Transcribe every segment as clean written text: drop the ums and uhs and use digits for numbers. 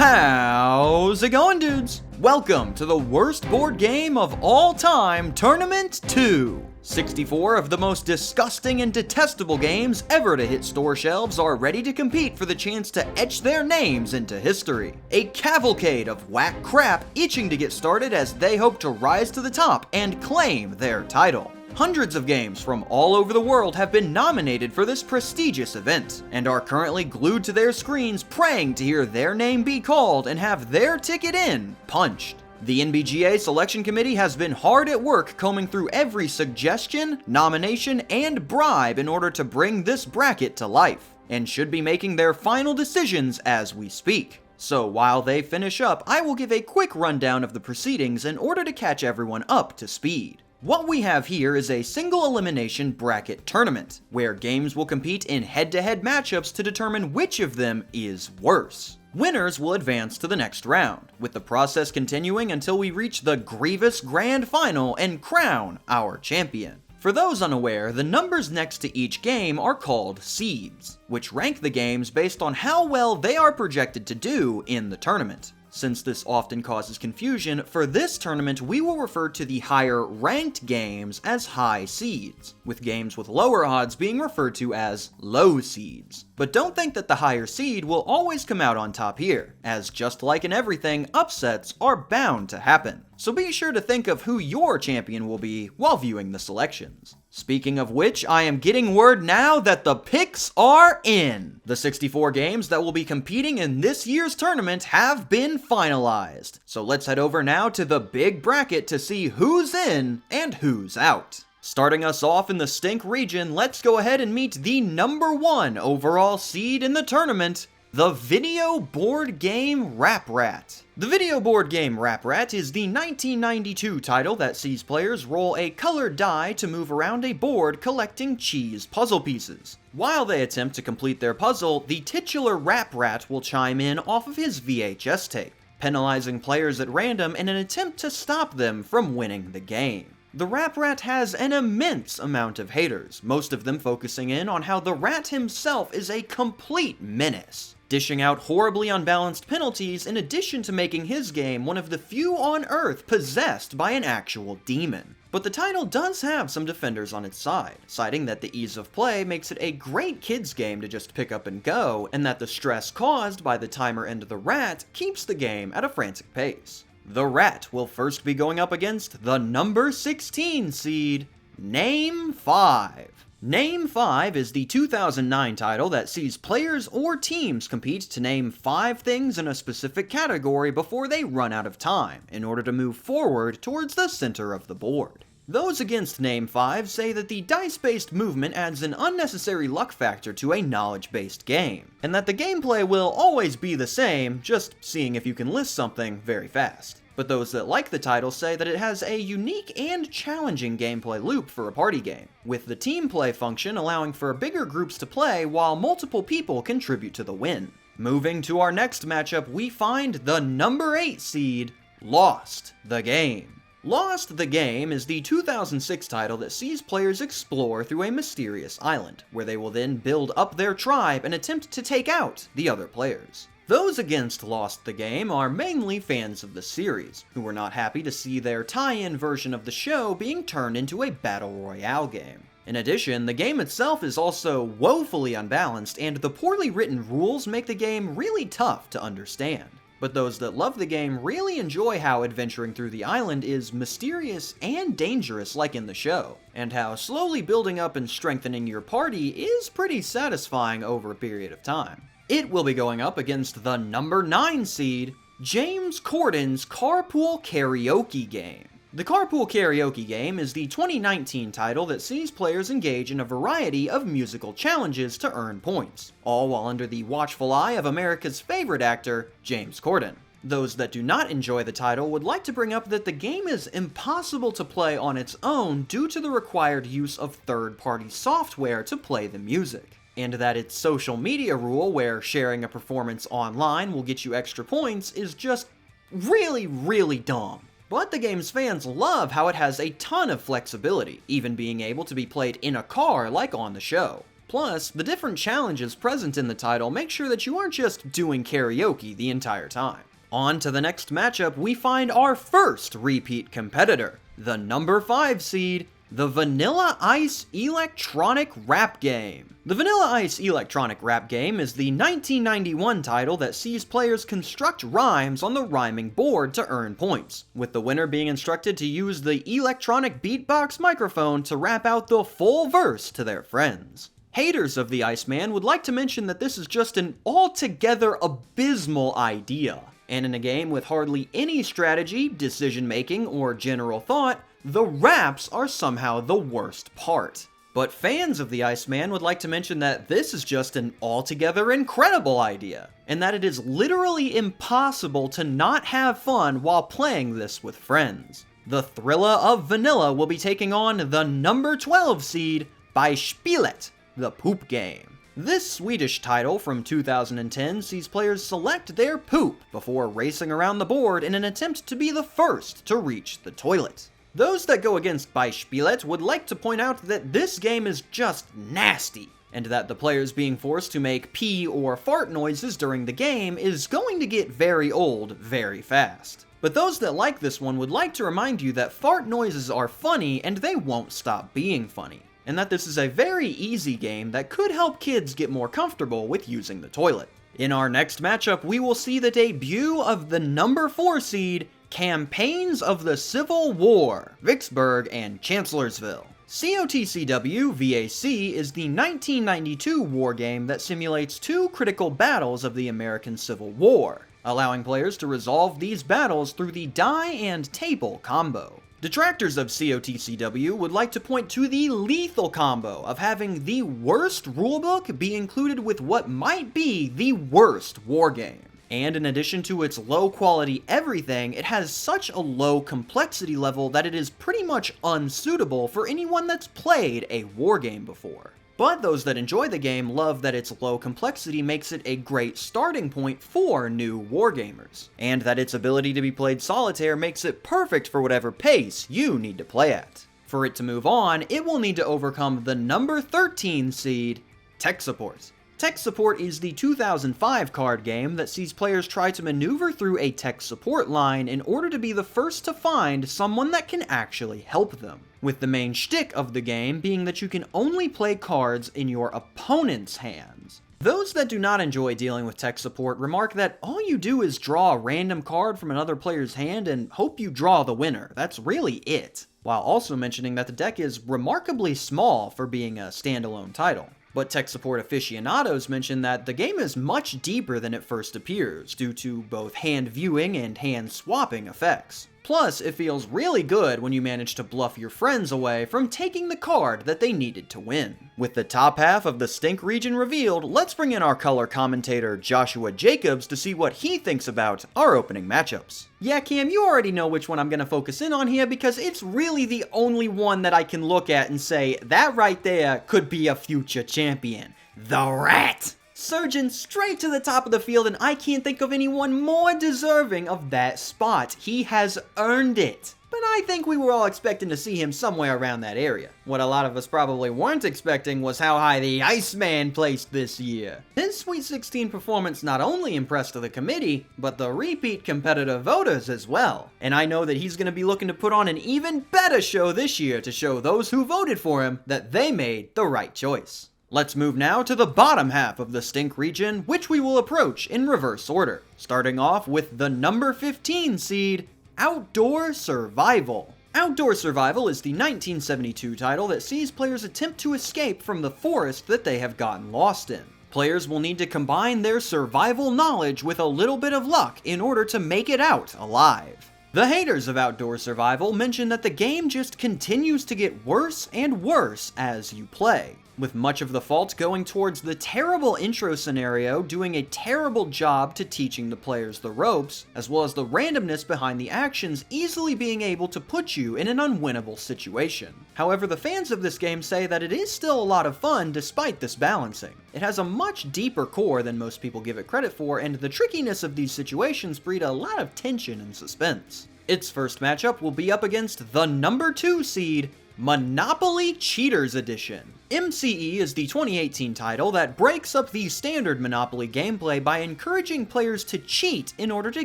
How's it going, dudes? Welcome to the worst board game of all time, Tournament 2. 64 of the most disgusting and detestable games ever to hit store shelves are ready to compete for the chance to etch their names into history. A cavalcade of whack crap itching to get started as they hope to rise to the top and claim their title. Hundreds of games from all over the world have been nominated for this prestigious event, and are currently glued to their screens praying to hear their name be called and have their ticket in punched. The NBGA Selection Committee has been hard at work combing through every suggestion, nomination, and bribe in order to bring this bracket to life, and should be making their final decisions as we speak. So while they finish up, I will give a quick rundown of the proceedings in order to catch everyone up to speed. What we have here is a single elimination bracket tournament, where games will compete in head-to-head matchups to determine which of them is worse. Winners will advance to the next round, with the process continuing until we reach the grievous grand final and crown our champion. For those unaware, the numbers next to each game are called seeds, which rank the games based on how well they are projected to do in the tournament. Since this often causes confusion, for this tournament we will refer to the higher ranked games as high seeds, with games with lower odds being referred to as low seeds. But don't think that the higher seed will always come out on top here, as just like in everything, upsets are bound to happen. So be sure to think of who your champion will be while viewing the selections. Speaking of which, I am getting word now that the picks are in! The 64 games that will be competing in this year's tournament have been finalized. So let's head over now to the big bracket to see who's in and who's out. Starting us off in the Stink region, let's go ahead and meet the number 1 overall seed in the tournament, the video board game Rap Rat. The video board game Rap Rat is the 1992 title that sees players roll a colored die to move around a board collecting cheese puzzle pieces. While they attempt to complete their puzzle, the titular Rap Rat will chime in off of his VHS tape, penalizing players at random in an attempt to stop them from winning the game. The Rap Rat has an immense amount of haters, most of them focusing in on how the rat himself is a complete menace, dishing out horribly unbalanced penalties in addition to making his game one of the few on Earth possessed by an actual demon. But the title does have some defenders on its side, citing that the ease of play makes it a great kids game to just pick up and go, and that the stress caused by the timer and the rat keeps the game at a frantic pace. The rat will first be going up against the number 16 seed, Name 5. Name 5 is the 2009 title that sees players or teams compete to name 5 things in a specific category before they run out of time, in order to move forward towards the center of the board. Those against Name 5 say that the dice-based movement adds an unnecessary luck factor to a knowledge-based game, and that the gameplay will always be the same, just seeing if you can list something very fast. But those that like the title say that it has a unique and challenging gameplay loop for a party game, with the team play function allowing for bigger groups to play while multiple people contribute to the win. Moving to our next matchup, we find the number 8 seed, Lost the Game. Lost the Game is the 2006 title that sees players explore through a mysterious island, where they will then build up their tribe and attempt to take out the other players. Those against Lost the Game are mainly fans of the series, who were not happy to see their tie-in version of the show being turned into a battle royale game. In addition, the game itself is also woefully unbalanced, and the poorly written rules make the game really tough to understand. But those that love the game really enjoy how adventuring through the island is mysterious and dangerous like in the show, and how slowly building up and strengthening your party is pretty satisfying over a period of time. It will be going up against the number 9 seed, James Corden's Carpool Karaoke Game. The Carpool Karaoke Game is the 2019 title that sees players engage in a variety of musical challenges to earn points, all while under the watchful eye of America's favorite actor, James Corden. Those that do not enjoy the title would like to bring up that the game is impossible to play on its own due to the required use of third-party software to play the music, and that its social media rule where sharing a performance online will get you extra points is just really dumb. But the game's fans love how it has a ton of flexibility, even being able to be played in a car like on the show. Plus, the different challenges present in the title make sure that you aren't just doing karaoke the entire time. On to the next matchup, we find our first repeat competitor, the number 5 seed, the Vanilla Ice Electronic Rap Game. The Vanilla Ice Electronic Rap Game is the 1991 title that sees players construct rhymes on the rhyming board to earn points, with the winner being instructed to use the electronic beatbox microphone to rap out the full verse to their friends. Haters of the Iceman would like to mention that this is just an altogether abysmal idea, and in a game with hardly any strategy, decision-making, or general thought, the raps are somehow the worst part. But fans of the Iceman would like to mention that this is just an altogether incredible idea, and that it is literally impossible to not have fun while playing this with friends. The Thrilla of Vanilla will be taking on the number 12 seed by Spielet, the Poop Game. This Swedish title from 2010 sees players select their poop before racing around the board in an attempt to be the first to reach the toilet. Those that go against by Spielet would like to point out that this game is just nasty, and that the players being forced to make pee or fart noises during the game is going to get very old very fast. But those that like this one would like to remind you that fart noises are funny and they won't stop being funny, and that this is a very easy game that could help kids get more comfortable with using the toilet. In our next matchup, we will see the debut of the number 4 seed, Campaigns of the Civil War, Vicksburg and Chancellorsville. COTCW VAC is the 1992 war game that simulates 2 critical battles of the American Civil War, allowing players to resolve these battles through the die and table combo. Detractors of COTCW would like to point to the lethal combo of having the worst rulebook be included with what might be the worst war game. And in addition to its low quality everything, it has such a low complexity level that it is pretty much unsuitable for anyone that's played a war game before. But those that enjoy the game love that its low complexity makes it a great starting point for new wargamers, and that its ability to be played solitaire makes it perfect for whatever pace you need to play at. For it to move on, it will need to overcome the number 13 seed, Tech Support. Tech Support is the 2005 card game that sees players try to maneuver through a tech support line in order to be the first to find someone that can actually help them, with the main shtick of the game being that you can only play cards in your opponent's hands. Those that do not enjoy dealing with tech support remark that all you do is draw a random card from another player's hand and hope you draw the winner. That's really it, while also mentioning that the deck is remarkably small for being a standalone title. But tech support aficionados mention that the game is much deeper than it first appears, due to both hand viewing and hand swapping effects. Plus, it feels really good when you manage to bluff your friends away from taking the card that they needed to win. With the top half of the Stink region revealed, let's bring in our color commentator Joshua Jacobs to see what he thinks about our opening matchups. Yeah, Cam, you already know which one I'm going to focus in on here because it's really the only one that I can look at and say, that right there could be a future champion. The Rat! Surging straight to the top of the field, and I can't think of anyone more deserving of that spot. He has earned it. But I think we were all expecting to see him somewhere around that area. What a lot of us probably weren't expecting was how high the Iceman placed this year. His Sweet 16 performance not only impressed the committee, but the repeat competitive voters as well. And I know that he's going to be looking to put on an even better show this year to show those who voted for him that they made the right choice. Let's move now to the bottom half of the Stink region, which we will approach in reverse order, starting off with the number 15 seed, Outdoor Survival. Outdoor Survival is the 1972 title that sees players attempt to escape from the forest that they have gotten lost in. Players will need to combine their survival knowledge with a little bit of luck in order to make it out alive. The haters of Outdoor Survival mention that the game just continues to get worse and worse as you play, with much of the fault going towards the terrible intro scenario doing a terrible job to teaching the players the ropes, as well as the randomness behind the actions easily being able to put you in an unwinnable situation. However, the fans of this game say that it is still a lot of fun despite this balancing. It has a much deeper core than most people give it credit for, and the trickiness of these situations breed a lot of tension and suspense. Its first matchup will be up against the number 2 seed, Monopoly Cheaters Edition. MCE is the 2018 title that breaks up the standard Monopoly gameplay by encouraging players to cheat in order to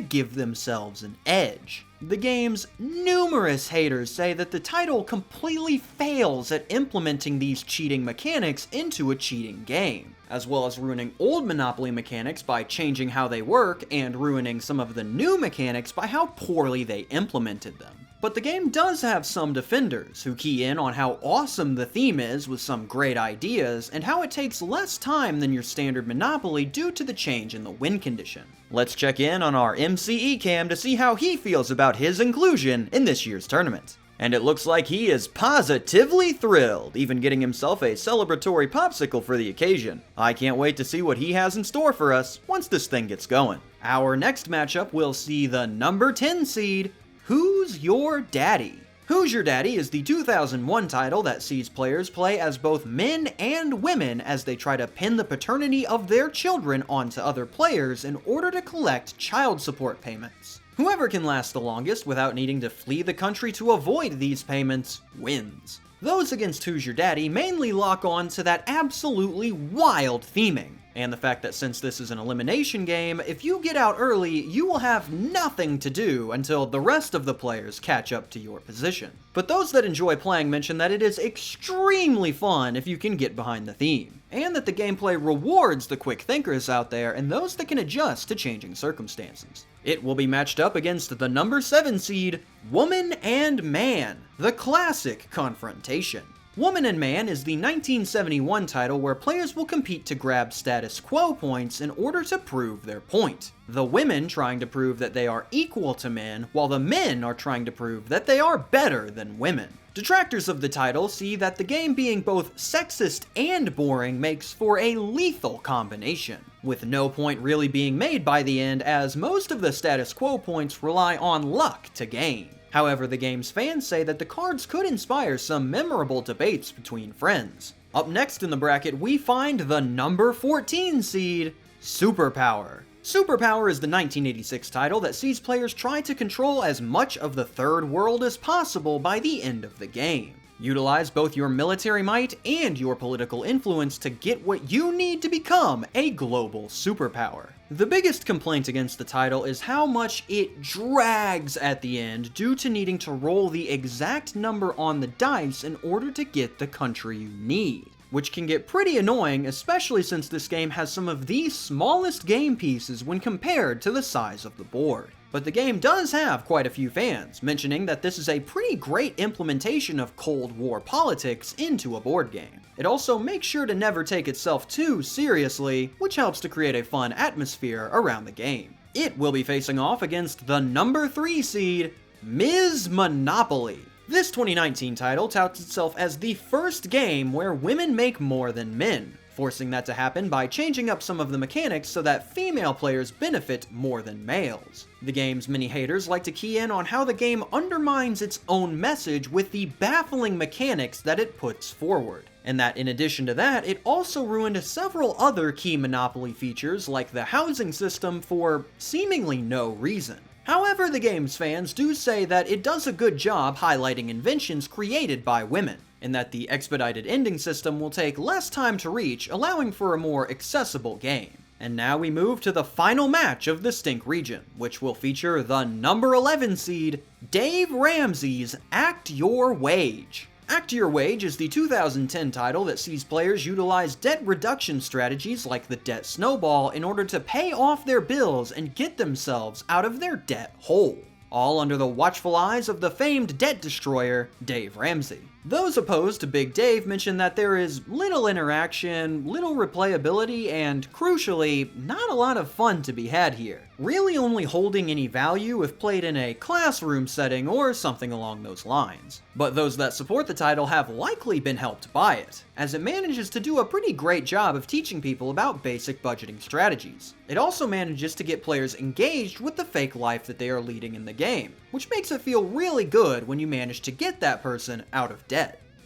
give themselves an edge. The game's numerous haters say that the title completely fails at implementing these cheating mechanics into a cheating game, as well as ruining old Monopoly mechanics by changing how they work and ruining some of the new mechanics by how poorly they implemented them. But the game does have some defenders who key in on how awesome the theme is with some great ideas and how it takes less time than your standard Monopoly due to the change in the win condition. Let's check in on our MCE Cam to see how he feels about his inclusion in this year's tournament. And it looks like he is positively thrilled, even getting himself a celebratory popsicle for the occasion. I can't wait to see what he has in store for us once this thing gets going. Our next matchup will see the number 10 seed, Who's Your Daddy? Who's Your Daddy is the 2001 title that sees players play as both men and women as they try to pin the paternity of their children onto other players in order to collect child support payments. Whoever can last the longest without needing to flee the country to avoid these payments wins. Those against Who's Your Daddy mainly lock on to that absolutely wild theming, and the fact that since this is an elimination game, if you get out early, you will have nothing to do until the rest of the players catch up to your position. But those that enjoy playing mention that it is extremely fun if you can get behind the theme, and that the gameplay rewards the quick thinkers out there and those that can adjust to changing circumstances. It will be matched up against the number 7 seed, Woman and Man, the classic confrontation. Woman and Man is the 1971 title where players will compete to grab status quo points in order to prove their point. The women trying to prove that they are equal to men, while the men are trying to prove that they are better than women. Detractors of the title see that the game being both sexist and boring makes for a lethal combination, with no point really being made by the end as most of the status quo points rely on luck to gain. However, the game's fans say that the cards could inspire some memorable debates between friends. Up next in the bracket, we find the number 14 seed, Superpower. Superpower is the 1986 title that sees players try to control as much of the third world as possible by the end of the game. Utilize both your military might and your political influence to get what you need to become a global superpower. The biggest complaint against the title is how much it drags at the end due to needing to roll the exact number on the dice in order to get the country you need, which can get pretty annoying, especially since this game has some of the smallest game pieces when compared to the size of the board. But the game does have quite a few fans, mentioning that this is a pretty great implementation of Cold War politics into a board game. It also makes sure to never take itself too seriously, which helps to create a fun atmosphere around the game. It will be facing off against the number 3 seed, Ms. Monopoly. This 2019 title touts itself as the first game where women make more than men, forcing that to happen by changing up some of the mechanics so that female players benefit more than males. The game's many haters like to key in on how the game undermines its own message with the baffling mechanics that it puts forward, and that in addition to that, it also ruined several other key Monopoly features like the housing system for seemingly no reason. However, the game's fans do say that it does a good job highlighting inventions created by women, and that the expedited ending system will take less time to reach, allowing for a more accessible game. And now we move to the final match of the Stink region, which will feature the number 11 seed, Dave Ramsey's Act Your Wage. Act Your Wage is the 2010 title that sees players utilize debt reduction strategies like the debt snowball in order to pay off their bills and get themselves out of their debt hole, all under the watchful eyes of the famed debt destroyer, Dave Ramsey. Those opposed to Big Dave mention that there is little interaction, little replayability, and crucially, not a lot of fun to be had here, really only holding any value if played in a classroom setting or something along those lines. But those that support the title have likely been helped by it, as it manages to do a pretty great job of teaching people about basic budgeting strategies. It also manages to get players engaged with the fake life that they are leading in the game, which makes it feel really good when you manage to get that person out of debt.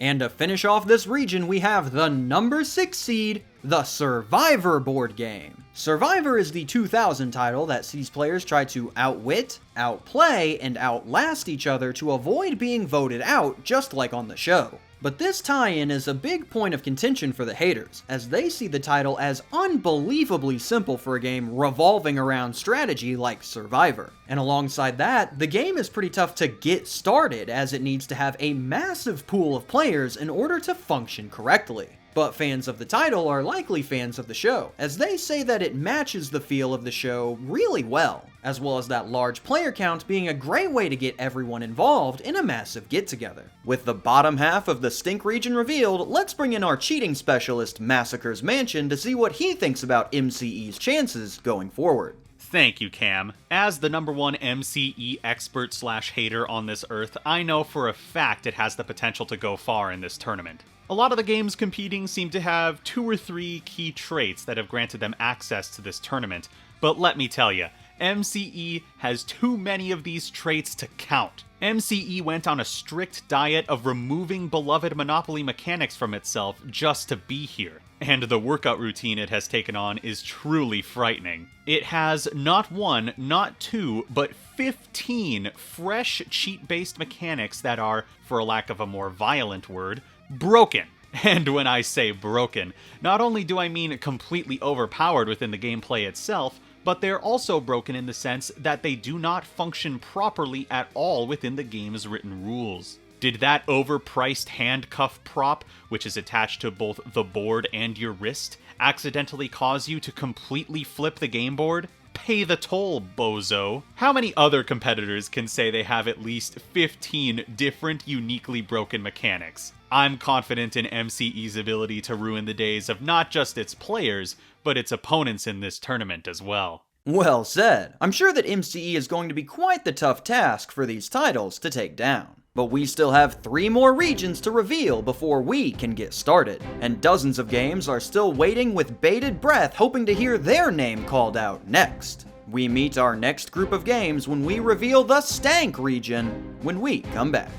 And to finish off this region, we have the number 6 seed, the Survivor board game. Survivor is the 2000 title that sees players try to outwit, outplay, and outlast each other to avoid being voted out, just like on the show. But this tie-in is a big point of contention for the haters, as they see the title as unbelievably simple for a game revolving around strategy like Survivor. And alongside that, the game is pretty tough to get started, as it needs to have a massive pool of players in order to function correctly. But fans of the title are likely fans of the show, as they say that it matches the feel of the show really well as that large player count being a great way to get everyone involved in a massive get-together. With the bottom half of the Stink region revealed, let's bring in our cheating specialist, Massacre's Mansion, to see what he thinks about MCE's chances going forward. Thank you, Cam. As the #1 MCE expert / hater on this earth, I know for a fact it has the potential to go far in this tournament. A lot of the games competing seem to have 2 or 3 key traits that have granted them access to this tournament, but let me tell you, MCE has too many of these traits to count. MCE went on a strict diet of removing beloved Monopoly mechanics from itself just to be here. And the workout routine it has taken on is truly frightening. It has not 1, not 2, but 15 fresh cheat-based mechanics that are, for a lack of a more violent word, broken. And when I say broken, not only do I mean completely overpowered within the gameplay itself, but they're also broken in the sense that they do not function properly at all within the game's written rules. Did that overpriced handcuff prop, which is attached to both the board and your wrist, accidentally cause you to completely flip the game board? Pay the toll, bozo. How many other competitors can say they have at least 15 different uniquely broken mechanics? I'm confident in MCE's ability to ruin the days of not just its players, but its opponents in this tournament as well. Well said. I'm sure that MCE is going to be quite the tough task for these titles to take down. But we still have 3 more regions to reveal before we can get started, and dozens of games are still waiting with bated breath hoping to hear their name called out next. We meet our next group of games when we reveal the Stank region when we come back.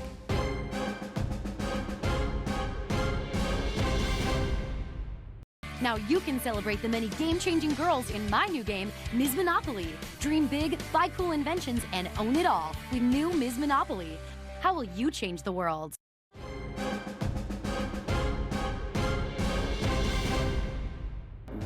Now you can celebrate the many game-changing girls in my new game, Ms. Monopoly. Dream big, buy cool inventions, and own it all with new Ms. Monopoly. How will you change the world?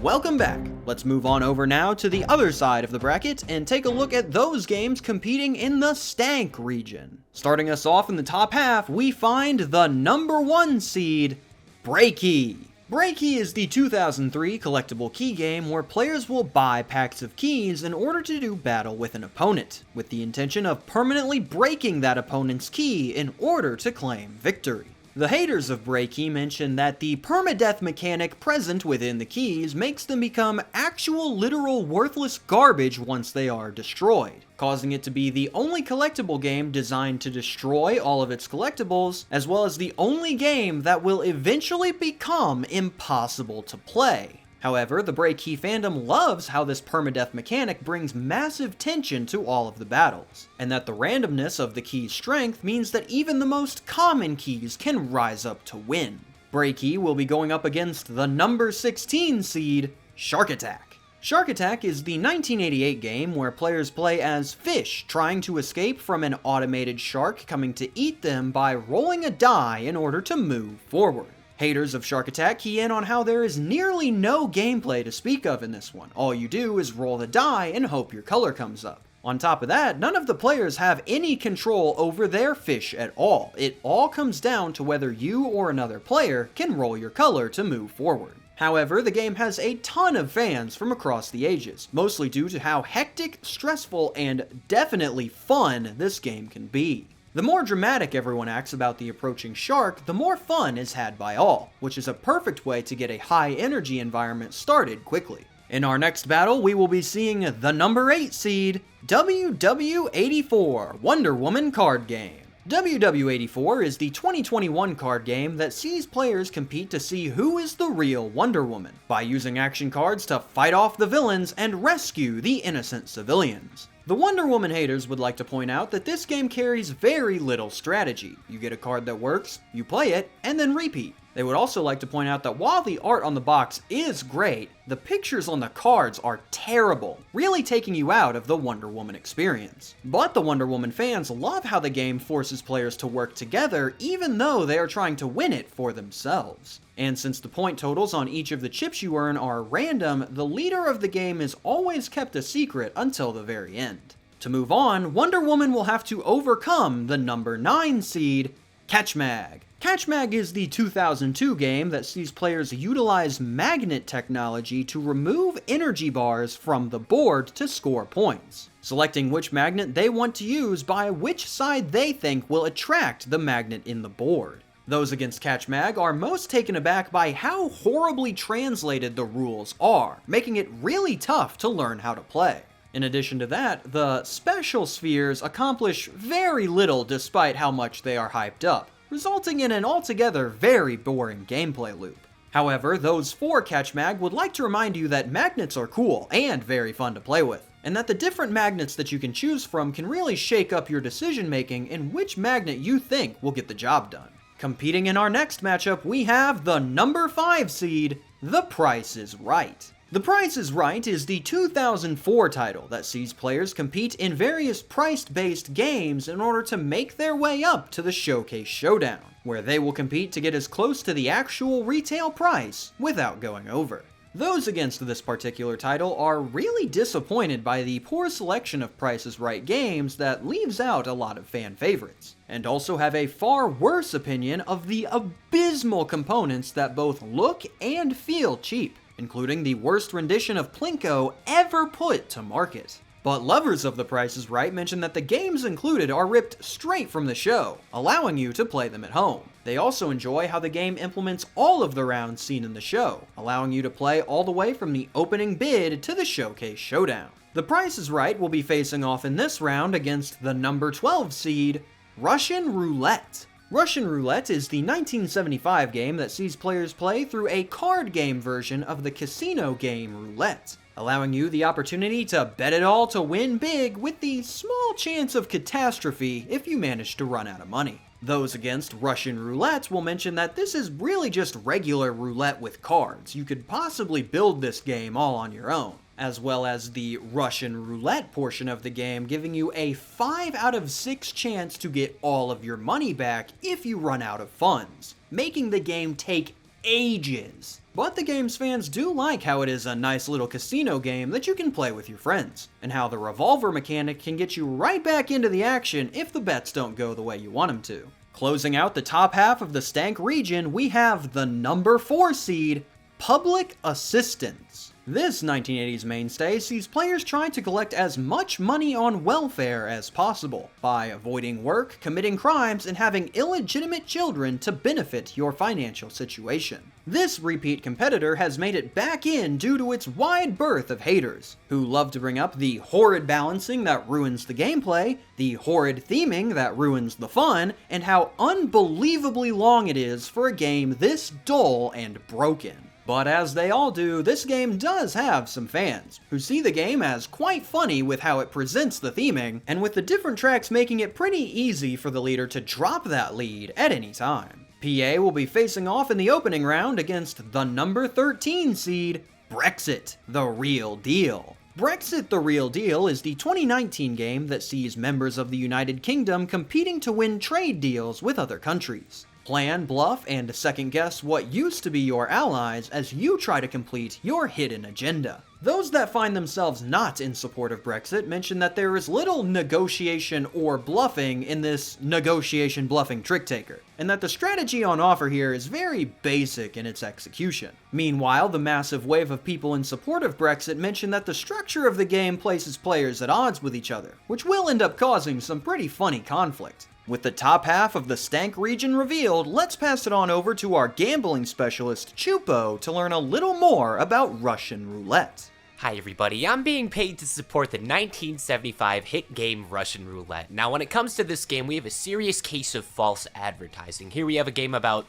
Welcome back. Let's move on over now to the other side of the bracket and take a look at those games competing in the Stank region. Starting us off in the top half, we find the #1 seed, Breaky. Breaky is the 2003 collectible key game where players will buy packs of keys in order to do battle with an opponent, with the intention of permanently breaking that opponent's key in order to claim victory. The haters of Breaky mention that the permadeath mechanic present within the keys makes them become actual literal worthless garbage once they are destroyed, causing it to be the only collectible game designed to destroy all of its collectibles, as well as the only game that will eventually become impossible to play. However, the Breaky fandom loves how this permadeath mechanic brings massive tension to all of the battles, and that the randomness of the key's strength means that even the most common keys can rise up to win. Breaky will be going up against the #16 seed, Shark Attack. Shark Attack is the 1988 game where players play as fish trying to escape from an automated shark coming to eat them by rolling a die in order to move forward. Haters of Shark Attack key in on how there is nearly no gameplay to speak of in this one. All you do is roll the die and hope your color comes up. On top of that, none of the players have any control over their fish at all. It all comes down to whether you or another player can roll your color to move forward. However, the game has a ton of fans from across the ages, mostly due to how hectic, stressful, and definitely fun this game can be. The more dramatic everyone acts about the approaching shark, the more fun is had by all, which is a perfect way to get a high-energy environment started quickly. In our next battle, we will be seeing the #8 seed, WW84 Wonder Woman card game. WW84 is the 2021 card game that sees players compete to see who is the real Wonder Woman, by using action cards to fight off the villains and rescue the innocent civilians. The Wonder Woman haters would like to point out that this game carries very little strategy. You get a card that works, you play it, and then repeat. They would also like to point out that while the art on the box is great, the pictures on the cards are terrible, really taking you out of the Wonder Woman experience. But the Wonder Woman fans love how the game forces players to work together even though they are trying to win it for themselves. And since the point totals on each of the chips you earn are random, the leader of the game is always kept a secret until the very end. To move on, Wonder Woman will have to overcome the number 9 seed, Catchmag. Catchmag is the 2002 game that sees players utilize magnet technology to remove energy bars from the board to score points, selecting which magnet they want to use by which side they think will attract the magnet in the board. Those against Catchmag are most taken aback by how horribly translated the rules are, making it really tough to learn how to play. In addition to that, the special spheres accomplish very little despite how much they are hyped up, resulting in an altogether very boring gameplay loop. However, those for Catchmag would like to remind you that magnets are cool and very fun to play with, and that the different magnets that you can choose from can really shake up your decision making in which magnet you think will get the job done. Competing in our next matchup, we have the number 5 seed, The Price is Right. The Price is Right is the 2004 title that sees players compete in various price-based games in order to make their way up to the Showcase Showdown, where they will compete to get as close to the actual retail price without going over. Those against this particular title are really disappointed by the poor selection of Price is Right games that leaves out a lot of fan favorites, and also have a far worse opinion of the abysmal components that both look and feel cheap, including the worst rendition of Plinko ever put to market. But lovers of The Price is Right mention that the games included are ripped straight from the show, allowing you to play them at home. They also enjoy how the game implements all of the rounds seen in the show, allowing you to play all the way from the opening bid to the Showcase Showdown. The Price is Right will be facing off in this round against the number 12 seed, Russian Roulette. Russian Roulette is the 1975 game that sees players play through a card game version of the casino game Roulette, allowing you the opportunity to bet it all to win big with the small chance of catastrophe if you manage to run out of money. Those against Russian Roulette will mention that this is really just regular roulette with cards. You could possibly build this game all on your own, as well as the Russian Roulette portion of the game giving you a 5 out of 6 chance to get all of your money back if you run out of funds, making the game take ages. But the game's fans do like how it is a nice little casino game that you can play with your friends, and how the revolver mechanic can get you right back into the action if the bets don't go the way you want them to. Closing out the top half of the Stank region, we have the number 4 seed, Public Assistance. This 1980s mainstay sees players try to collect as much money on welfare as possible by avoiding work, committing crimes, and having illegitimate children to benefit your financial situation. This repeat competitor has made it back in due to its wide berth of haters, who love to bring up the horrid balancing that ruins the gameplay, the horrid theming that ruins the fun, and how unbelievably long it is for a game this dull and broken. But as they all do, this game does have some fans, who see the game as quite funny with how it presents the theming, and with the different tracks making it pretty easy for the leader to drop that lead at any time. PA will be facing off in the opening round against the number 13 seed, Brexit, The Real Deal. Brexit The Real Deal is the 2019 game that sees members of the United Kingdom competing to win trade deals with other countries. Plan, bluff, and second-guess what used to be your allies as you try to complete your hidden agenda. Those that find themselves not in support of Brexit mention that there is little negotiation or bluffing in this negotiation bluffing trick taker, and that the strategy on offer here is very basic in its execution. Meanwhile, the massive wave of people in support of Brexit mention that the structure of the game places players at odds with each other, which will end up causing some pretty funny conflict. With the top half of the Stank region revealed, let's pass it on over to our gambling specialist, Chupo, to learn a little more about Russian Roulette. Hi everybody, I'm being paid to support the 1975 hit game Russian Roulette. Now when it comes to this game, we have a serious case of false advertising. Here we have a game about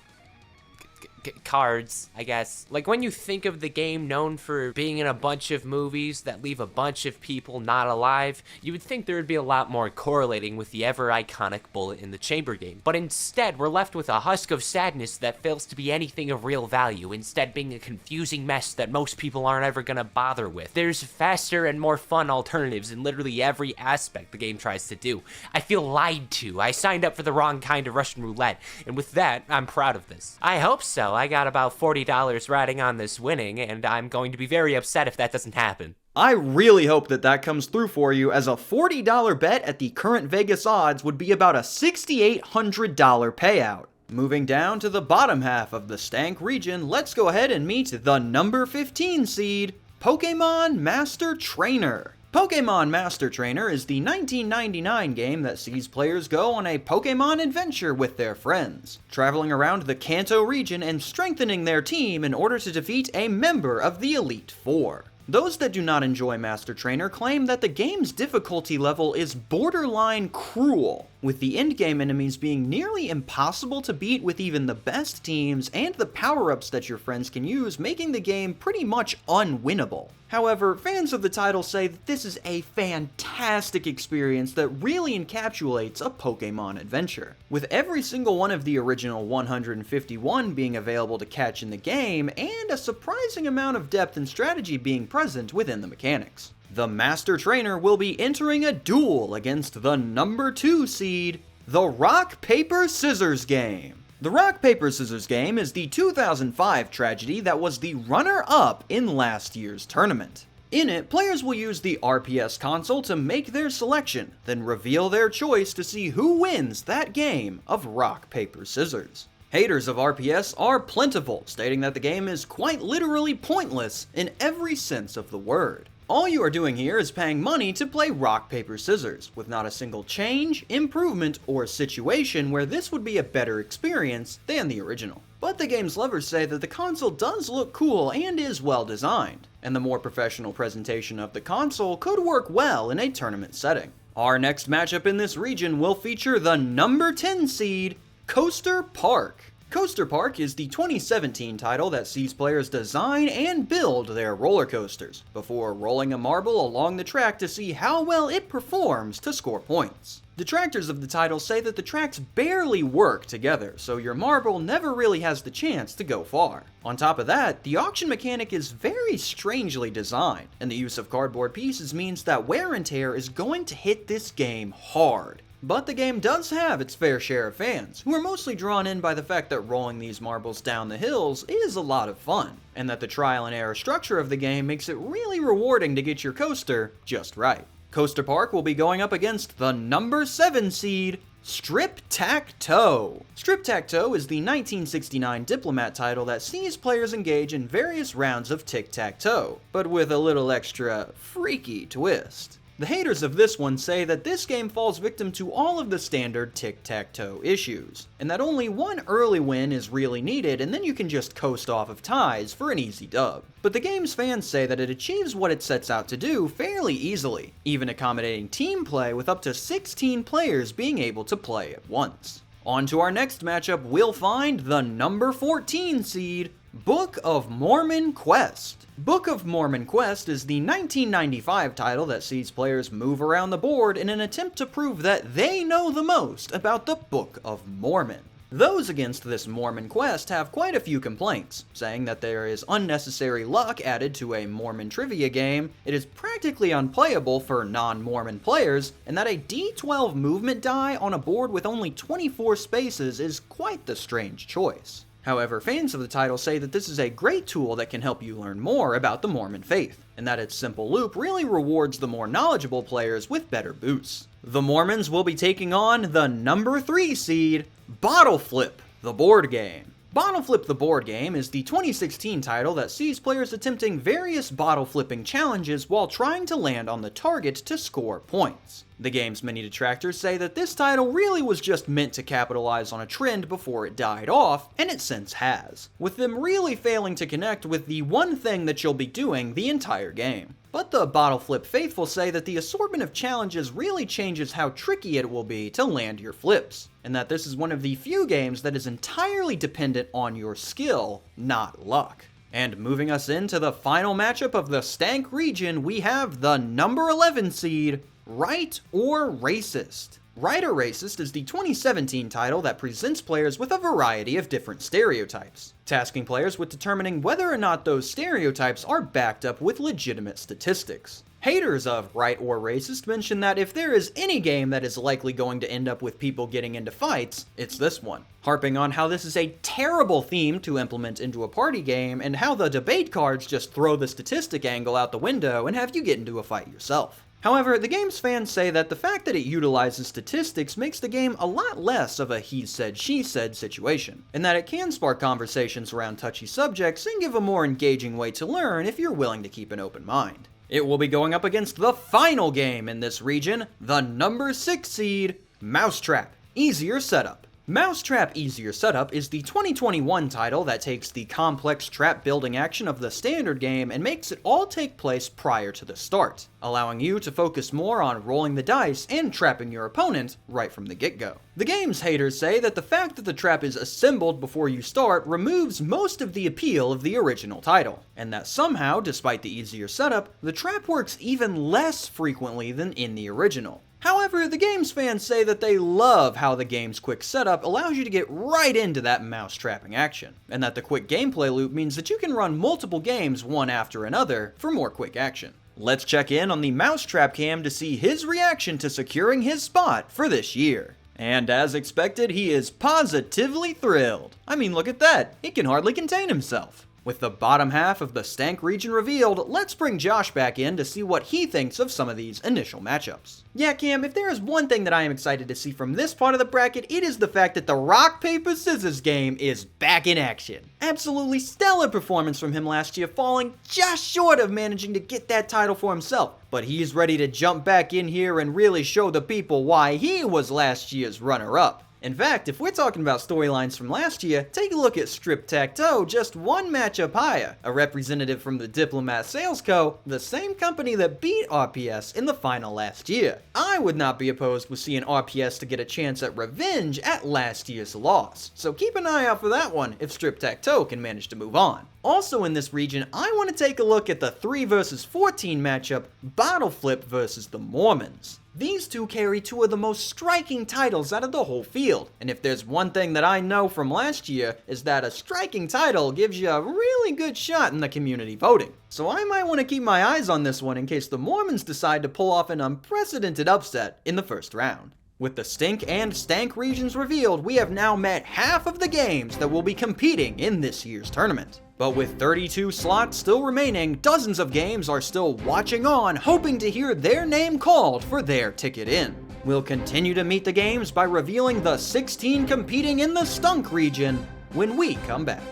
cards, I guess. Like, when you think of the game known for being in a bunch of movies that leave a bunch of people not alive, you would think there would be a lot more correlating with the ever-iconic bullet in the chamber game. But instead, we're left with a husk of sadness that fails to be anything of real value, instead being a confusing mess that most people aren't ever gonna bother with. There's faster and more fun alternatives in literally every aspect the game tries to do. I feel lied to. I signed up for the wrong kind of Russian roulette, and with that, I'm proud of this. I hope so. I got about $40 riding on this winning, and I'm going to be very upset if that doesn't happen. I really hope that comes through for you, as a $40 bet at the current Vegas odds would be about a $6,800 payout. Moving down to the bottom half of the Stank region, let's go ahead and meet the number 15 seed, Pokemon Master Trainer. Pokemon Master Trainer is the 1999 game that sees players go on a Pokemon adventure with their friends, traveling around the Kanto region and strengthening their team in order to defeat a member of the Elite Four. Those that do not enjoy Master Trainer claim that the game's difficulty level is borderline cruel, with the endgame enemies being nearly impossible to beat with even the best teams, and the power-ups that your friends can use making the game pretty much unwinnable. However, fans of the title say that this is a fantastic experience that really encapsulates a Pokemon adventure, with every single one of the original 151 being available to catch in the game, and a surprising amount of depth and strategy being present within the mechanics. The Master Trainer will be entering a duel against the number 2 seed, the Rock, Paper, Scissors game. The Rock, Paper, Scissors game is the 2005 tragedy that was the runner-up in last year's tournament. In it, players will use the RPS console to make their selection, then reveal their choice to see who wins that game of Rock, Paper, Scissors. Haters of RPS are plentiful, stating that the game is quite literally pointless in every sense of the word. All you are doing here is paying money to play rock, paper, scissors, with not a single change, improvement, or situation where this would be a better experience than the original. But the game's lovers say that the console does look cool and is well designed, and the more professional presentation of the console could work well in a tournament setting. Our next matchup in this region will feature the number 10 seed, Coaster Park. Coaster Park is the 2017 title that sees players design and build their roller coasters, before rolling a marble along the track to see how well it performs to score points. Detractors of the title say that the tracks barely work together, so your marble never really has the chance to go far. On top of that, the auction mechanic is very strangely designed, and the use of cardboard pieces means that wear and tear is going to hit this game hard. But the game does have its fair share of fans, who are mostly drawn in by the fact that rolling these marbles down the hills is a lot of fun, and that the trial and error structure of the game makes it really rewarding to get your coaster just right. Coaster Park will be going up against the number 7 seed, Strip-Tac-Toe. Strip-Tac-Toe is the 1969 Diplomat title that sees players engage in various rounds of tic-tac-toe, but with a little extra freaky twist. The haters of this one say that this game falls victim to all of the standard tic-tac-toe issues, and that only one early win is really needed, and then you can just coast off of ties for an easy dub. But the game's fans say that it achieves what it sets out to do fairly easily, even accommodating team play with up to 16 players being able to play at once. On to our next matchup, we'll find the number 14 seed, Book of Mormon Quest. Book of Mormon Quest is the 1995 title that sees players move around the board in an attempt to prove that they know the most about the Book of Mormon. Those against this Mormon quest have quite a few complaints, saying that there is unnecessary luck added to a Mormon trivia game, it is practically unplayable for non-Mormon players, and that a D12 movement die on a board with only 24 spaces is quite the strange choice. However, fans of the title say that this is a great tool that can help you learn more about the Mormon faith, and that its simple loop really rewards the more knowledgeable players with better boosts. The Mormons will be taking on the number 3 seed, Bottle Flip, the board game. Bottle Flip the board game is the 2016 title that sees players attempting various bottle flipping challenges while trying to land on the target to score points. The game's many detractors say that this title really was just meant to capitalize on a trend before it died off, and it since has, with them really failing to connect with the one thing that you'll be doing the entire game. But the bottle flip faithful say that the assortment of challenges really changes how tricky it will be to land your flips, and that this is one of the few games that is entirely dependent on your skill, not luck. And moving us into the final matchup of the Stank region, we have the number 11 seed, Right or Racist. Right or Racist is the 2017 title that presents players with a variety of different stereotypes, tasking players with determining whether or not those stereotypes are backed up with legitimate statistics. Haters of Right or Racist mention that if there is any game that is likely going to end up with people getting into fights, it's this one, harping on how this is a terrible theme to implement into a party game and how the debate cards just throw the statistic angle out the window and have you get into a fight yourself. However, the game's fans say that the fact that it utilizes statistics makes the game a lot less of a he said, she said situation, and that it can spark conversations around touchy subjects and give a more engaging way to learn if you're willing to keep an open mind. It will be going up against the final game in this region, the number 6 seed, Mousetrap, Easier Setup. Mousetrap Easier Setup is the 2021 title that takes the complex trap building action of the standard game and makes it all take place prior to the start, allowing you to focus more on rolling the dice and trapping your opponent right from the get-go. The game's haters say that the fact that the trap is assembled before you start removes most of the appeal of the original title, and that somehow, despite the easier setup, the trap works even less frequently than in the original. However, the game's fans say that they love how the game's quick setup allows you to get right into that mouse trapping action, and that the quick gameplay loop means that you can run multiple games one after another for more quick action. Let's check in on the Mousetrap cam to see his reaction to securing his spot for this year. And as expected, he is positively thrilled. I mean, look at that, he can hardly contain himself. With the bottom half of the Stank region revealed, let's bring Josh back in to see what he thinks of some of these initial matchups. Yeah, Cam, if there is one thing that I am excited to see from this part of the bracket, it is the fact that the rock, paper, scissors game is back in action. Absolutely stellar performance from him last year, falling just short of managing to get that title for himself. But he's ready to jump back in here and really show the people why he was last year's runner-up. In fact, if we're talking about storylines from last year, take a look at Strip Tac-Toe just one matchup higher, a representative from the Diplomat Sales Co., the same company that beat RPS in the final last year. I would not be opposed with seeing RPS to get a chance at revenge at last year's loss, so keep an eye out for that one if Strip Tac-Toe can manage to move on. Also in this region, I want to take a look at the 3 vs 14 matchup, Bottle Flip vs the Mormons. These two carry two of the most striking titles out of the whole field, and if there's one thing that I know from last year is that a striking title gives you a really good shot in the community voting. So I might want to keep my eyes on this one in case the Mormons decide to pull off an unprecedented upset in the first round. With the Stink and Stank regions revealed, we have now met half of the games that will be competing in this year's tournament. But with 32 slots still remaining, dozens of games are still watching on, hoping to hear their name called for their ticket in. We'll continue to meet the games by revealing the 16 competing in the Stunk region when we come back.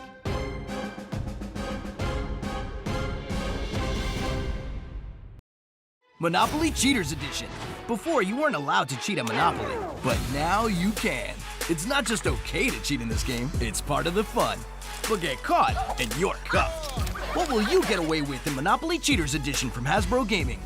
Monopoly Cheaters Edition. Before, you weren't allowed to cheat at Monopoly, but now you can. It's not just okay to cheat in this game, it's part of the fun. But get caught, and you're cuffed. What will you get away with in Monopoly Cheaters Edition from Hasbro Gaming?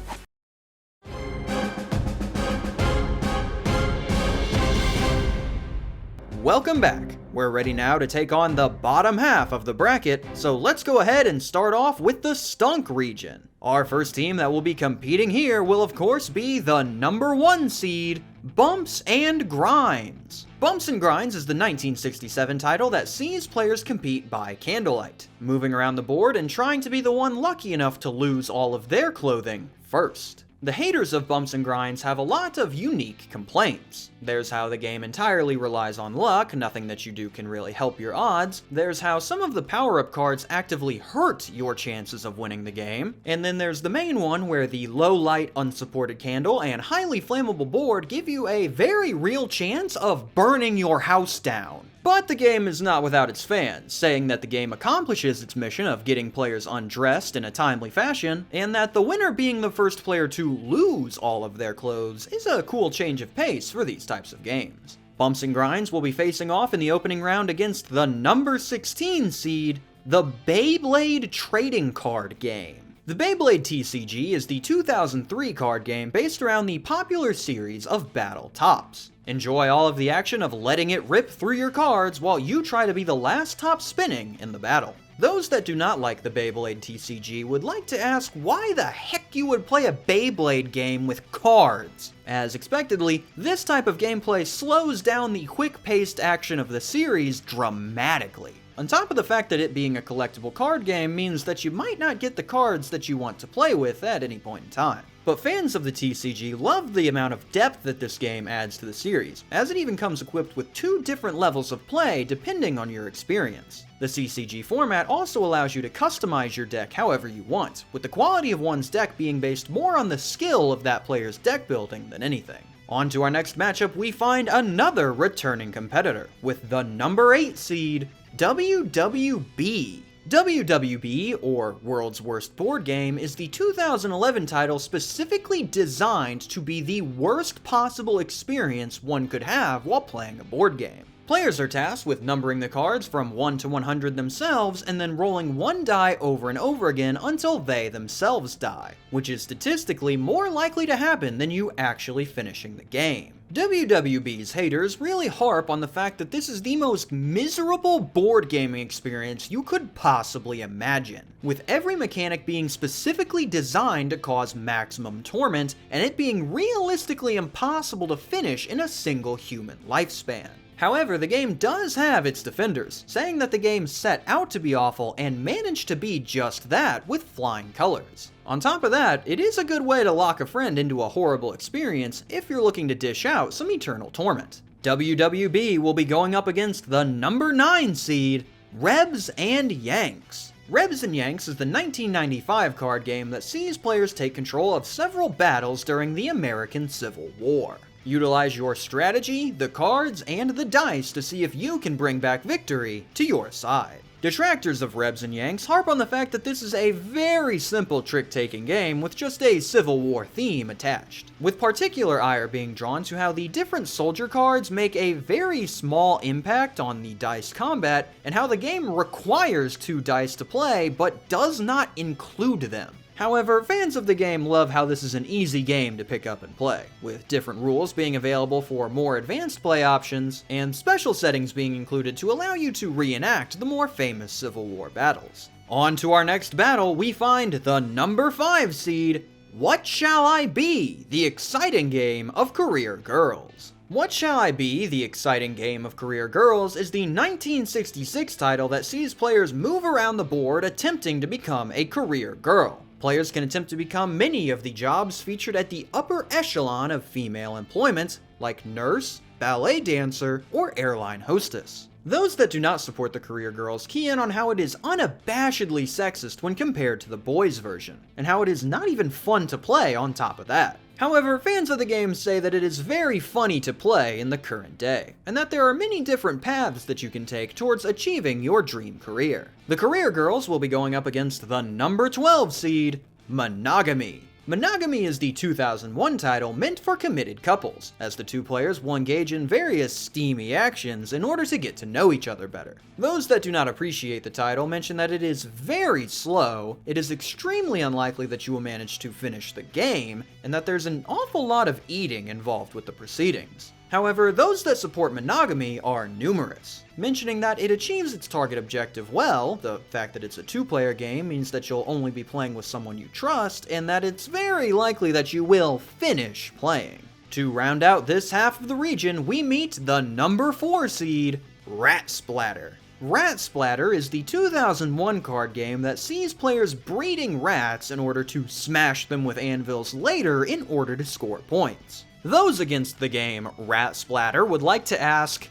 Welcome back. We're ready now to take on the bottom half of the bracket, so let's go ahead and start off with the Stunk region. Our first team that will be competing here will of course be the number 1 seed, Bumps and Grinds. Bumps and Grinds is the 1967 title that sees players compete by candlelight, moving around the board and trying to be the one lucky enough to lose all of their clothing first. The haters of Bumps and Grinds have a lot of unique complaints. There's how the game entirely relies on luck, nothing that you do can really help your odds. There's how some of the power-up cards actively hurt your chances of winning the game. And then there's the main one where the low light, unsupported candle, and highly flammable board give you a very real chance of burning your house down. But the game is not without its fans, saying that the game accomplishes its mission of getting players undressed in a timely fashion, and that the winner being the first player to lose all of their clothes is a cool change of pace for these types of games. Bumps and Grinds will be facing off in the opening round against the number 16 seed, the Beyblade Trading Card Game. The Beyblade TCG is the 2003 card game based around the popular series of Battle Tops. Enjoy all of the action of letting it rip through your cards while you try to be the last top spinning in the battle. Those that do not like the Beyblade TCG would like to ask why the heck you would play a Beyblade game with cards. As expectedly, this type of gameplay slows down the quick-paced action of the series dramatically. On top of the fact that it being a collectible card game means that you might not get the cards that you want to play with at any point in time. But fans of the TCG love the amount of depth that this game adds to the series, as it even comes equipped with 2 different levels of play depending on your experience. The CCG format also allows you to customize your deck however you want, with the quality of one's deck being based more on the skill of that player's deck building than anything. On to our next matchup, we find another returning competitor, with the number 8 seed, WWB. WWB, or World's Worst Board Game, is the 2011 title specifically designed to be the worst possible experience one could have while playing a board game. Players are tasked with numbering the cards from 1 to 100 themselves and then rolling one die over and over again until they themselves die, which is statistically more likely to happen than you actually finishing the game. WWB's haters really harp on the fact that this is the most miserable board gaming experience you could possibly imagine, with every mechanic being specifically designed to cause maximum torment and it being realistically impossible to finish in a single human lifespan. However, the game does have its defenders, saying that the game set out to be awful and managed to be just that with flying colors. On top of that, it is a good way to lock a friend into a horrible experience if you're looking to dish out some eternal torment. WWB will be going up against the number 9 seed, Rebs and Yanks. Rebs and Yanks is the 1995 card game that sees players take control of several battles during the American Civil War. Utilize your strategy, the cards, and the dice to see if you can bring back victory to your side. Detractors of Rebs and Yanks harp on the fact that this is a very simple trick-taking game with just a Civil War theme attached, with particular ire being drawn to how the different soldier cards make a very small impact on the dice combat, and how the game requires 2 dice to play but does not include them. However, fans of the game love how this is an easy game to pick up and play, with different rules being available for more advanced play options, and special settings being included to allow you to reenact the more famous Civil War battles. On to our next battle, we find the number 5 seed, What Shall I Be? The Exciting Game of Career Girls. What Shall I Be? The Exciting Game of Career Girls is the 1966 title that sees players move around the board attempting to become a career girl. Players can attempt to become many of the jobs featured at the upper echelon of female employment, like nurse, ballet dancer, or airline hostess. Those that do not support the career girls key in on how it is unabashedly sexist when compared to the boys' version, and how it is not even fun to play on top of that. However, fans of the game say that it is very funny to play in the current day, and that there are many different paths that you can take towards achieving your dream career. The career girls will be going up against the number 12 seed, Monogamy. Monogamy is the 2001 title meant for committed couples, as the 2 players will engage in various steamy actions in order to get to know each other better. Those that do not appreciate the title mention that it is very slow, it is extremely unlikely that you will manage to finish the game, and that there's an awful lot of eating involved with the proceedings. However, those that support Monogamy are numerous, mentioning that it achieves its target objective well, the fact that it's a 2-player game means that you'll only be playing with someone you trust, and that it's very likely that you will finish playing. To round out this half of the region, we meet the number 4 seed, Rat Splatter. Rat Splatter is the 2001 card game that sees players breeding rats in order to smash them with anvils later in order to score points. Those against the game Rat Splatter would like to ask,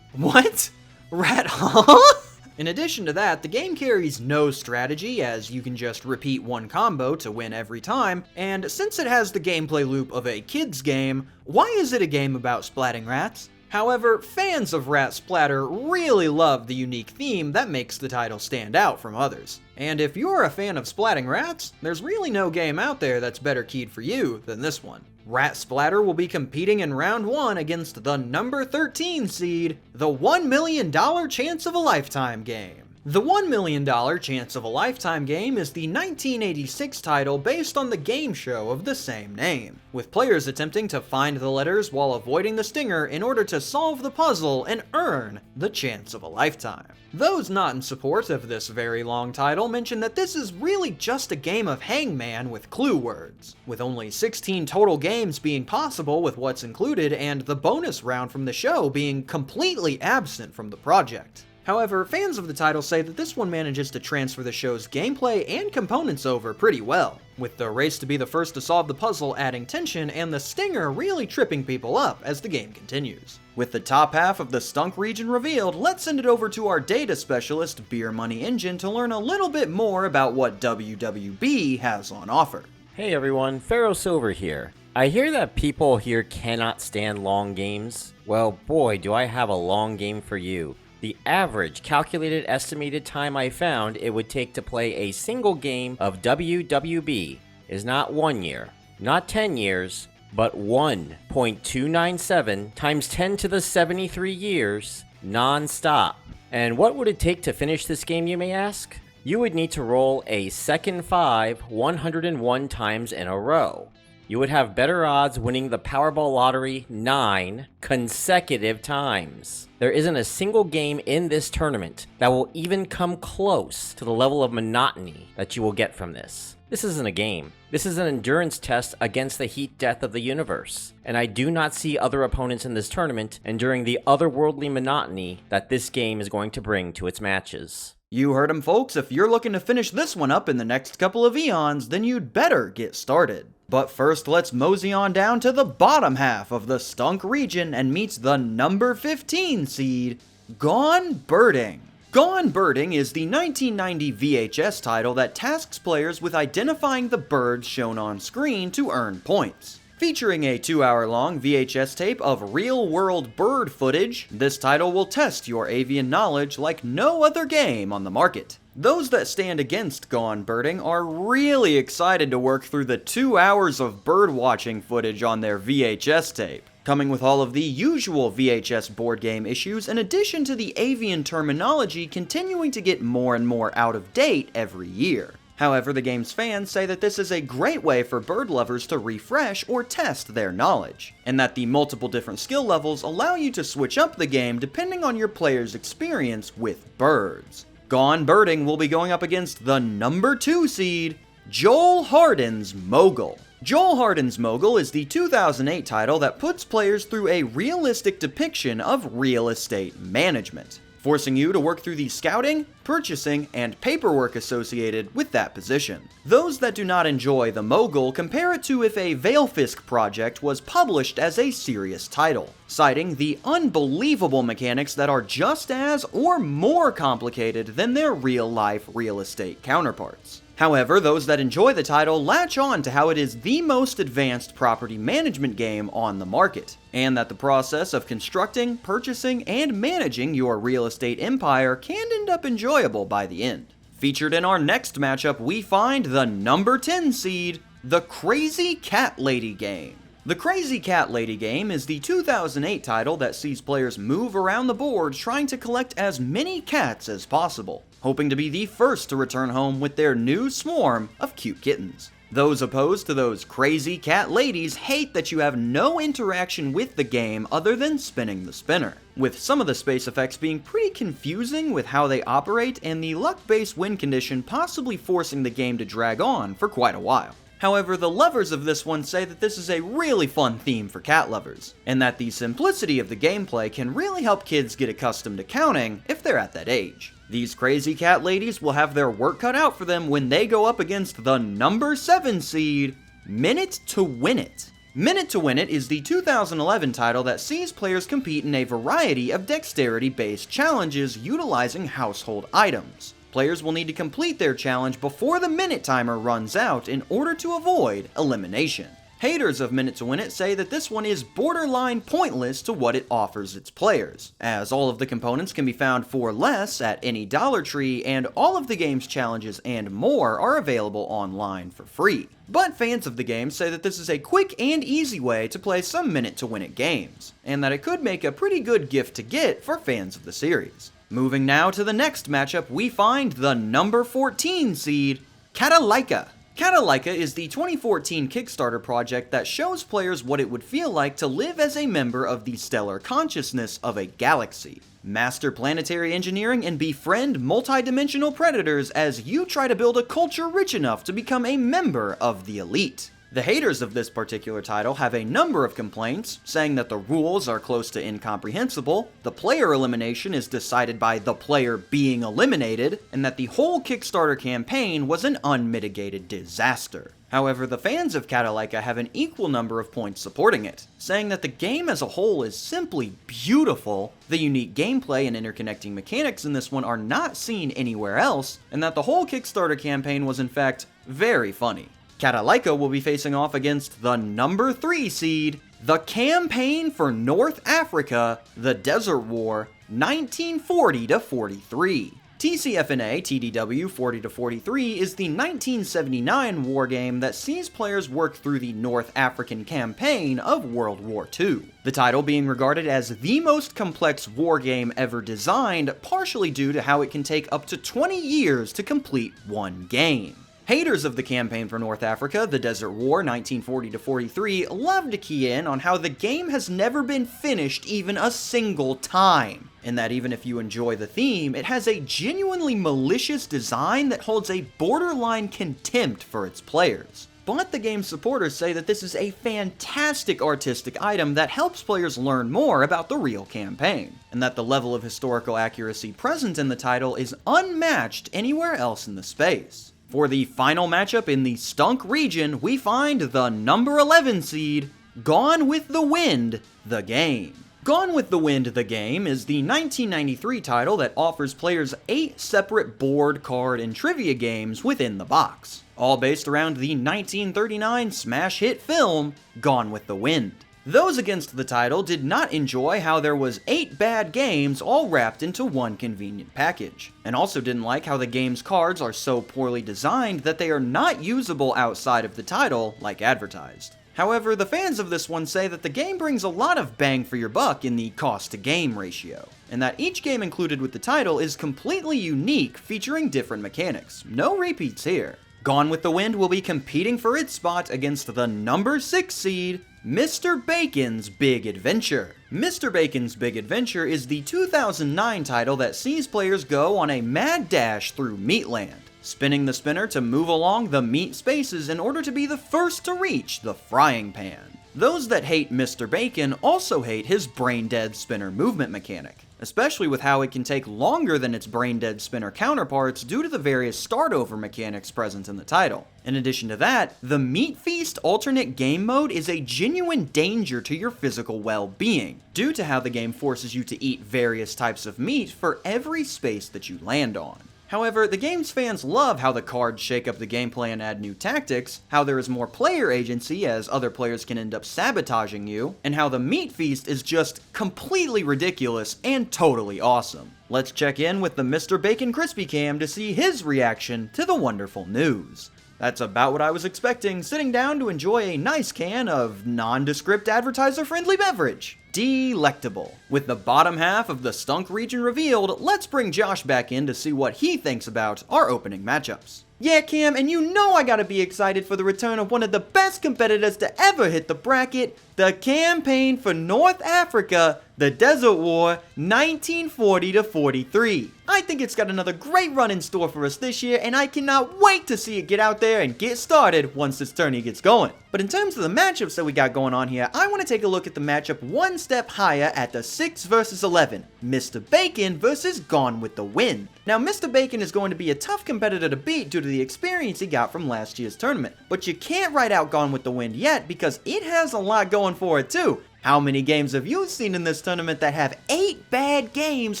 what? Rat huh? In addition to that, the game carries no strategy, as you can just repeat one combo to win every time, and since it has the gameplay loop of a kid's game, why is it a game about splatting rats? However, fans of Rat Splatter really love the unique theme that makes the title stand out from others. And if you're a fan of splatting rats, there's really no game out there that's better keyed for you than this one. Rat Splatter will be competing in round 1 against the number 13 seed, the $1 million Chance of a Lifetime game. The $1 million Chance of a Lifetime game is the 1986 title based on the game show of the same name, with players attempting to find the letters while avoiding the stinger in order to solve the puzzle and earn the chance of a lifetime. Those not in support of this very long title mention that this is really just a game of hangman with clue words, with only 16 total games being possible with what's included and the bonus round from the show being completely absent from the project. However, fans of the title say that this one manages to transfer the show's gameplay and components over pretty well, with the race to be the first to solve the puzzle adding tension and the stinger really tripping people up as the game continues. With the top half of the Stunk region revealed, let's send it over to our data specialist, Beer Money Engine, to learn a little bit more about what WWB has on offer. Hey everyone, Pharaoh Silver here. I hear that people here cannot stand long games. Well, boy, do I have a long game for you. The average calculated estimated time I found it would take to play a single game of WWB is not 1 year, not 10 years, but 1.297 times 10 to the 73 years, non-stop. And what would it take to finish this game, you may ask? You would need to roll a second 5 101 times in a row. You would have better odds winning the Powerball lottery 9 consecutive times. There isn't a single game in this tournament that will even come close to the level of monotony that you will get from this. This isn't a game. This is an endurance test against the heat death of the universe. And I do not see other opponents in this tournament enduring the otherworldly monotony that this game is going to bring to its matches. You heard him, folks. If you're looking to finish this one up in the next couple of eons, then you'd better get started. But first, let's mosey on down to the bottom half of the Stunk region and meet the number 15 seed, Gone Birding. Gone Birding is the 1990 VHS title that tasks players with identifying the birds shown on screen to earn points. Featuring a 2-hour-long VHS tape of real-world bird footage, this title will test your avian knowledge like no other game on the market. Those that stand against Gone Birding are really excited to work through the 2 hours of bird-watching footage on their VHS tape, coming with all of the usual VHS board game issues in addition to the avian terminology continuing to get more and more out of date every year. However, the game's fans say that this is a great way for bird lovers to refresh or test their knowledge, and that the multiple different skill levels allow you to switch up the game depending on your player's experience with birds. Gone Birding will be going up against the number 2 seed, Joel Harden's Mogul. Joel Harden's Mogul is the 2008 title that puts players through a realistic depiction of real estate management, forcing you to work through the scouting, purchasing, and paperwork associated with that position. Those that do not enjoy the Mogul compare it to if a Veilfisk project was published as a serious title, citing the unbelievable mechanics that are just as or more complicated than their real-life real estate counterparts. However, those that enjoy the title latch on to how it is the most advanced property management game on the market, and that the process of constructing, purchasing, and managing your real estate empire can end up enjoyable by the end. Featured in our next matchup, we find the number 10 seed, the Crazy Cat Lady game. The Crazy Cat Lady game is the 2008 title that sees players move around the board trying to collect as many cats as possible, hoping to be the first to return home with their new swarm of cute kittens. Those opposed to those crazy cat ladies hate that you have no interaction with the game other than spinning the spinner, with some of the space effects being pretty confusing with how they operate and the luck-based win condition possibly forcing the game to drag on for quite a while. However, the lovers of this one say that this is a really fun theme for cat lovers, and that the simplicity of the gameplay can really help kids get accustomed to counting if they're at that age. These crazy cat ladies will have their work cut out for them when they go up against the number 7 seed, Minute to Win It. Minute to Win It is the 2011 title that sees players compete in a variety of dexterity-based challenges utilizing household items. Players will need to complete their challenge before the minute timer runs out in order to avoid elimination. Haters of Minute to Win It say that this one is borderline pointless to what it offers its players, as all of the components can be found for less at any Dollar Tree, and all of the game's challenges and more are available online for free. But fans of the game say that this is a quick and easy way to play some Minute to Win It games, and that it could make a pretty good gift to get for fans of the series. Moving now to the next matchup, we find the number 14 seed, Katalaika. Katalaika is the 2014 Kickstarter project that shows players what it would feel like to live as a member of the stellar consciousness of a galaxy. Master planetary engineering and befriend multidimensional predators as you try to build a culture rich enough to become a member of the elite. The haters of this particular title have a number of complaints, saying that the rules are close to incomprehensible, the player elimination is decided by the player being eliminated, and that the whole Kickstarter campaign was an unmitigated disaster. However, the fans of Katalaika have an equal number of points supporting it, saying that the game as a whole is simply beautiful, the unique gameplay and interconnecting mechanics in this one are not seen anywhere else, and that the whole Kickstarter campaign was in fact very funny. Katalaika will be facing off against the number 3 seed, the Campaign for North Africa, the Desert War, 1940-43. TCFNA TDW 40-43 is the 1979 war game that sees players work through the North African campaign of World War II. The title being regarded as the most complex war game ever designed, partially due to how it can take up to 20 years to complete one game. Haters of the Campaign for North Africa, the Desert War 1940-43 love to key in on how the game has never been finished even a single time, and that even if you enjoy the theme, it has a genuinely malicious design that holds a borderline contempt for its players. But the game's supporters say that this is a fantastic artistic item that helps players learn more about the real campaign, and that the level of historical accuracy present in the title is unmatched anywhere else in the space. For the final matchup in the Stunk region, we find the number 11 seed, Gone with the Wind, the game. Gone with the Wind, the game is the 1993 title that offers players 8 separate board, card, and trivia games within the box, all based around the 1939 smash hit film, Gone with the Wind. Those against the title did not enjoy how there was 8 bad games all wrapped into one convenient package, and also didn't like how the game's cards are so poorly designed that they are not usable outside of the title like advertised. However, the fans of this one say that the game brings a lot of bang for your buck in the cost to game ratio, and that each game included with the title is completely unique, featuring different mechanics. No repeats here. Gone with the Wind will be competing for its spot against the number 6 seed, Mr. Bacon's Big Adventure. Mr. Bacon's Big Adventure is the 2009 title that sees players go on a mad dash through Meatland, spinning the spinner to move along the meat spaces in order to be the first to reach the frying pan. Those that hate Mr. Bacon also hate his brain-dead spinner movement mechanic, especially with how it can take longer than its brain-dead spinner counterparts due to the various start-over mechanics present in the title. In addition to that, the Meat Feast alternate game mode is a genuine danger to your physical well-being, due to how the game forces you to eat various types of meat for every space that you land on. However, the game's fans love how the cards shake up the gameplay and add new tactics, how there is more player agency as other players can end up sabotaging you, and how the Meat Feast is just completely ridiculous and totally awesome. Let's check in with the Mr. Bacon Crispy Cam to see his reaction to the wonderful news. That's about what I was expecting, sitting down to enjoy a nice can of nondescript advertiser-friendly beverage. Delectable. With the bottom half of the Stunk region revealed, let's bring Josh back in to see what he thinks about our opening matchups. Yeah, Cam, and you know I gotta be excited for the return of one of the best competitors to ever hit the bracket, the Campaign for North Africa, the Desert War, 1940-43. I think it's got another great run in store for us this year, and I cannot wait to see it get out there and get started once this tourney gets going. But in terms of the matchups that we got going on here, I want to take a look at the matchup one step higher at the 6 versus 11, Mr. Bacon versus Gone with the Wind. Now, Mr. Bacon is going to be a tough competitor to beat due to the experience he got from last year's tournament, but you can't write out Gone with the Wind yet because it has a lot going for it too. How many games have you seen in this tournament that have 8 bad games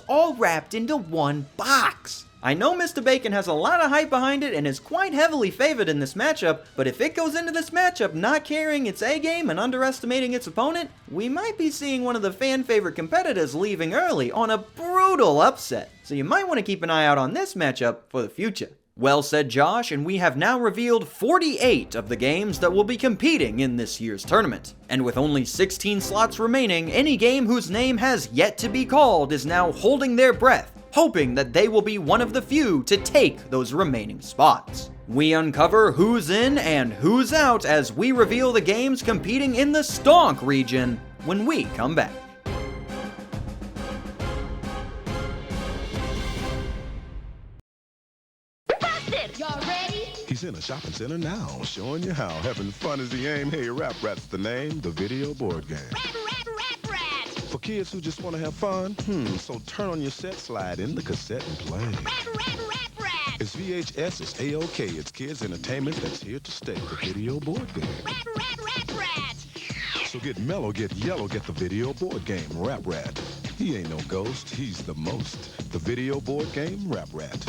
all wrapped into one box? I know Mr. Bacon has a lot of hype behind it and is quite heavily favored in this matchup, but if it goes into this matchup not carrying its A game and underestimating its opponent, we might be seeing one of the fan favorite competitors leaving early on a brutal upset. So you might want to keep an eye out on this matchup for the future. Well said, Josh, and we have now revealed 48 of the games that will be competing in this year's tournament. And with only 16 slots remaining, any game whose name has yet to be called is now holding their breath, hoping that they will be one of the few to take those remaining spots. We uncover who's in and who's out as we reveal the games competing in the Stonk region when we come back. Y'all ready? He's in a shopping center now, showing you how. Having fun is the aim. Hey, Rap Rat's the name, the video board game. Rap! For kids who just want to have fun, so turn on your set, slide in the cassette and play. Rap! It's VHS, it's A-OK, it's kids' entertainment that's here to stay, the video board game. Rap! So get mellow, get yellow, get the video board game, Rap Rat. He ain't no ghost, he's the most. The video board game, Rap Rat.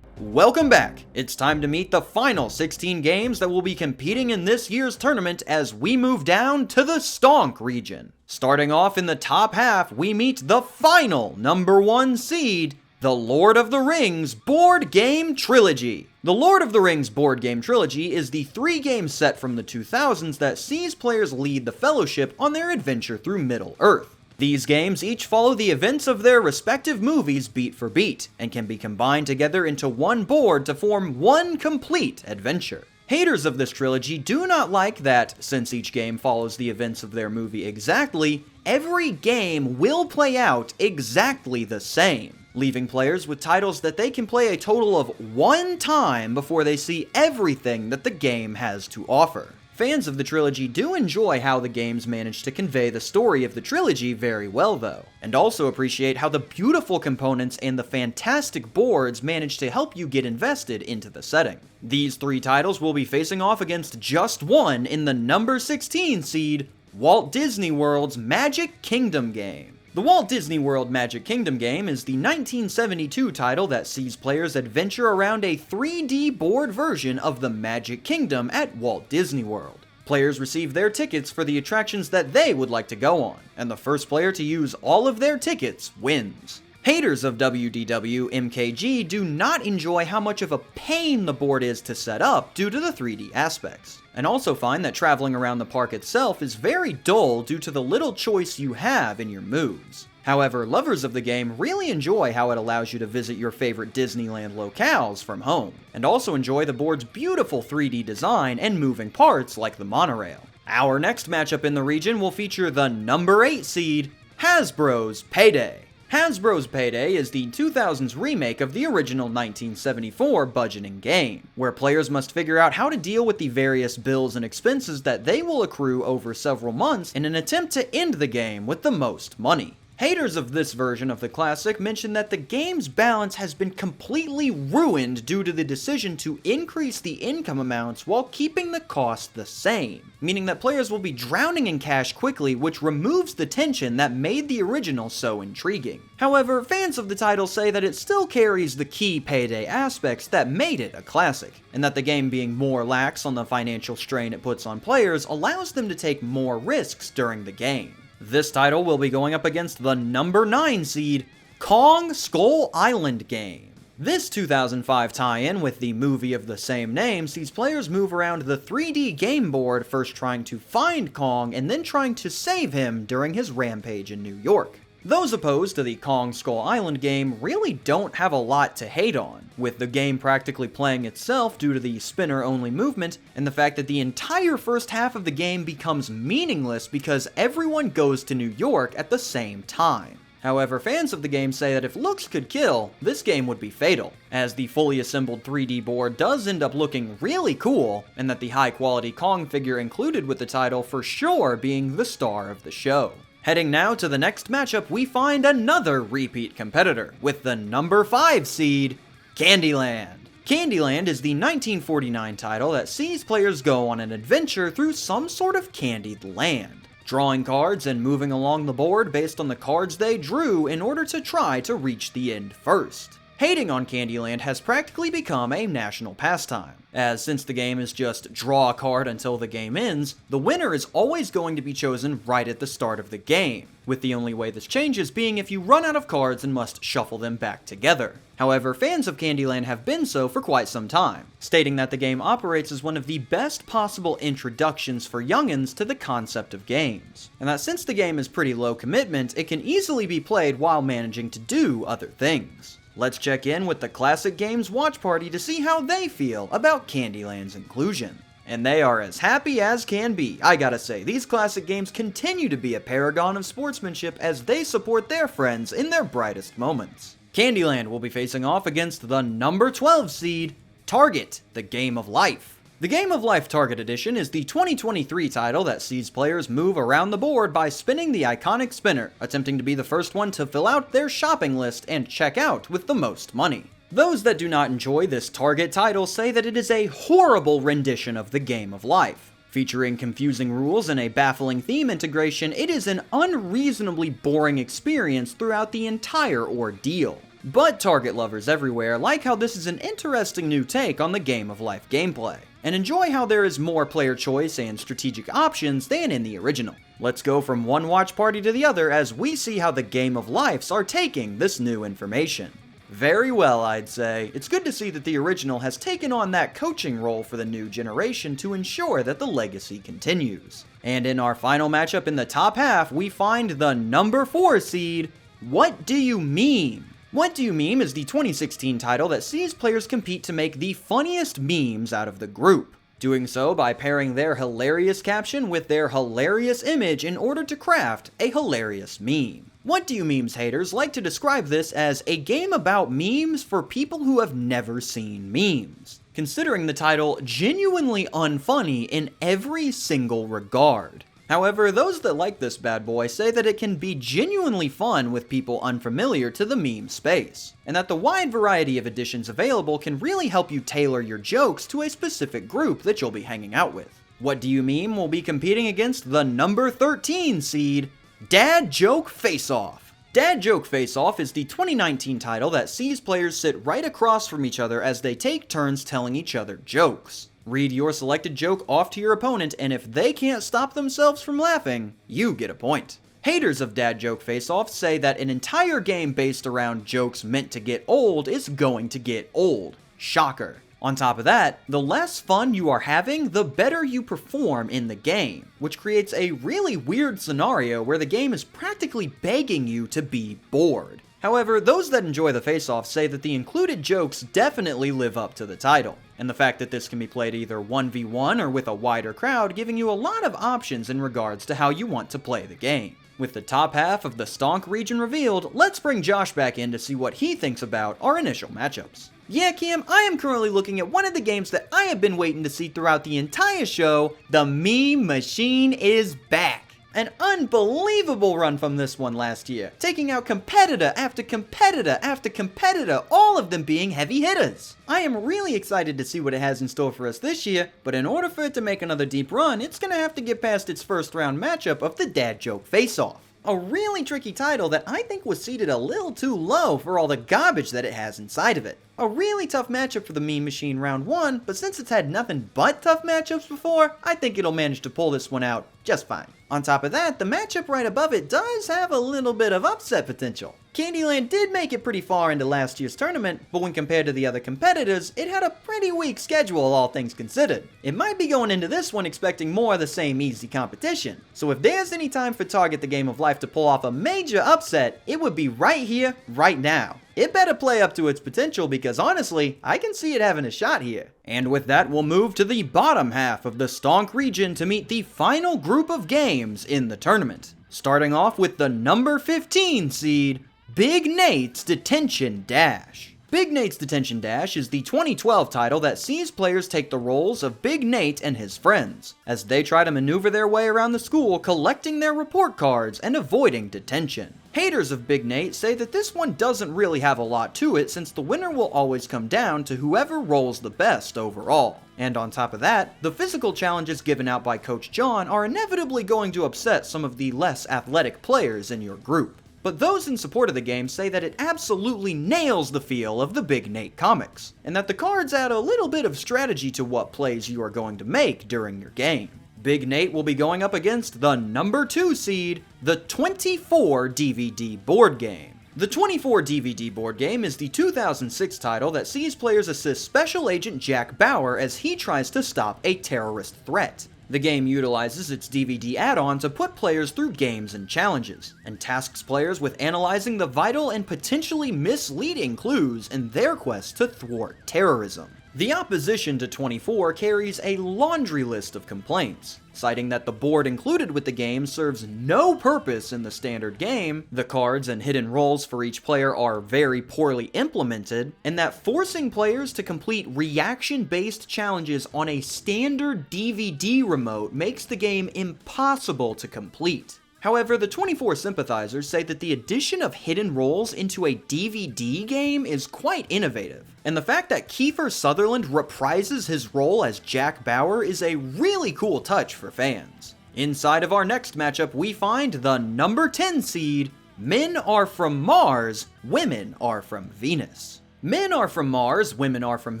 Welcome back! It's time to meet the final 16 games that will be competing in this year's tournament as we move down to the Stonk region. Starting off in the top half, we meet the final number 1 seed, the Lord of the Rings Board Game Trilogy. The Lord of the Rings Board Game Trilogy is the 3-game set from the 2000s that sees players lead the Fellowship on their adventure through Middle-earth. These games each follow the events of their respective movies beat for beat, and can be combined together into one board to form one complete adventure. Haters of this trilogy do not like that, since each game follows the events of their movie exactly, every game will play out exactly the same, leaving players with titles that they can play a total of 1 time before they see everything that the game has to offer. Fans of the trilogy do enjoy how the games manage to convey the story of the trilogy very well though, and also appreciate how the beautiful components and the fantastic boards manage to help you get invested into the setting. These 3 titles will be facing off against just one in the number 16 seed, Walt Disney World's Magic Kingdom game. The Walt Disney World Magic Kingdom game is the 1972 title that sees players adventure around a 3D board version of the Magic Kingdom at Walt Disney World. Players receive their tickets for the attractions that they would like to go on, and the first player to use all of their tickets wins. Haters of WDW MKG do not enjoy how much of a pain the board is to set up due to the 3D aspects, and also find that traveling around the park itself is very dull due to the little choice you have in your moves. However, lovers of the game really enjoy how it allows you to visit your favorite Disneyland locales from home, and also enjoy the board's beautiful 3D design and moving parts like the monorail. Our next matchup in the region will feature the number 8 seed, Hasbro's Payday. Hasbro's Payday is the 2000s remake of the original 1974 budgeting game, where players must figure out how to deal with the various bills and expenses that they will accrue over several months in an attempt to end the game with the most money. Haters of this version of the classic mention that the game's balance has been completely ruined due to the decision to increase the income amounts while keeping the cost the same, meaning that players will be drowning in cash quickly, which removes the tension that made the original so intriguing. However, fans of the title say that it still carries the key Payday aspects that made it a classic, and that the game being more lax on the financial strain it puts on players allows them to take more risks during the game. This title will be going up against the number 9 seed, Kong Skull Island game. This 2005 tie-in with the movie of the same name sees players move around the 3D game board, first trying to find Kong and then trying to save him during his rampage in New York. Those opposed to the Kong Skull Island game really don't have a lot to hate on, with the game practically playing itself due to the spinner-only movement, and the fact that the entire first half of the game becomes meaningless because everyone goes to New York at the same time. However, fans of the game say that if looks could kill, this game would be fatal, as the fully assembled 3D board does end up looking really cool, and that the high-quality Kong figure included with the title for sure being the star of the show. Heading now to the next matchup, we find another repeat competitor, with the number 5 seed, Candyland. Candyland is the 1949 title that sees players go on an adventure through some sort of candied land. drawing cards and moving along the board based on the cards they drew in order to try to reach the end first. Hating on Candyland has practically become a national pastime, as since the game is just draw a card until the game ends, the winner is always going to be chosen right at the start of the game, with the only way this changes being if you run out of cards and must shuffle them back together. However, fans of Candyland have been so for quite some time, stating that the game operates as one of the best possible introductions for youngins to the concept of games, and that since the game is pretty low commitment, it can easily be played while managing to do other things. Let's check in with the Classic Games watch party to see how they feel about Candyland's inclusion. And they are as happy as can be. I gotta say, these classic games continue to be a paragon of sportsmanship as they support their friends in their brightest moments. Candyland will be facing off against the number 12 seed, Target, the Game of Life. The Game of Life Target Edition is the 2023 title that sees players move around the board by spinning the iconic spinner, attempting to be the first one to fill out their shopping list and check out with the most money. Those that do not enjoy this Target title say that it is a horrible rendition of the Game of Life. Featuring confusing rules and a baffling theme integration, it is an unreasonably boring experience throughout the entire ordeal. But Target lovers everywhere like how this is an interesting new take on the Game of Life gameplay, and enjoy how there is more player choice and strategic options than in the original. Let's go from one watch party to the other as we see how the Game of Lives are taking this new information. Very well, I'd say. It's good to see that the original has taken on that coaching role for the new generation to ensure that the legacy continues. And in our final matchup in the top half, we find the number 4 seed, What Do You Meme? What Do You Meme is the 2016 title that sees players compete to make the funniest memes out of the group, doing so by pairing their hilarious caption with their hilarious image in order to craft a hilarious meme. What Do You Meme's haters like to describe this as a game about memes for people who have never seen memes, considering the title genuinely unfunny in every single regard. However, those that like this bad boy say that it can be genuinely fun with people unfamiliar to the meme space, and that the wide variety of editions available can really help you tailor your jokes to a specific group that you'll be hanging out with. What Do You Meme will be competing against the number 13 seed, Dad Joke Face-Off. Dad Joke Face-Off is the 2019 title that sees players sit right across from each other as they take turns telling each other jokes. Read your selected joke off to your opponent, and if they can't stop themselves from laughing, you get a point. Haters of Dad Joke Face-Off say that an entire game based around jokes meant to get old is going to get old. Shocker. On top of that, the less fun you are having, the better you perform in the game, which creates a really weird scenario where the game is practically begging you to be bored. However, those that enjoy the face-off say that the included jokes definitely live up to the title, and the fact that this can be played either 1v1 or with a wider crowd, giving you a lot of options in regards to how you want to play the game. With the top half of the Stonk region revealed, let's bring Josh back in to see what he thinks about our initial matchups. Yeah, Cam, I am currently looking at one of the games that I have been waiting to see throughout the entire show. The meme machine is back. An unbelievable run from this one last year, taking out competitor after competitor after competitor, all of them being heavy hitters. I am really excited to see what it has in store for us this year, but in order for it to make another deep run, it's gonna have to get past its first round matchup of the Dad Joke Face-Off. A really tricky title that I think was seated a little too low for all the garbage that it has inside of it. A really tough matchup for the Meme Machine round 1, but since it's had nothing but tough matchups before, I think it'll manage to pull this one out just fine. On top of that, the matchup right above it does have a little bit of upset potential. Candyland did make it pretty far into last year's tournament, but when compared to the other competitors, it had a pretty weak schedule all things considered. It might be going into this one expecting more of the same easy competition. So if there's any time for Target the Game of Life to pull off a major upset, it would be right here, right now. It better play up to its potential because honestly, I can see it having a shot here. And with that, we'll move to the bottom half of the Stonk region to meet the final group of games in the tournament. Starting off with the number 15 seed, Big Nate's Detention Dash. Big Nate's Detention Dash is the 2012 title that sees players take the roles of Big Nate and his friends, as they try to maneuver their way around the school collecting their report cards and avoiding detention. Haters of Big Nate say that this one doesn't really have a lot to it since the winner will always come down to whoever rolls the best overall. And on top of that, the physical challenges given out by Coach John are inevitably going to upset some of the less athletic players in your group. But those in support of the game say that it absolutely nails the feel of the Big Nate comics, and that the cards add a little bit of strategy to what plays you are going to make during your game. Big Nate will be going up against the number 2 seed, the 24 DVD board game. The 24 DVD board game is the 2006 title that sees players assist Special Agent Jack Bauer as he tries to stop a terrorist threat. The game utilizes its DVD add-on to put players through games and challenges, and tasks players with analyzing the vital and potentially misleading clues in their quest to thwart terrorism. The opposition to 24 carries a laundry list of complaints, citing that the board included with the game serves no purpose in the standard game, the cards and hidden roles for each player are very poorly implemented, and that forcing players to complete reaction-based challenges on a standard DVD remote makes the game impossible to complete. However, the 24 sympathizers say that the addition of hidden roles into a DVD game is quite innovative, and the fact that Kiefer Sutherland reprises his role as Jack Bauer is a really cool touch for fans. Inside of our next matchup, we find the number 10 seed, Men Are From Mars, Women Are From Venus. Men Are From Mars, Women Are From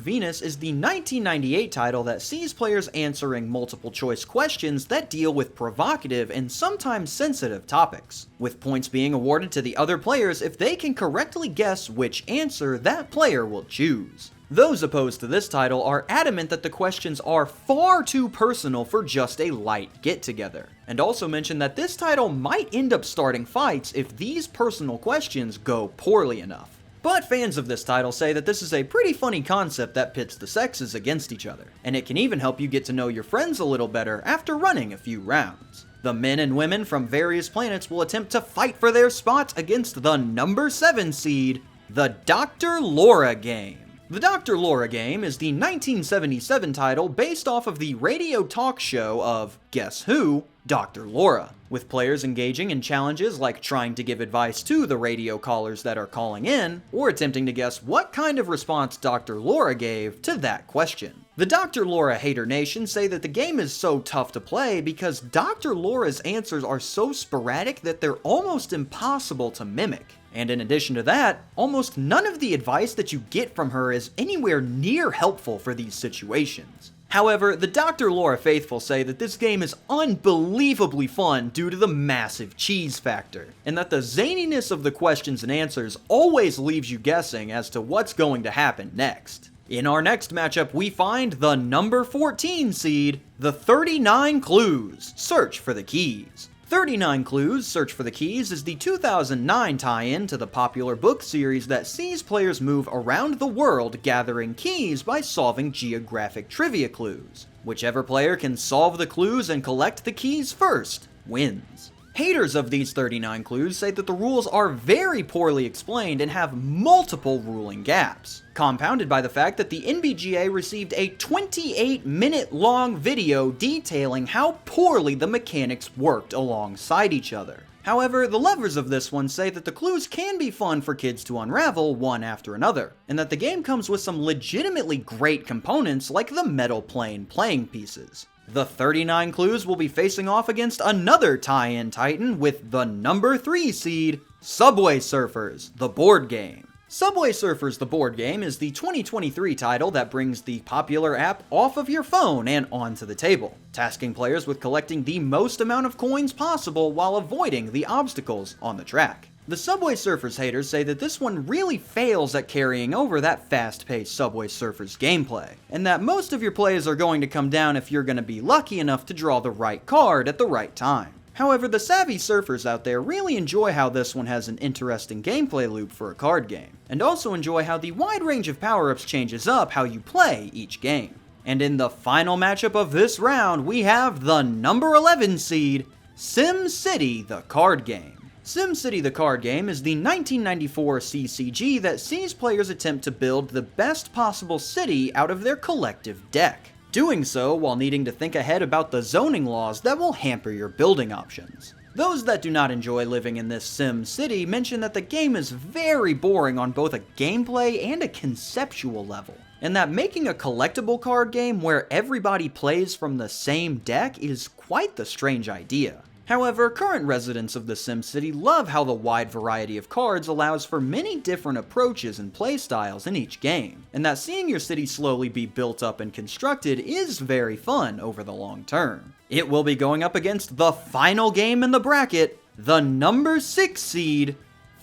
Venus is the 1998 title that sees players answering multiple choice questions that deal with provocative and sometimes sensitive topics, with points being awarded to the other players if they can correctly guess which answer that player will choose. Those opposed to this title are adamant that the questions are far too personal for just a light get-together, and also mention that this title might end up starting fights if these personal questions go poorly enough. But fans of this title say that this is a pretty funny concept that pits the sexes against each other, and it can even help you get to know your friends a little better after running a few rounds. The men and women from various planets will attempt to fight for their spots against the number 7 seed, the Dr. Laura game. The Dr. Laura game is the 1977 title based off of the radio talk show of Guess Who? Dr. Laura, with players engaging in challenges like trying to give advice to the radio callers that are calling in, or attempting to guess what kind of response Dr. Laura gave to that question. The Dr. Laura Hater Nation say that the game is so tough to play because Dr. Laura's answers are so sporadic that they're almost impossible to mimic. And in addition to that, almost none of the advice that you get from her is anywhere near helpful for these situations. However, the Dr. Laura faithful say that this game is unbelievably fun due to the massive cheese factor, and that the zaniness of the questions and answers always leaves you guessing as to what's going to happen next. In our next matchup, we find the number 14 seed, the 39 Clues, Search for the Keys. 39 Clues, Search for the Keys is the 2009 tie-in to the popular book series that sees players move around the world gathering keys by solving geographic trivia clues. Whichever player can solve the clues and collect the keys first wins. Haters of these 39 clues say that the rules are very poorly explained and have multiple ruling gaps, compounded by the fact that the NBGA received a 28-minute-long video detailing how poorly the mechanics worked alongside each other. However, the lovers of this one say that the clues can be fun for kids to unravel one after another, and that the game comes with some legitimately great components like the metal plane playing pieces. The 39 Clues will be facing off against another tie-in titan with the number 3 seed, Subway Surfers, the board game. Subway Surfers, the board game is the 2023 title that brings the popular app off of your phone and onto the table, tasking players with collecting the most amount of coins possible while avoiding the obstacles on the track. The Subway Surfers haters say that this one really fails at carrying over that fast-paced Subway Surfers gameplay, and that most of your plays are going to come down if you're going to be lucky enough to draw the right card at the right time. However, the savvy surfers out there really enjoy how this one has an interesting gameplay loop for a card game, and also enjoy how the wide range of power-ups changes up how you play each game. And in the final matchup of this round, we have the number 11 seed, SimCity, the card game. SimCity the card game is the 1994 CCG that sees players attempt to build the best possible city out of their collective deck, doing so while needing to think ahead about the zoning laws that will hamper your building options. Those that do not enjoy living in this Sim City mention that the game is very boring on both a gameplay and a conceptual level, and that making a collectible card game where everybody plays from the same deck is quite the strange idea. However, current residents of the SimCity love how the wide variety of cards allows for many different approaches and playstyles in each game, and that seeing your city slowly be built up and constructed is very fun over the long term. It will be going up against the final game in the bracket, the number 6 seed,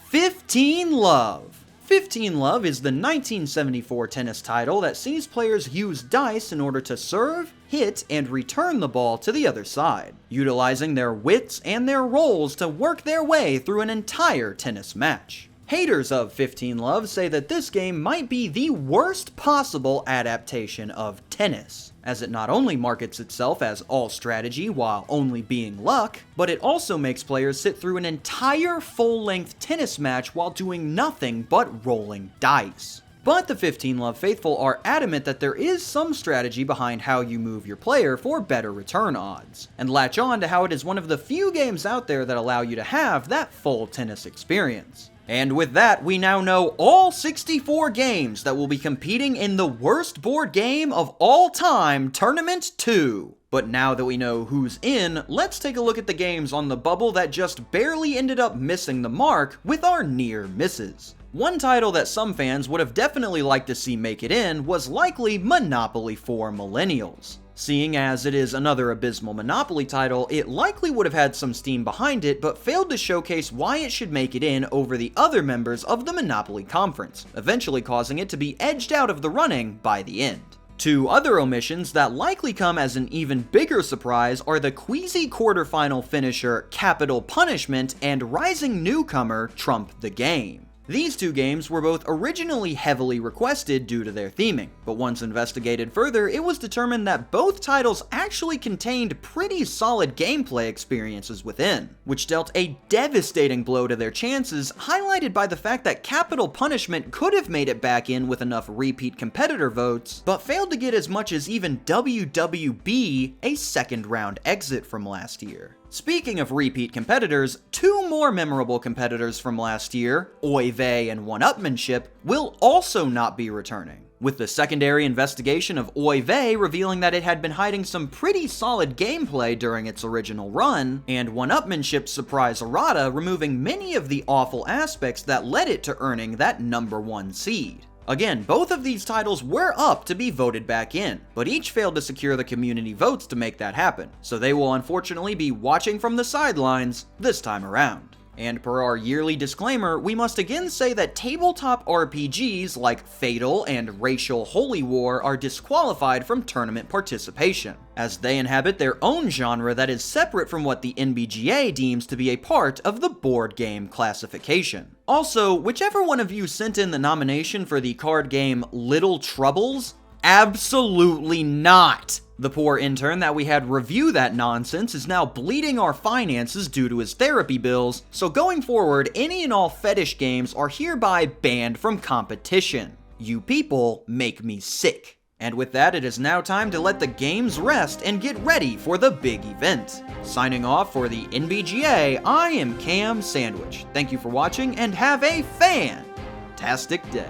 15 Love. 15 Love is the 1974 tennis title that sees players use dice in order to serve, hit, and return the ball to the other side, utilizing their wits and their rolls to work their way through an entire tennis match. Haters of 15 Love say that this game might be the worst possible adaptation of tennis, as it not only markets itself as all strategy while only being luck, but it also makes players sit through an entire full-length tennis match while doing nothing but rolling dice. But the 15 Love faithful are adamant that there is some strategy behind how you move your player for better return odds, and latch on to how it is one of the few games out there that allow you to have that full tennis experience. And with that, we now know all 64 games that will be competing in the worst board game of all time, Tournament 2. But now that we know who's in, let's take a look at the games on the bubble that just barely ended up missing the mark with our near misses. One title that some fans would have definitely liked to see make it in was likely Monopoly for Millennials. Seeing as it is another abysmal Monopoly title, it likely would have had some steam behind it, but failed to showcase why it should make it in over the other members of the Monopoly Conference, eventually causing it to be edged out of the running by the end. Two other omissions that likely come as an even bigger surprise are the queasy quarterfinal finisher Capital Punishment and rising newcomer Trump the Game. These two games were both originally heavily requested due to their theming, but once investigated further, it was determined that both titles actually contained pretty solid gameplay experiences within, which dealt a devastating blow to their chances, highlighted by the fact that Capital Punishment could have made it back in with enough repeat competitor votes, but failed to get as much as even WWB a second round exit from last year. Speaking of repeat competitors, two more memorable competitors from last year, Oy Vey and One-Upmanship, will also not be returning, with the secondary investigation of Oy Vey revealing that it had been hiding some pretty solid gameplay during its original run, and One-Upmanship's surprise errata removing many of the awful aspects that led it to earning that number 1 seed. Again, both of these titles were up to be voted back in, but each failed to secure the community votes to make that happen, so they will unfortunately be watching from the sidelines this time around. And per our yearly disclaimer, we must again say that tabletop RPGs like Fatal and Racial Holy War are disqualified from tournament participation, as they inhabit their own genre that is separate from what the NBGA deems to be a part of the board game classification. Also, whichever one of you sent in the nomination for the card game Little Troubles, absolutely not! The poor intern that we had review that nonsense is now bleeding our finances due to his therapy bills, so going forward, any and all fetish games are hereby banned from competition. You people make me sick. And with that, it is now time to let the games rest and get ready for the big event. Signing off for the NBGA, I am KamSandwich. Thank you for watching and have a fantastic day.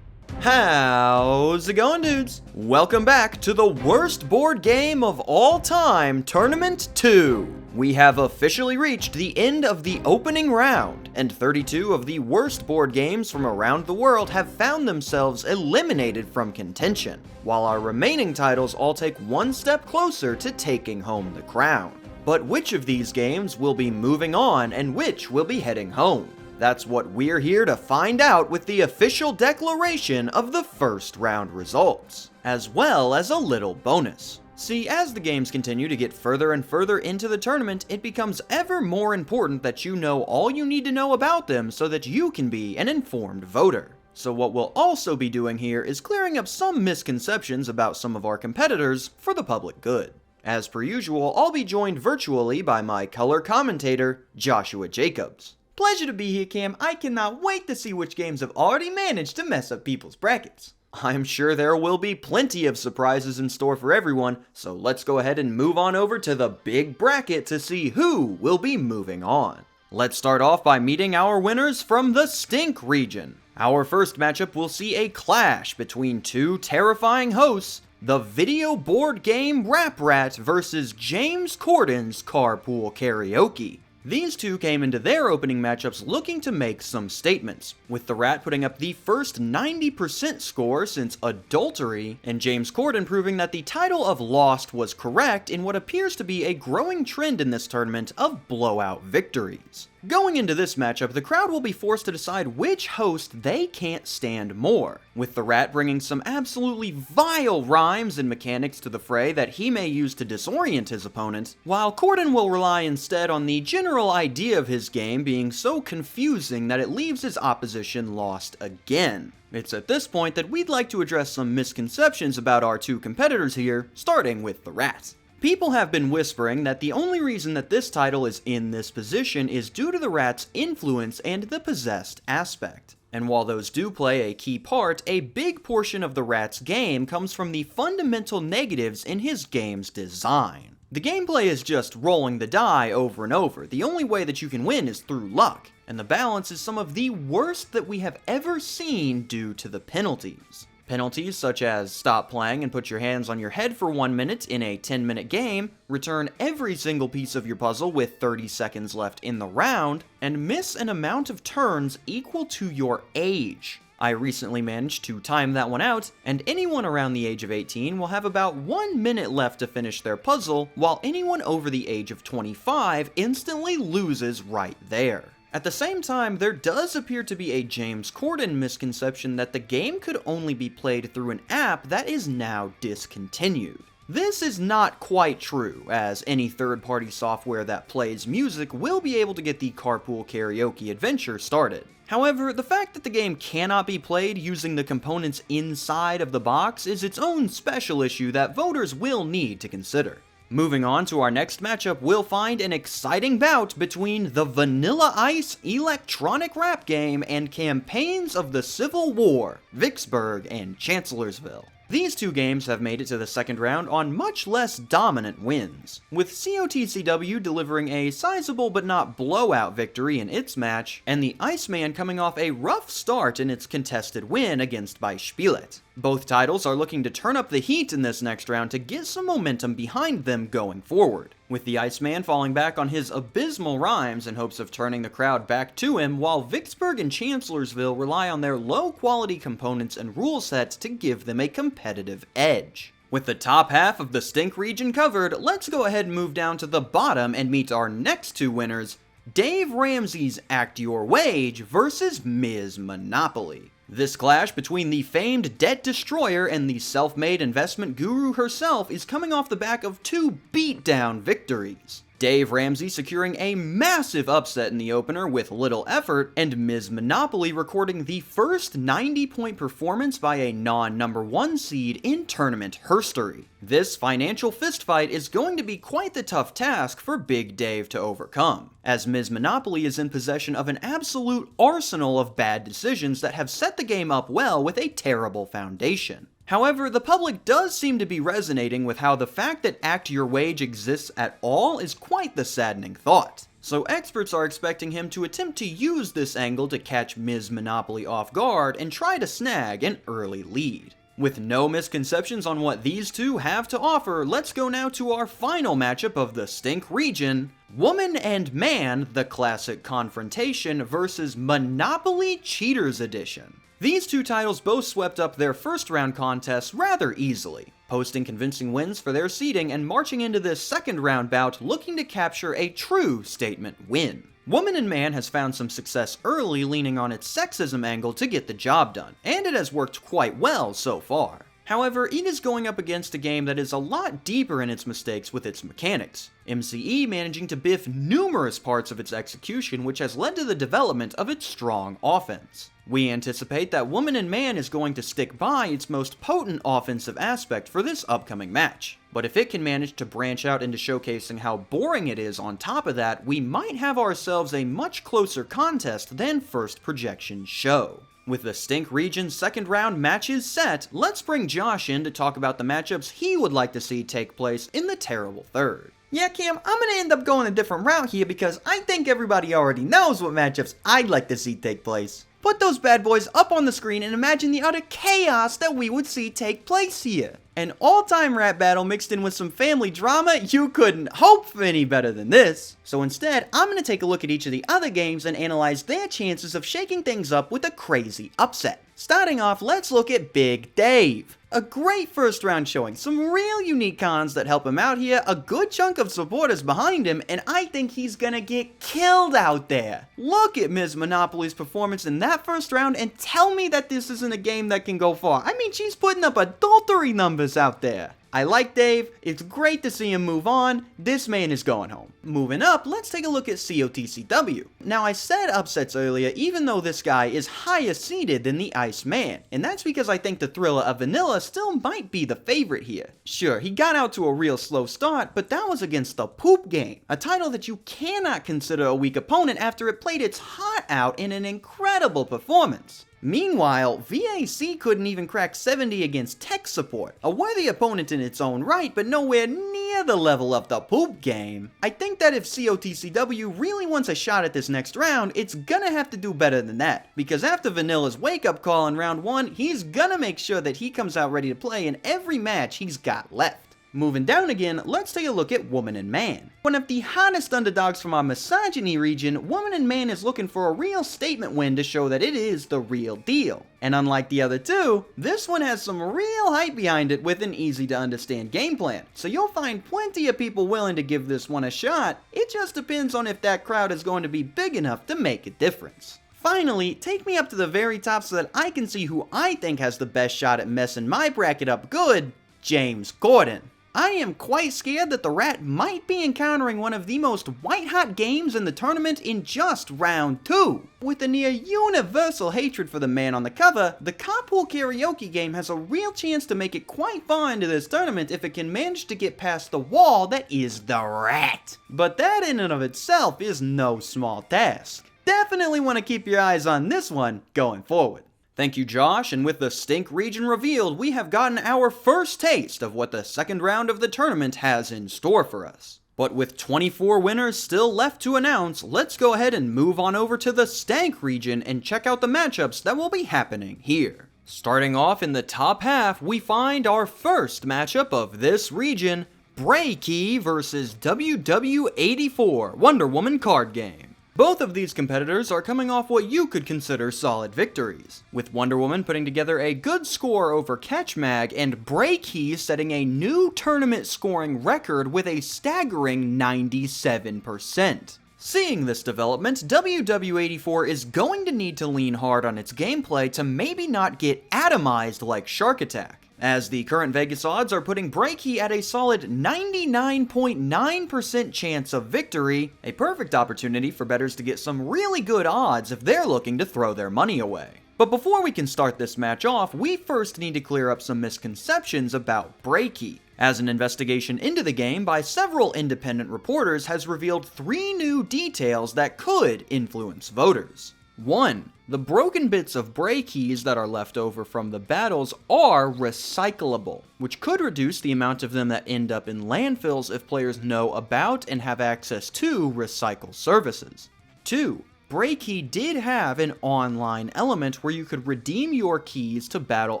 How's it going, dudes? Welcome back to the worst board game of all time, Tournament 2. We have officially reached the end of the opening round, and 32 of the worst board games from around the world have found themselves eliminated from contention, while our remaining titles all take one step closer to taking home the crown. But which of these games will be moving on and which will be heading home? That's what we're here to find out with the official declaration of the first round results, as well as a little bonus. See, as the games continue to get further and further into the tournament, it becomes ever more important that you know all you need to know about them so that you can be an informed voter. So what we'll also be doing here is clearing up some misconceptions about some of our competitors for the public good. As per usual, I'll be joined virtually by my color commentator, Joshua Jacobs. Pleasure to be here, Cam. I cannot wait to see which games have already managed to mess up people's brackets. I'm sure there will be plenty of surprises in store for everyone, so let's go ahead and move on over to the big bracket to see who will be moving on. Let's start off by meeting our winners from the Stink region. Our first matchup will see a clash between two terrifying hosts, the video board game Rap Rat versus James Corden's Carpool Karaoke. These two came into their opening matchups looking to make some statements, with the Rat putting up the first 90% score since Adultery, and James Corden proving that the title of Lost was correct in what appears to be a growing trend in this tournament of blowout victories. Going into this matchup, the crowd will be forced to decide which host they can't stand more, with the Rat bringing some absolutely vile rhymes and mechanics to the fray that he may use to disorient his opponent, while Corden will rely instead on the general idea of his game being so confusing that it leaves his opposition lost again. It's at this point that we'd like to address some misconceptions about our two competitors here, starting with the Rat. People have been whispering that the only reason that this title is in this position is due to the Rat's influence and the possessed aspect. And while those do play a key part, a big portion of the Rat's game comes from the fundamental negatives in his game's design. The gameplay is just rolling the die over and over. The only way that you can win is through luck, and the balance is some of the worst that we have ever seen due to the penalties. Penalties such as stop playing and put your hands on your head for 1 minute in a 10-minute game, return every single piece of your puzzle with 30 seconds left in the round, and miss an amount of turns equal to your age. I recently managed to time that one out, and anyone around the age of 18 will have about 1 minute left to finish their puzzle, while anyone over the age of 25 instantly loses right there. At the same time, there does appear to be a James Corden misconception that the game could only be played through an app that is now discontinued. This is not quite true, as any third-party software that plays music will be able to get the Carpool Karaoke adventure started. However, the fact that the game cannot be played using the components inside of the box is its own special issue that voters will need to consider. Moving on to our next matchup, we'll find an exciting bout between the Vanilla Ice electronic rap game and Campaigns of the Civil War, Vicksburg and Chancellorsville. These two games have made it to the second round on much less dominant wins, with COTCW delivering a sizable but not blowout victory in its match, and the Iceman coming off a rough start in its contested win against Beispielet. Both titles are looking to turn up the heat in this next round to get some momentum behind them going forward, with the Iceman falling back on his abysmal rhymes in hopes of turning the crowd back to him, while Vicksburg and Chancellorsville rely on their low-quality components and rule sets to give them a competitive edge. With the top half of the Stink region covered, let's go ahead and move down to the bottom and meet our next two winners, Dave Ramsey's Act Your Wage versus Ms. Monopoly. This clash between the famed debt destroyer and the self-made investment guru herself is coming off the back of two beatdown victories. Dave Ramsey securing a massive upset in the opener with little effort, and Ms. Monopoly recording the first 90-point performance by a non-number 1 seed in tournament history. This financial fistfight is going to be quite the tough task for Big Dave to overcome, as Ms. Monopoly is in possession of an absolute arsenal of bad decisions that have set the game up well with a terrible foundation. However, the public does seem to be resonating with how the fact that Act Your Wage exists at all is quite the saddening thought. So experts are expecting him to attempt to use this angle to catch Ms. Monopoly off guard and try to snag an early lead. With no misconceptions on what these two have to offer, let's go now to our final matchup of the Stink region, Woman and Man, the Classic Confrontation versus Monopoly Cheaters Edition. These two titles both swept up their first round contests rather easily, posting convincing wins for their seeding and marching into this second round bout looking to capture a true statement win. Woman and Man has found some success early leaning on its sexism angle to get the job done, and it has worked quite well so far. However, it is going up against a game that is a lot deeper in its mistakes with its mechanics, MCE managing to biff numerous parts of its execution, which has led to the development of its strong offense. We anticipate that Woman and Man is going to stick by its most potent offensive aspect for this upcoming match, but if it can manage to branch out into showcasing how boring it is on top of that, we might have ourselves a much closer contest than first projections show. With the Stink region's second round matches set, let's bring Josh in to talk about the matchups he would like to see take place in the terrible third. Yeah, Cam, I'm gonna end up going a different route here because I think everybody already knows what matchups I'd like to see take place. Put those bad boys up on the screen and imagine the utter chaos that we would see take place here. An all-time rap battle mixed in with some family drama, you couldn't hope for any better than this. So instead, I'm going to take a look at each of the other games and analyze their chances of shaking things up with a crazy upset. Starting off, let's look at Big Dave. A great first round showing, some real unique cons that help him out here, a good chunk of supporters behind him, and I think he's gonna get killed out there. Look at Ms. Monopoly's performance in that first round and tell me that this isn't a game that can go far. I mean, she's putting up adultery numbers out there. I like Dave, it's great to see him move on, this man is going home. Moving up, let's take a look at COTCW. Now I said upsets earlier, even though this guy is higher seeded than the Iceman, and that's because I think the thriller of Vanilla still might be the favorite here. Sure, he got out to a real slow start, but that was against the Poop Game, a title that you cannot consider a weak opponent after it played its heart out in an incredible performance. Meanwhile, VAC couldn't even crack 70 against tech support, a worthy opponent in its own right, but nowhere near the level of the Poop Game. I think that if COTCW really wants a shot at this next round, it's gonna have to do better than that, because after Vanilla's wake-up call in round 1, he's gonna make sure that he comes out ready to play in every match he's got left. Moving down again, let's take a look at Woman and Man. One of the hottest underdogs from our misogyny region, Woman and Man is looking for a real statement win to show that it is the real deal. And unlike the other two, this one has some real hype behind it with an easy to understand game plan. So you'll find plenty of people willing to give this one a shot, it just depends on if that crowd is going to be big enough to make a difference. Finally, take me up to the very top so that I can see who I think has the best shot at messing my bracket up good, James Gordon. I am quite scared that the Rat might be encountering one of the most white-hot games in the tournament in just round 2. With a near universal hatred for the man on the cover, the carpool karaoke game has a real chance to make it quite far into this tournament if it can manage to get past the wall that is the Rat. But that in and of itself is no small task. Definitely want to keep your eyes on this one going forward. Thank you, Josh, and with the Stink region revealed, we have gotten our first taste of what the second round of the tournament has in store for us. But with 24 winners still left to announce, let's go ahead and move on over to the Stank region and check out the matchups that will be happening here. Starting off in the top half, we find our first matchup of this region, Breaky versus WW84 Wonder Woman card game. Both of these competitors are coming off what you could consider solid victories, with Wonder Woman putting together a good score over Catchmag and Breaky setting a new tournament scoring record with a staggering 97%. Seeing this development, WW84 is going to need to lean hard on its gameplay to maybe not get atomized like Shark Attack, as the current Vegas odds are putting Breaky at a solid 99.9% chance of victory, a perfect opportunity for bettors to get some really good odds if they're looking to throw their money away. But before we can start this match off, we first need to clear up some misconceptions about Breaky, as an investigation into the game by several independent reporters has revealed 3 new details that could influence voters. 1. The broken bits of Breakies that are left over from the battles are recyclable, which could reduce the amount of them that end up in landfills if players know about and have access to recycle services. 2. Breaky did have an online element where you could redeem your keys to battle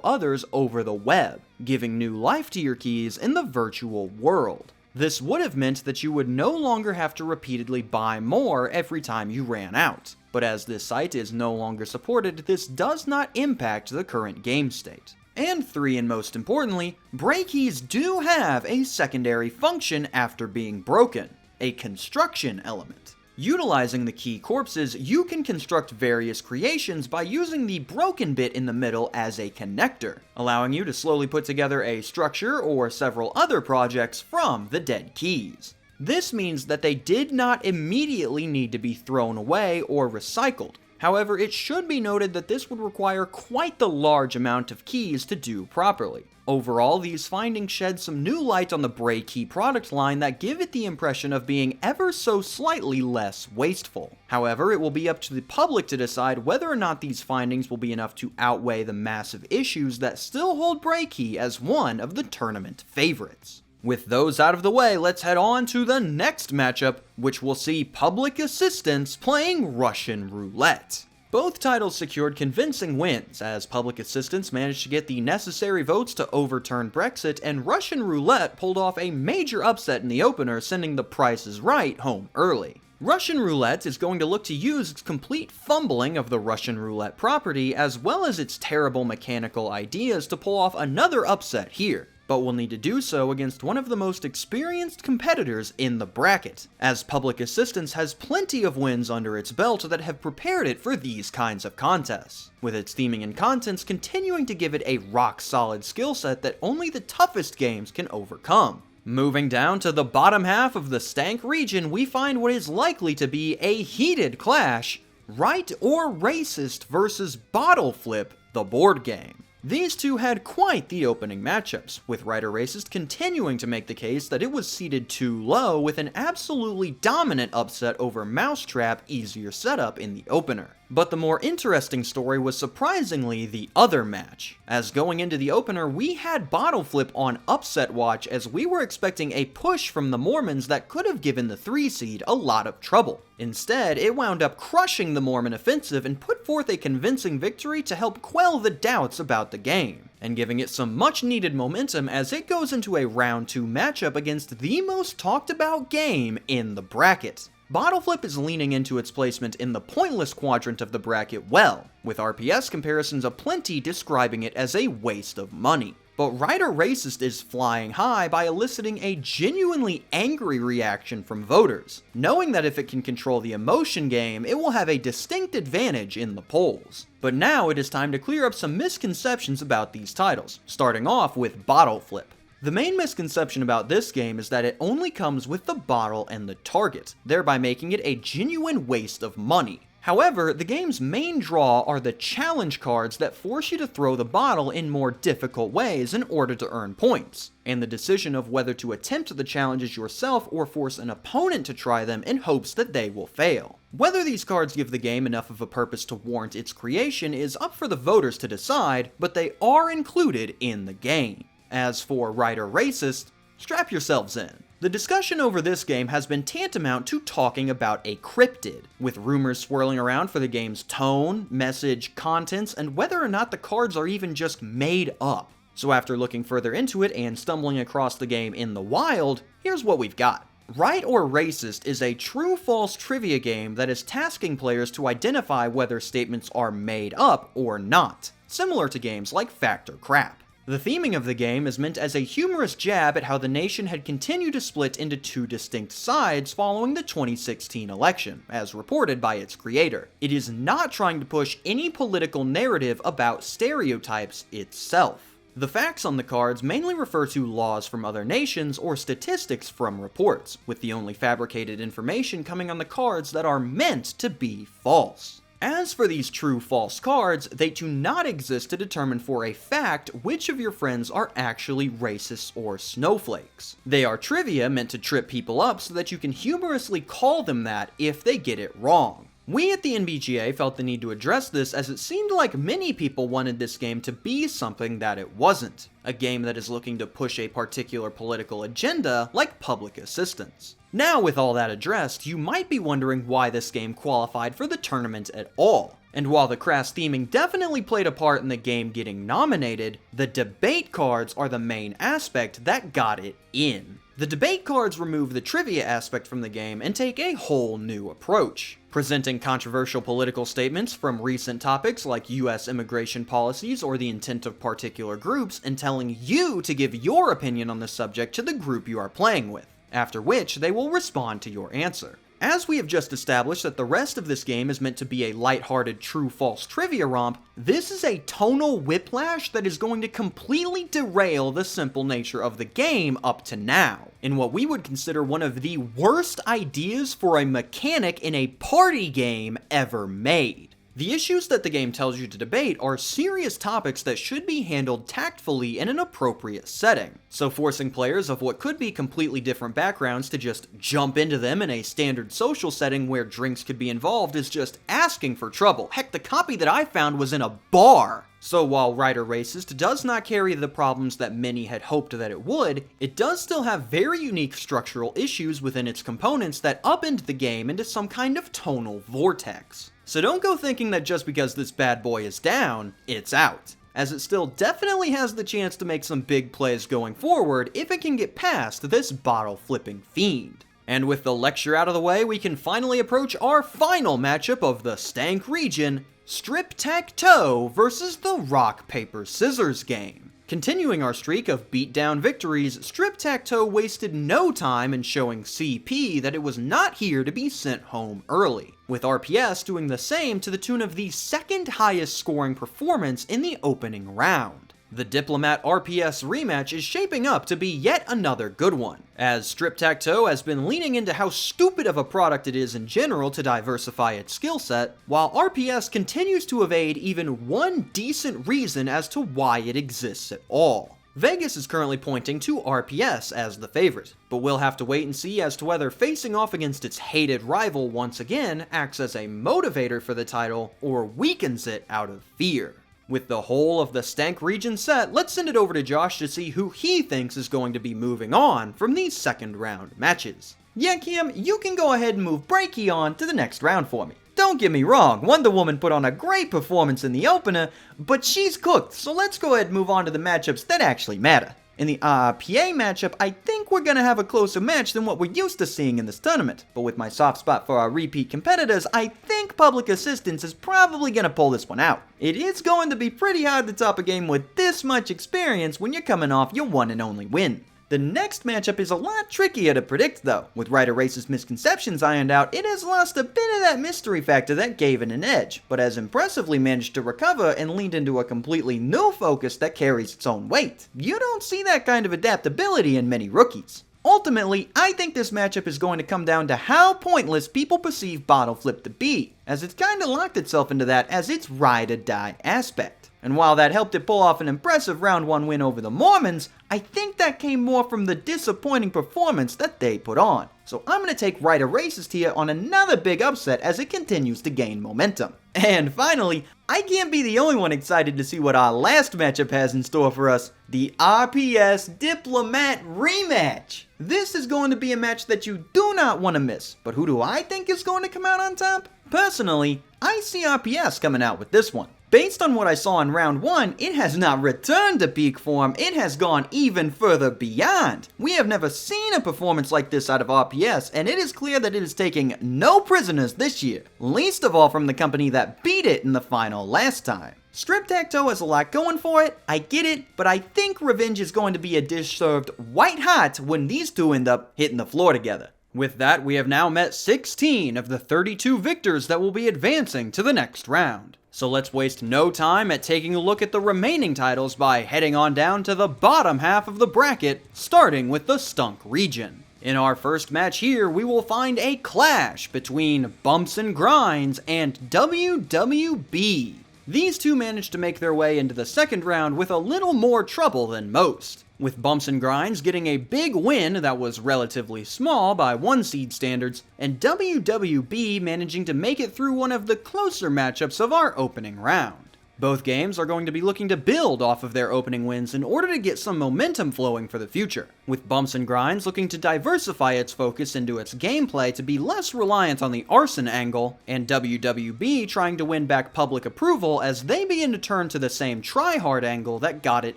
others over the web, giving new life to your keys in the virtual world. This would have meant that you would no longer have to repeatedly buy more every time you ran out. But as this site is no longer supported, this does not impact the current game state. And 3, and most importantly, Breakies do have a secondary function after being broken, a construction element. Utilizing the key corpses, you can construct various creations by using the broken bit in the middle as a connector, allowing you to slowly put together a structure or several other projects from the dead keys. This means that they did not immediately need to be thrown away or recycled. However, it should be noted that this would require quite the large amount of keys to do properly. Overall, these findings shed some new light on the Bray Key product line that give it the impression of being ever so slightly less wasteful. However, it will be up to the public to decide whether or not these findings will be enough to outweigh the massive issues that still hold Bray Key as one of the tournament favorites. With those out of the way, let's head on to the next matchup, which will see Public Assistance playing Russian Roulette. Both titles secured convincing wins, as Public Assistance managed to get the necessary votes to overturn Brexit, and Russian Roulette pulled off a major upset in the opener, sending The Price is Right home early. Russian Roulette is going to look to use its complete fumbling of the Russian Roulette property, as well as its terrible mechanical ideas to pull off another upset here, but will need to do so against one of the most experienced competitors in the bracket, as Public Assistance has plenty of wins under its belt that have prepared it for these kinds of contests, with its theming and contents continuing to give it a rock-solid skill set that only the toughest games can overcome. Moving down to the bottom half of the Stank region, we find what is likely to be a heated clash: Right or Racist versus Bottle Flip, the board game. These two had quite the opening matchups, with Right or Racist continuing to make the case that it was seated too low with an absolutely dominant upset over Mousetrap easier setup in the opener. But the more interesting story was surprisingly the other match, as going into the opener we had Bottle Flip on upset watch, as we were expecting a push from the Mormons that could have given the 3 seed a lot of trouble. Instead, it wound up crushing the Mormon offensive and put forth a convincing victory to help quell the doubts about the game, and giving it some much needed momentum as it goes into a round 2 matchup against the most talked about game in the bracket. Bottle Flip is leaning into its placement in the pointless quadrant of the bracket well, with RPS comparisons aplenty describing it as a waste of money. But Right or Racist is flying high by eliciting a genuinely angry reaction from voters, knowing that if it can control the emotion game, it will have a distinct advantage in the polls. But now it is time to clear up some misconceptions about these titles, starting off with Bottle Flip. The main misconception about this game is that it only comes with the bottle and the target, thereby making it a genuine waste of money. However, the game's main draw are the challenge cards that force you to throw the bottle in more difficult ways in order to earn points, and the decision of whether to attempt the challenges yourself or force an opponent to try them in hopes that they will fail. Whether these cards give the game enough of a purpose to warrant its creation is up for the voters to decide, but they are included in the game. As for Right or Racist, strap yourselves in. The discussion over this game has been tantamount to talking about a cryptid, with rumors swirling around for the game's tone, message, contents, and whether or not the cards are even just made up. So after looking further into it and stumbling across the game in the wild, here's what we've got. Right or Racist is a true-false trivia game that is tasking players to identify whether statements are made up or not, similar to games like Fact or Crap. The theming of the game is meant as a humorous jab at how the nation had continued to split into 2 distinct sides following the 2016 election, as reported by its creator. It is not trying to push any political narrative about stereotypes itself. The facts on the cards mainly refer to laws from other nations or statistics from reports, with the only fabricated information coming on the cards that are meant to be false. As for these true-false cards, they do not exist to determine for a fact which of your friends are actually racists or snowflakes. They are trivia meant to trip people up so that you can humorously call them that if they get it wrong. We at the NBGA felt the need to address this, as it seemed like many people wanted this game to be something that it wasn't, a game that is looking to push a particular political agenda like Public Assistance. Now, with all that addressed, you might be wondering why this game qualified for the tournament at all. And while the crass theming definitely played a part in the game getting nominated, the debate cards are the main aspect that got it in. The debate cards remove the trivia aspect from the game and take a whole new approach, presenting controversial political statements from recent topics like US immigration policies or the intent of particular groups, and telling you to give your opinion on the subject to the group you are playing with, after which they will respond to your answer. As we have just established that the rest of this game is meant to be a lighthearted true-false trivia romp, this is a tonal whiplash that is going to completely derail the simple nature of the game up to now, in what we would consider one of the worst ideas for a mechanic in a party game ever made. The issues that the game tells you to debate are serious topics that should be handled tactfully in an appropriate setting, so forcing players of what could be completely different backgrounds to just jump into them in a standard social setting where drinks could be involved is just asking for trouble. Heck, the copy that I found was in a bar! So while Rider Racist does not carry the problems that many had hoped that it would, it does still have very unique structural issues within its components that upend the game into some kind of tonal vortex. So don't go thinking that just because this bad boy is down, it's out, as it still definitely has the chance to make some big plays going forward if it can get past this bottle-flipping fiend. And with the lecture out of the way, we can finally approach our final matchup of the Stank region, Strip-Tac-Toe versus the Rock, Paper, Scissors game. Continuing our streak of beatdown victories, Strip-Tac-Toe wasted no time in showing CP that it was not here to be sent home early, with RPS doing the same to the tune of the second highest scoring performance in the opening round. The Diplomat RPS rematch is shaping up to be yet another good one, as Strip-Tac-Toe has been leaning into how stupid of a product it is in general to diversify its skill set, while RPS continues to evade even one decent reason as to why it exists at all. Vegas is currently pointing to RPS as the favorite, but we'll have to wait and see as to whether facing off against its hated rival once again acts as a motivator for the title or weakens it out of fear. With the whole of the Stank region set, let's send it over to Josh to see who he thinks is going to be moving on from these second round matches. Yeah, Cam, you can go ahead and move Breaky on to the next round for me. Don't get me wrong, Wonder Woman put on a great performance in the opener, but she's cooked, so let's go ahead and move on to the matchups that actually matter. In the RPA matchup, I think we're gonna have a closer match than what we're used to seeing in this tournament, but with my soft spot for our repeat competitors, I think Public Assistance is probably gonna pull this one out. It is going to be pretty hard to top a game with this much experience when you're coming off your one and only win. The next matchup is a lot trickier to predict though. With Rider Race's misconceptions ironed out, it has lost a bit of that mystery factor that gave it an edge, but has impressively managed to recover and leaned into a completely new focus that carries its own weight. You don't see that kind of adaptability in many rookies. Ultimately, I think this matchup is going to come down to how pointless people perceive Bottle Flip to be, as it's kinda locked itself into that as its ride or die aspect. And while that helped it pull off an impressive round 1 win over the Mormons, I think that came more from the disappointing performance that they put on. So I'm going to take Rider Racist here on another big upset as it continues to gain momentum. And finally, I can't be the only one excited to see what our last matchup has in store for us, the RPS Diplomat rematch. This is going to be a match that you do not want to miss, but who do I think is going to come out on top? Personally, I see RPS coming out with this one. Based on what I saw in round 1, it has not returned to peak form, it has gone even further beyond. We have never seen a performance like this out of RPS, and it is clear that it is taking no prisoners this year, least of all from the company that beat it in the final last time. Strip-Tac-Toe has a lot going for it, I get it, but I think revenge is going to be a dish served white hot when these two end up hitting the floor together. With that, we have now met 16 of the 32 victors that will be advancing to the next round. So let's waste no time at taking a look at the remaining titles by heading on down to the bottom half of the bracket, starting with the Stunk region. In our first match here, we will find a clash between Bumps and Grinds and WWB. These two managed to make their way into the second round with a little more trouble than most, with Bumps and Grinds getting a big win that was relatively small by 1 seed standards, and WWB managing to make it through one of the closer matchups of our opening round. Both games are going to be looking to build off of their opening wins in order to get some momentum flowing for the future, with Bumps and Grinds looking to diversify its focus into its gameplay to be less reliant on the arson angle, and WWB trying to win back public approval as they begin to turn to the same try-hard angle that got it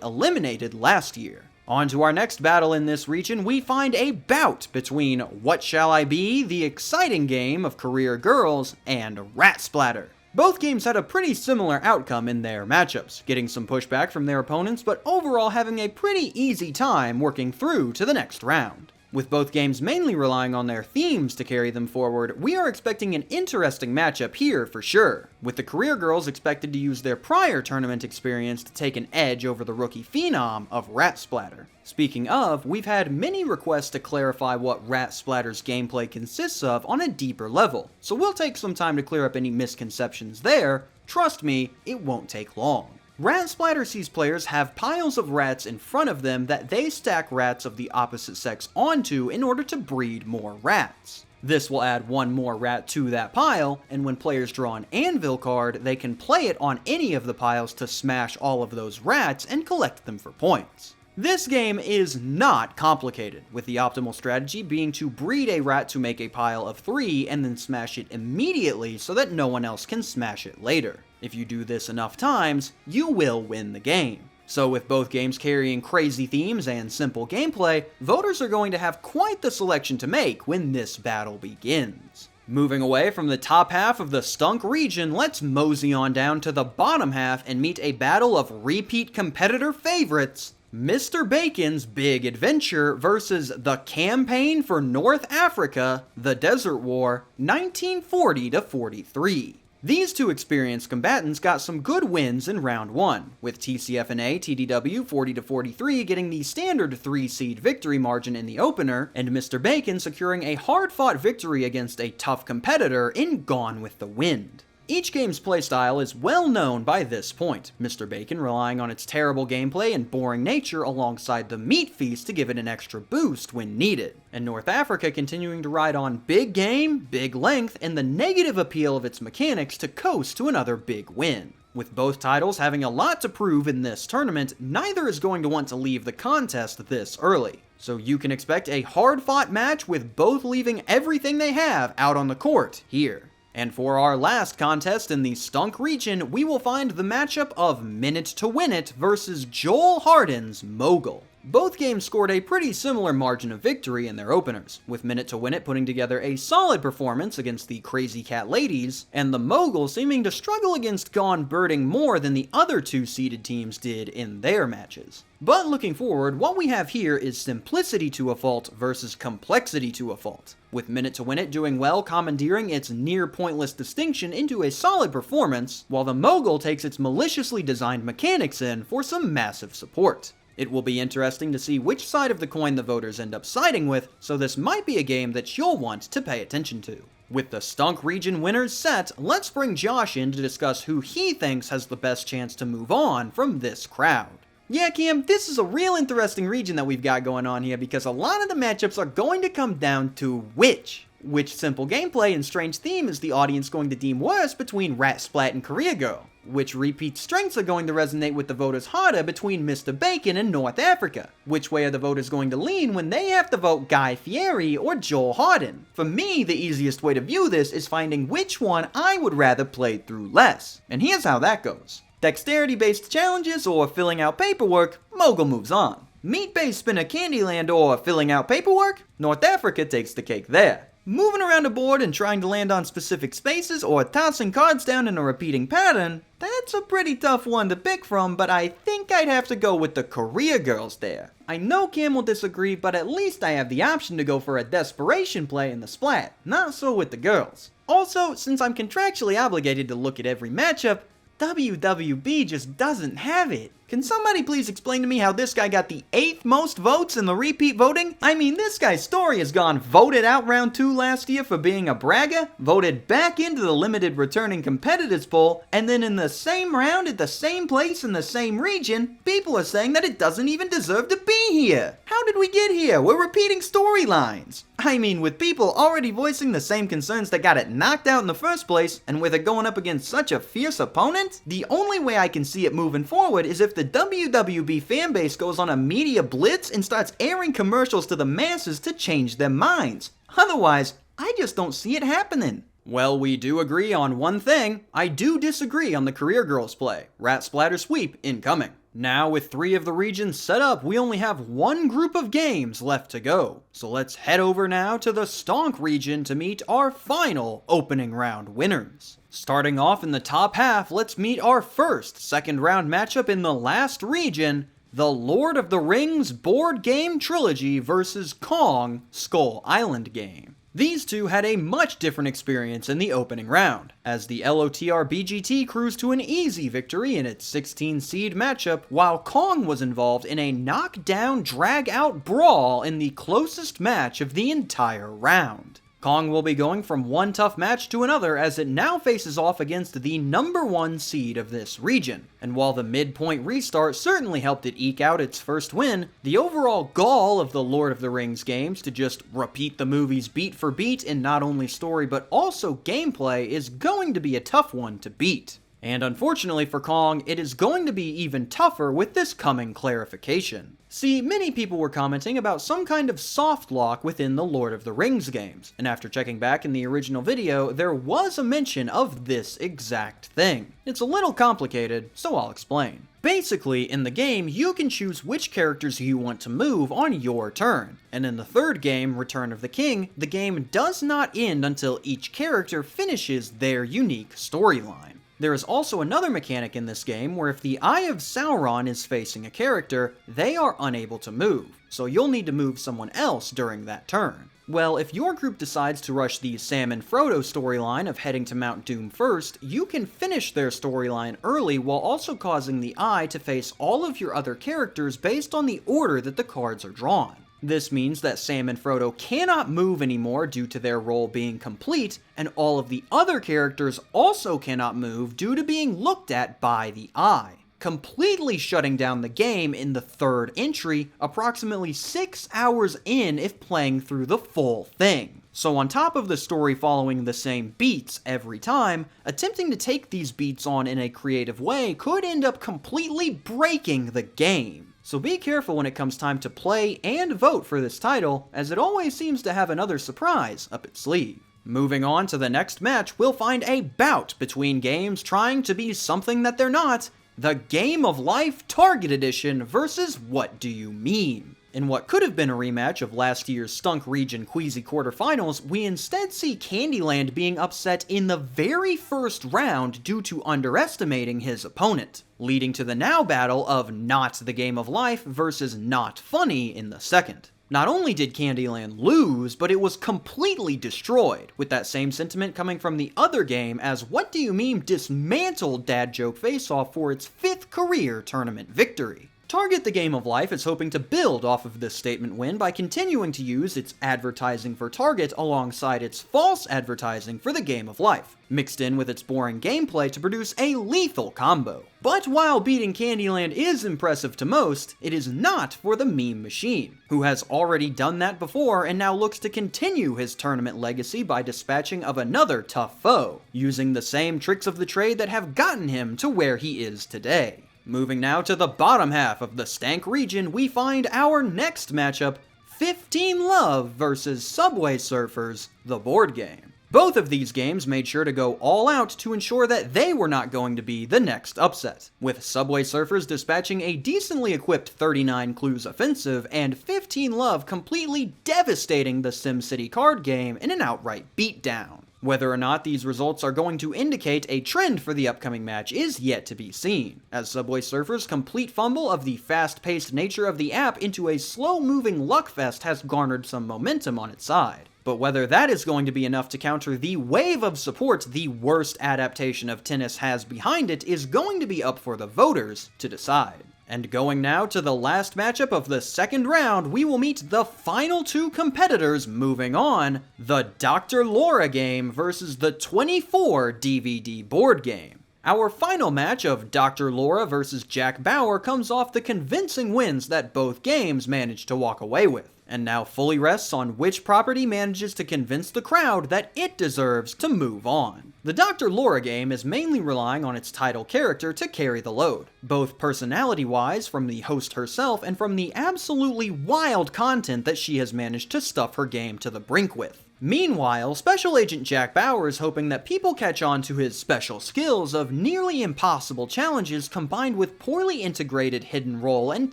eliminated last year. On to our next battle in this region, we find a bout between What Shall I Be, the exciting game of career girls, and Rat Splatter. Both games had a pretty similar outcome in their matchups, getting some pushback from their opponents, but overall having a pretty easy time working through to the next round. With both games mainly relying on their themes to carry them forward, we are expecting an interesting matchup here for sure, with the career girls expected to use their prior tournament experience to take an edge over the rookie phenom of Rat Splatter. Speaking of, we've had many requests to clarify what Rat Splatter's gameplay consists of on a deeper level, so we'll take some time to clear up any misconceptions there. Trust me, it won't take long. Rat Splatter sees players have piles of rats in front of them that they stack rats of the opposite sex onto in order to breed more rats. This will add one more rat to that pile, and when players draw an anvil card, they can play it on any of the piles to smash all of those rats and collect them for points. This game is not complicated, with the optimal strategy being to breed a rat to make a pile of 3 and then smash it immediately so that no one else can smash it later. If you do this enough times, you will win the game. So with both games carrying crazy themes and simple gameplay, voters are going to have quite the selection to make when this battle begins. Moving away from the top half of the Stunk region, let's mosey on down to the bottom half and meet a battle of repeat competitor favorites, Mr. Bacon's Big Adventure versus the Campaign for North Africa, the Desert War, 1940 to 43. These two experienced combatants got some good wins in round 1, with TCF&A TDW 40 to 43 getting the standard 3-seed victory margin in the opener, and Mr. Bacon securing a hard-fought victory against a tough competitor in Gone with the Wind. Each game's playstyle is well known by this point, Mr. Bacon relying on its terrible gameplay and boring nature alongside the meat feast to give it an extra boost when needed, and North Africa continuing to ride on big game, big length, and the negative appeal of its mechanics to coast to another big win. With both titles having a lot to prove in this tournament, neither is going to want to leave the contest this early. So you can expect a hard-fought match with both leaving everything they have out on the court here. And for our last contest in the Stunk region, we will find the matchup of Minute to Win It versus Joel Harden's Mogul. Both games scored a pretty similar margin of victory in their openers, with Minute to Win It putting together a solid performance against the Crazy Cat Ladies, and the Mogul seeming to struggle against Gone Birding more than the other two seeded teams did in their matches. But looking forward, what we have here is simplicity to a fault versus complexity to a fault, with Minute to Win It doing well commandeering its near-pointless distinction into a solid performance, while the Mogul takes its maliciously designed mechanics in for some massive support. It will be interesting to see which side of the coin the voters end up siding with, so this might be a game that you'll want to pay attention to. With the Stunk region winners set, let's bring Josh in to discuss who he thinks has the best chance to move on from this crowd. Yeah, Cam, this is a real interesting region that we've got going on here because a lot of the matchups are going to come down to which simple gameplay and strange theme is the audience going to deem worse between Rat Splat and Korea Girl? Which repeat strengths are going to resonate with the voters harder between Mr. Bacon and North Africa? Which way are the voters going to lean when they have to vote Guy Fieri or Joel Harden? For me, the easiest way to view this is finding which one I would rather play through less. And here's how that goes. Dexterity-based challenges or filling out paperwork, Mogul moves on. Meat-based spin a Candyland or filling out paperwork, North Africa takes the cake there. Moving around a board and trying to land on specific spaces or tossing cards down in a repeating pattern, that's a pretty tough one to pick from, but I think I'd have to go with the Korea Girls there. I know Cam will disagree, but at least I have the option to go for a desperation play in the Splat, not so with the girls. Also, since I'm contractually obligated to look at every matchup, WWB just doesn't have it. Can somebody please explain to me how this guy got the 8th most votes in the repeat voting? I mean, this guy's story has gone voted out round 2 last year for being a bragger, voted back into the limited returning competitors poll, and then in the same round at the same place in the same region, people are saying that it doesn't even deserve to be here. How did we get here? We're repeating storylines. I mean, with people already voicing the same concerns that got it knocked out in the first place, and with it going up against such a fierce opponent, the only way I can see it moving forward is if the WWB fanbase goes on a media blitz and starts airing commercials to the masses to change their minds. Otherwise, I just don't see it happening. Well, we do agree on one thing. I do disagree on the Career Girls play. Rat Splatter Sweep incoming. Now, with 3 of the regions set up, we only have one group of games left to go. So let's head over now to the Stonk region to meet our final opening round winners. Starting off in the top half, let's meet our first second round matchup in the last region, the Lord of the Rings board game trilogy versus Kong Skull Island game. These two had a much different experience in the opening round, as the LOTR BGT cruised to an easy victory in its 16 seed matchup, while Kong was involved in a knockdown drag-out brawl in the closest match of the entire round. Kong will be going from one tough match to another as it now faces off against the number 1 seed of this region. And while the midpoint restart certainly helped it eke out its first win, the overall gall of the Lord of the Rings games to just repeat the movies beat for beat in not only story but also gameplay is going to be a tough one to beat. And unfortunately for Kong, it is going to be even tougher with this coming clarification. See, many people were commenting about some kind of soft lock within the Lord of the Rings games, and after checking back in the original video, there was a mention of this exact thing. It's a little complicated, so I'll explain. Basically, in the game, you can choose which characters you want to move on your turn, and in the third game, Return of the King, the game does not end until each character finishes their unique storyline. There is also another mechanic in this game where if the Eye of Sauron is facing a character, they are unable to move, so you'll need to move someone else during that turn. Well, if your group decides to rush the Sam and Frodo storyline of heading to Mount Doom first, you can finish their storyline early while also causing the Eye to face all of your other characters based on the order that the cards are drawn. This means that Sam and Frodo cannot move anymore due to their role being complete, and all of the other characters also cannot move due to being looked at by the Eye, completely shutting down the game in the third entry, approximately 6 hours in if playing through the full thing. So on top of the story following the same beats every time, attempting to take these beats on in a creative way could end up completely breaking the game. So be careful when it comes time to play and vote for this title, as it always seems to have another surprise up its sleeve. Moving on to the next match, we'll find a bout between games trying to be something that they're not, the Game of Life Target Edition versus What Do You Meme? In what could have been a rematch of last year's Stunk region Queasy quarterfinals, we instead see Candyland being upset in the very first round due to underestimating his opponent, leading to the now battle of Not the Game of Life versus Not Funny in the second. Not only did Candyland lose, but it was completely destroyed, with that same sentiment coming from the other game as What Do You Meme dismantled Dad Joke Face Off for its 5th career tournament victory. Target the Game of Life is hoping to build off of this statement win by continuing to use its advertising for Target alongside its false advertising for the Game of Life, mixed in with its boring gameplay to produce a lethal combo. But while beating Candyland is impressive to most, it is not for the meme machine, who has already done that before and now looks to continue his tournament legacy by dispatching of another tough foe, using the same tricks of the trade that have gotten him to where he is today. Moving now to the bottom half of the Stank region, we find our next matchup, 15 Love versus Subway Surfers, the board game. Both of these games made sure to go all out to ensure that they were not going to be the next upset, with Subway Surfers dispatching a decently equipped 39 Clues offensive and 15 Love completely devastating the SimCity card game in an outright beatdown. Whether or not these results are going to indicate a trend for the upcoming match is yet to be seen, as Subway Surfers' complete fumble of the fast-paced nature of the app into a slow-moving luckfest has garnered some momentum on its side. But whether that is going to be enough to counter the wave of support the worst adaptation of tennis has behind it is going to be up for the voters to decide. And going now to the last matchup of the second round, we will meet the final two competitors moving on, the Dr. Laura game versus the 24 DVD board game. Our final match of Dr. Laura versus Jack Bauer comes off the convincing wins that both games managed to walk away with, and now fully rests on which property manages to convince the crowd that it deserves to move on. The Dr. Laura game is mainly relying on its title character to carry the load, both personality-wise from the host herself and from the absolutely wild content that she has managed to stuff her game to the brink with. Meanwhile, Special Agent Jack Bauer is hoping that people catch on to his special skills of nearly impossible challenges combined with poorly integrated hidden role and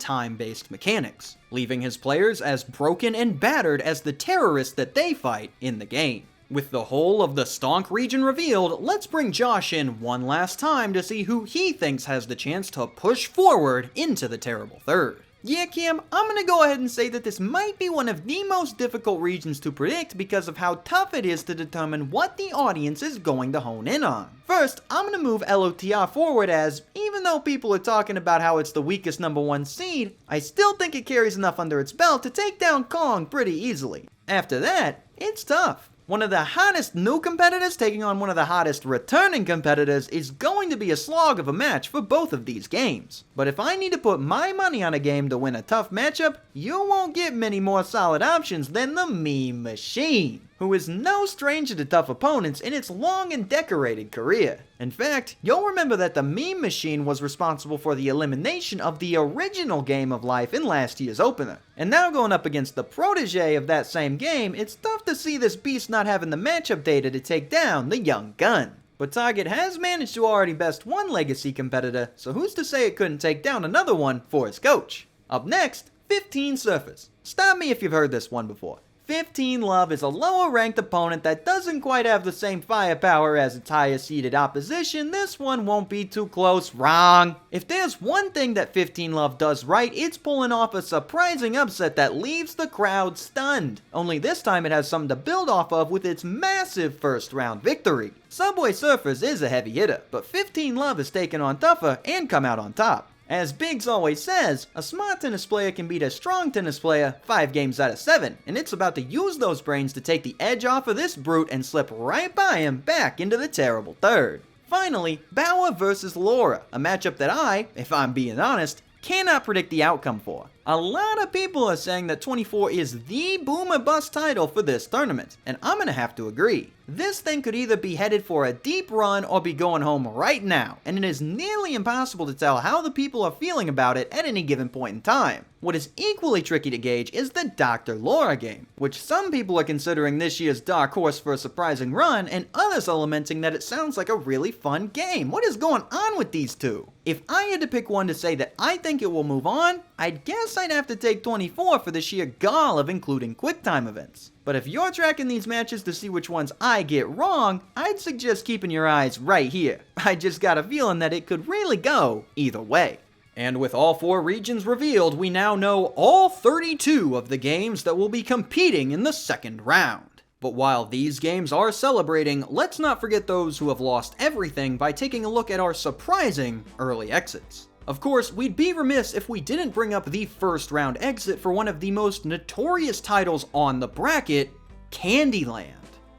time-based mechanics, leaving his players as broken and battered as the terrorists that they fight in the game. With the whole of the Stonk region revealed, let's bring Josh in one last time to see who he thinks has the chance to push forward into the terrible third. Yeah, Cam, I'm gonna go ahead and say that this might be one of the most difficult regions to predict because of how tough it is to determine what the audience is going to hone in on. First, I'm gonna move LOTR forward as, even though people are talking about how it's the weakest #1 seed, I still think it carries enough under its belt to take down Kong pretty easily. After that, it's tough. One of the hottest new competitors taking on one of the hottest returning competitors is going to be a slog of a match for both of these games. But if I need to put my money on a game to win a tough matchup, you won't get many more solid options than the Meme Machine, who is no stranger to tough opponents in its long and decorated career. In fact, you'll remember that the Meme Machine was responsible for the elimination of the original Game of Life in last year's opener. And now going up against the protege of that same game, it's tough to see this beast not having the matchup data to take down the young gun. But Target has managed to already best one legacy competitor, so who's to say it couldn't take down another one for his coach? Up next, 15 Surfers. Stop me if you've heard this one before. 15 Love is a lower ranked opponent that doesn't quite have the same firepower as its higher seeded opposition. This one won't be too close. Wrong. If there's one thing that 15 Love does right, it's pulling off a surprising upset that leaves the crowd stunned. Only this time it has something to build off of with its massive first round victory. Subway Surfers is a heavy hitter, but 15 Love has taken on tougher and come out on top. As Biggs always says, a smart tennis player can beat a strong tennis player 5 games out of 7, and it's about to use those brains to take the edge off of this brute and slip right by him back into the terrible third. Finally, Bauer versus Laura, a matchup that I, if I'm being honest, cannot predict the outcome for. A lot of people are saying that 24 is the boom or bust title for this tournament, and I'm gonna have to agree. This thing could either be headed for a deep run or be going home right now, and it is nearly impossible to tell how the people are feeling about it at any given point in time. What is equally tricky to gauge is the Dr. Laura game, which some people are considering this year's dark horse for a surprising run, and others are lamenting that it sounds like a really fun game. What is going on with these two? If I had to pick one to say that I think it will move on, I'd guess I'd have to take 24 for the sheer gall of including QuickTime events. But if you're tracking these matches to see which ones I get wrong, I'd suggest keeping your eyes right here. I just got a feeling that it could really go either way. And with all 4 regions revealed, we now know all 32 of the games that will be competing in the second round. But while these games are celebrating, let's not forget those who have lost everything by taking a look at our surprising early exits. Of course, we'd be remiss if we didn't bring up the first round exit for one of the most notorious titles on the bracket, Candyland.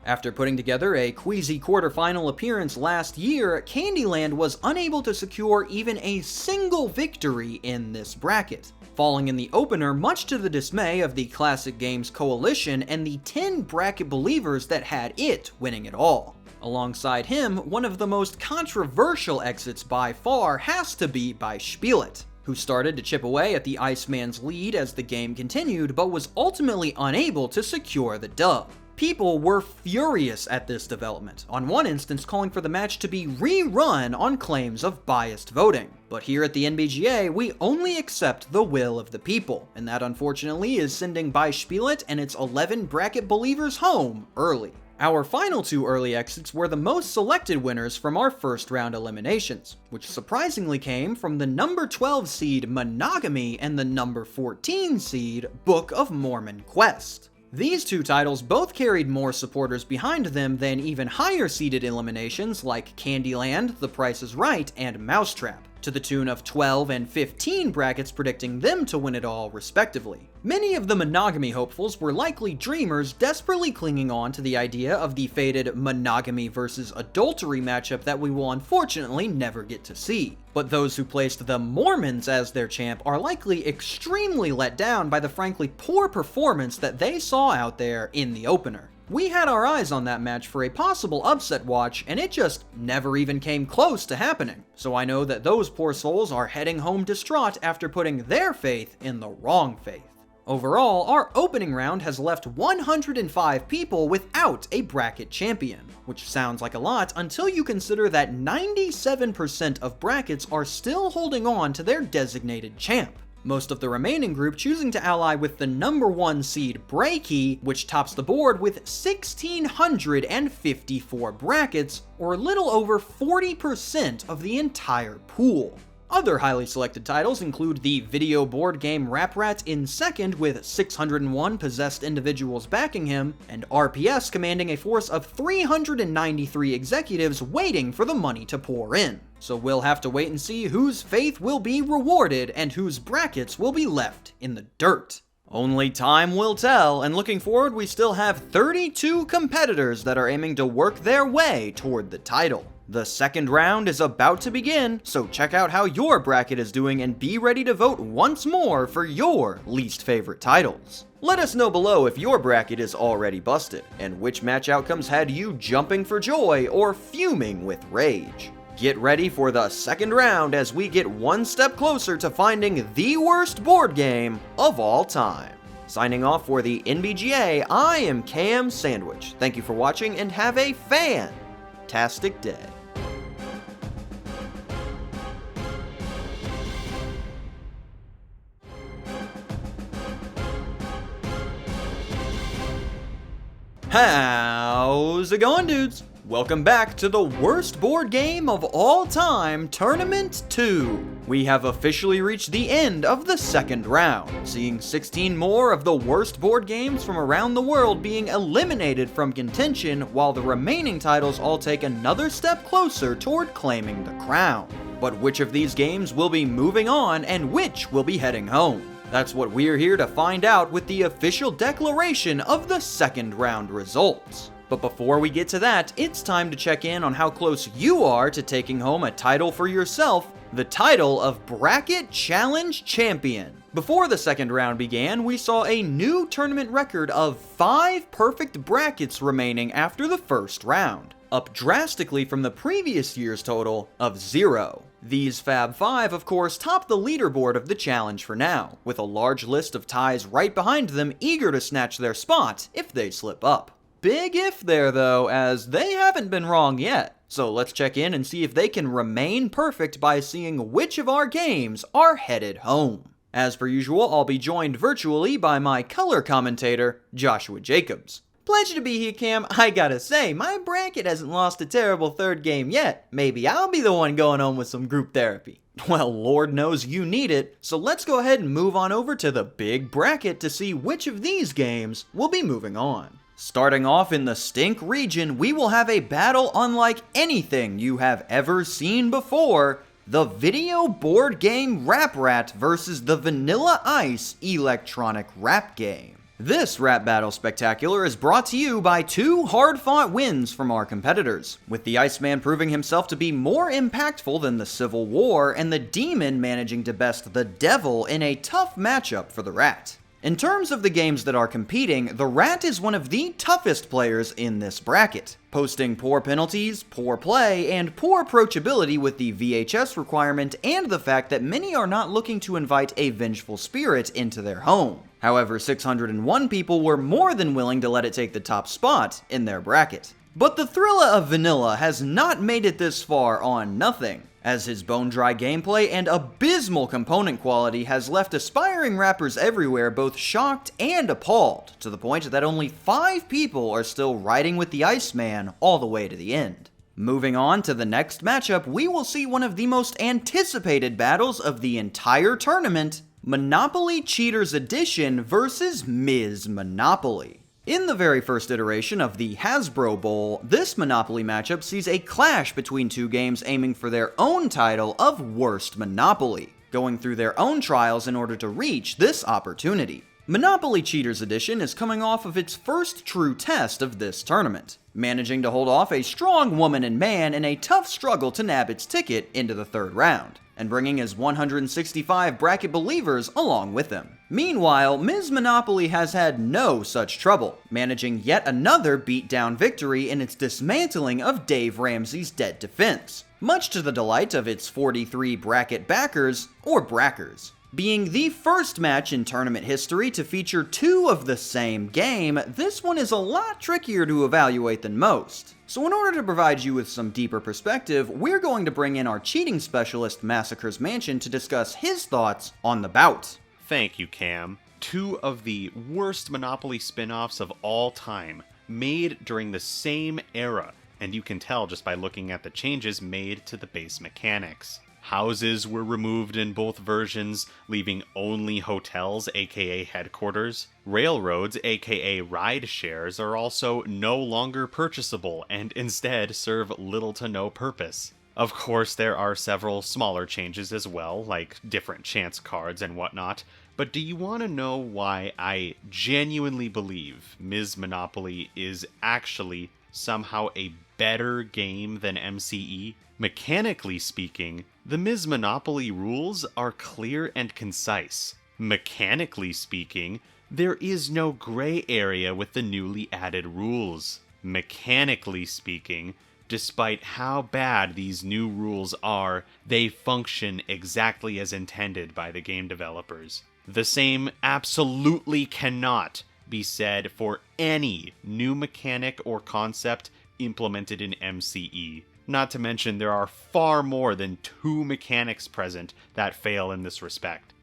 After putting together a queasy quarterfinal appearance last year, Candyland was unable to secure even a single victory in this bracket, falling in the opener much to the dismay of the Classic Games Coalition and the 10 bracket believers that had it winning it all. Alongside him, one of the most controversial exits by far has to be by Spielet, who started to chip away at the Iceman's lead as the game continued, but was ultimately unable to secure the dub. People were furious at this development, on one instance calling for the match to be rerun on claims of biased voting. But here at the NBGA, we only accept the will of the people, and that unfortunately is sending by Spielet and its 11 bracket believers home early. Our final 2 early exits were the most selected winners from our first round eliminations, which surprisingly came from the number 12 seed Monogamy and the number 14 seed Book of Mormon Quest. These 2 titles both carried more supporters behind them than even higher seeded eliminations like Candyland, The Price is Right, and Mousetrap, to the tune of 12 and 15 brackets predicting them to win it all respectively. Many of the Monogamy hopefuls were likely dreamers desperately clinging on to the idea of the fated Monogamy versus Adultery matchup that we will unfortunately never get to see. But those who placed the Mormons as their champ are likely extremely let down by the frankly poor performance that they saw out there in the opener. We had our eyes on that match for a possible upset watch, and it just never even came close to happening. So I know that those poor souls are heading home distraught after putting their faith in the wrong faith. Overall, our opening round has left 105 people without a bracket champion, which sounds like a lot until you consider that 97% of brackets are still holding on to their designated champ. Most of the remaining group choosing to ally with the number 1 seed Breaky, which tops the board with 1,654 brackets, or a little over 40% of the entire pool. Other highly selected titles include the video board game Rap Rat in second with 601 possessed individuals backing him, and RPS commanding a force of 393 executives waiting for the money to pour in. So we'll have to wait and see whose faith will be rewarded and whose brackets will be left in the dirt. Only time will tell, and looking forward, we still have 32 competitors that are aiming to work their way toward the title. The second round is about to begin, so check out how your bracket is doing and be ready to vote once more for your least favorite titles. Let us know below if your bracket is already busted, and which match outcomes had you jumping for joy or fuming with rage. Get ready for the second round as we get one step closer to finding the worst board game of all time. Signing off for the NBGA, I am KamSandwich. Thank you for watching and have a fantastic day. How's it going, dudes? Welcome back to the worst board game of all time, Tournament 2. We have officially reached the end of the second round, seeing 16 more of the worst board games from around the world being eliminated from contention, while the remaining titles all take another step closer toward claiming the crown. But which of these games will be moving on and which will be heading home? That's what we're here to find out with the official declaration of the second round results. But before we get to that, it's time to check in on how close you are to taking home a title for yourself, the title of Bracket Challenge Champion. Before the second round began, we saw a new tournament record of 5 perfect brackets remaining after the first round, up drastically from the previous year's total of 0. These Fab 5, of course, top the leaderboard of the challenge for now, with a large list of ties right behind them eager to snatch their spot if they slip up. Big if there though, as they haven't been wrong yet. So let's check in and see if they can remain perfect by seeing which of our games are headed home. As per usual, I'll be joined virtually by my color commentator, Joshua Jacobs. Pleasure to be here, Cam. I gotta say, my bracket hasn't lost a terrible third game yet. Maybe I'll be the one going home with some group therapy. Well, Lord knows you need it, so let's go ahead and move on over to the big bracket to see which of these games will be moving on. Starting off in the Stink region, we will have a battle unlike anything you have ever seen before. The video board game Rap Rat versus the Vanilla Ice electronic rap game. This rap battle spectacular is brought to you by 2 hard-fought wins from our competitors, with the Iceman proving himself to be more impactful than the Civil War, and the Demon managing to best the Devil in a tough matchup for the Rat. In terms of the games that are competing, the Rat is one of the toughest players in this bracket, posting poor penalties, poor play, and poor approachability with the VHS requirement and the fact that many are not looking to invite a vengeful spirit into their home. However, 601 people were more than willing to let it take the top spot in their bracket. But the Thrilla of Vanilla has not made it this far on nothing, as his bone-dry gameplay and abysmal component quality has left aspiring rappers everywhere both shocked and appalled, to the point that only 5 people are still riding with the Iceman all the way to the end. Moving on to the next matchup, we will see one of the most anticipated battles of the entire tournament, Monopoly Cheaters Edition versus Ms. Monopoly. In the very first iteration of the Hasbro Bowl, this Monopoly matchup sees a clash between 2 games aiming for their own title of Worst Monopoly, going through their own trials in order to reach this opportunity. Monopoly Cheaters Edition is coming off of its first true test of this tournament, managing to hold off a strong woman and man in a tough struggle to nab its ticket into the third round, and bringing his 165 bracket believers along with him. Meanwhile, Ms. Monopoly has had no such trouble, managing yet another beatdown victory in its dismantling of Dave Ramsey's dead defense, much to the delight of its 43 bracket backers, or brackers. Being the first match in tournament history to feature two of the same game, this one is a lot trickier to evaluate than most. So in order to provide you with some deeper perspective, we're going to bring in our cheating specialist, Massacre's Mansion, to discuss his thoughts on the bout. Thank you, Cam. Two of the worst Monopoly spin-offs of all time, made during the same era, and you can tell just by looking at the changes made to the base mechanics. Houses were removed in both versions, leaving only hotels, aka headquarters. Railroads, aka ride shares, are also no longer purchasable and instead serve little to no purpose. Of course, there are several smaller changes as well, like different chance cards and whatnot, but do you want to know why I genuinely believe Ms. Monopoly is actually somehow a better game than MCE? Mechanically speaking, the Ms. Monopoly rules are clear and concise. Mechanically speaking, there is no gray area with the newly added rules. Mechanically speaking, despite how bad these new rules are, they function exactly as intended by the game developers. The same absolutely cannot be said for any new mechanic or concept implemented in MCE. Not to mention, there are far more than two mechanics present that fail in this respect.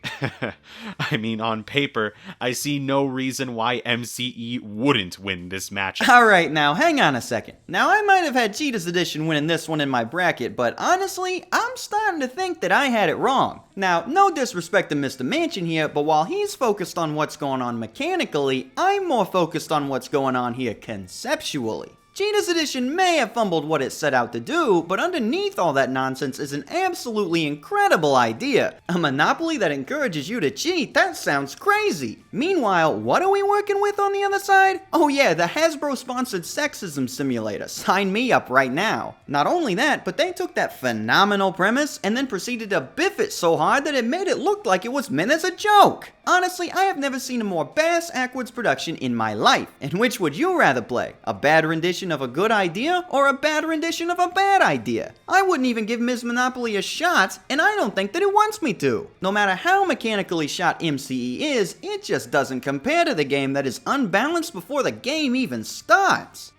I mean, on paper, I see no reason why MCE wouldn't win this match. Alright, now hang on a second. Now I might have had Cheetah's Edition winning this one in my bracket, but honestly, I'm starting to think that I had it wrong. Now, no disrespect to Mr. Mansion here, but while he's focused on what's going on mechanically, I'm more focused on what's going on here conceptually. Cheetah's Edition may have fumbled what it set out to do, but underneath all that nonsense is an absolutely incredible idea. A Monopoly that encourages you to cheat, that sounds crazy. Meanwhile, what are we working with on the other side? Oh yeah, the Hasbro-sponsored sexism simulator. Sign me up right now. Not only that, but they took that phenomenal premise and then proceeded to biff it so hard that it made it look like it was meant as a joke. Honestly, I have never seen a more bass-ackwards production in my life. And which would you rather play? A bad rendition of a good idea or a bad rendition of a bad idea? I wouldn't even give Ms. Monopoly a shot, and I don't think that it wants me to. No matter how mechanically shot MCE is, it just doesn't compare to the game that is unbalanced before the game even starts.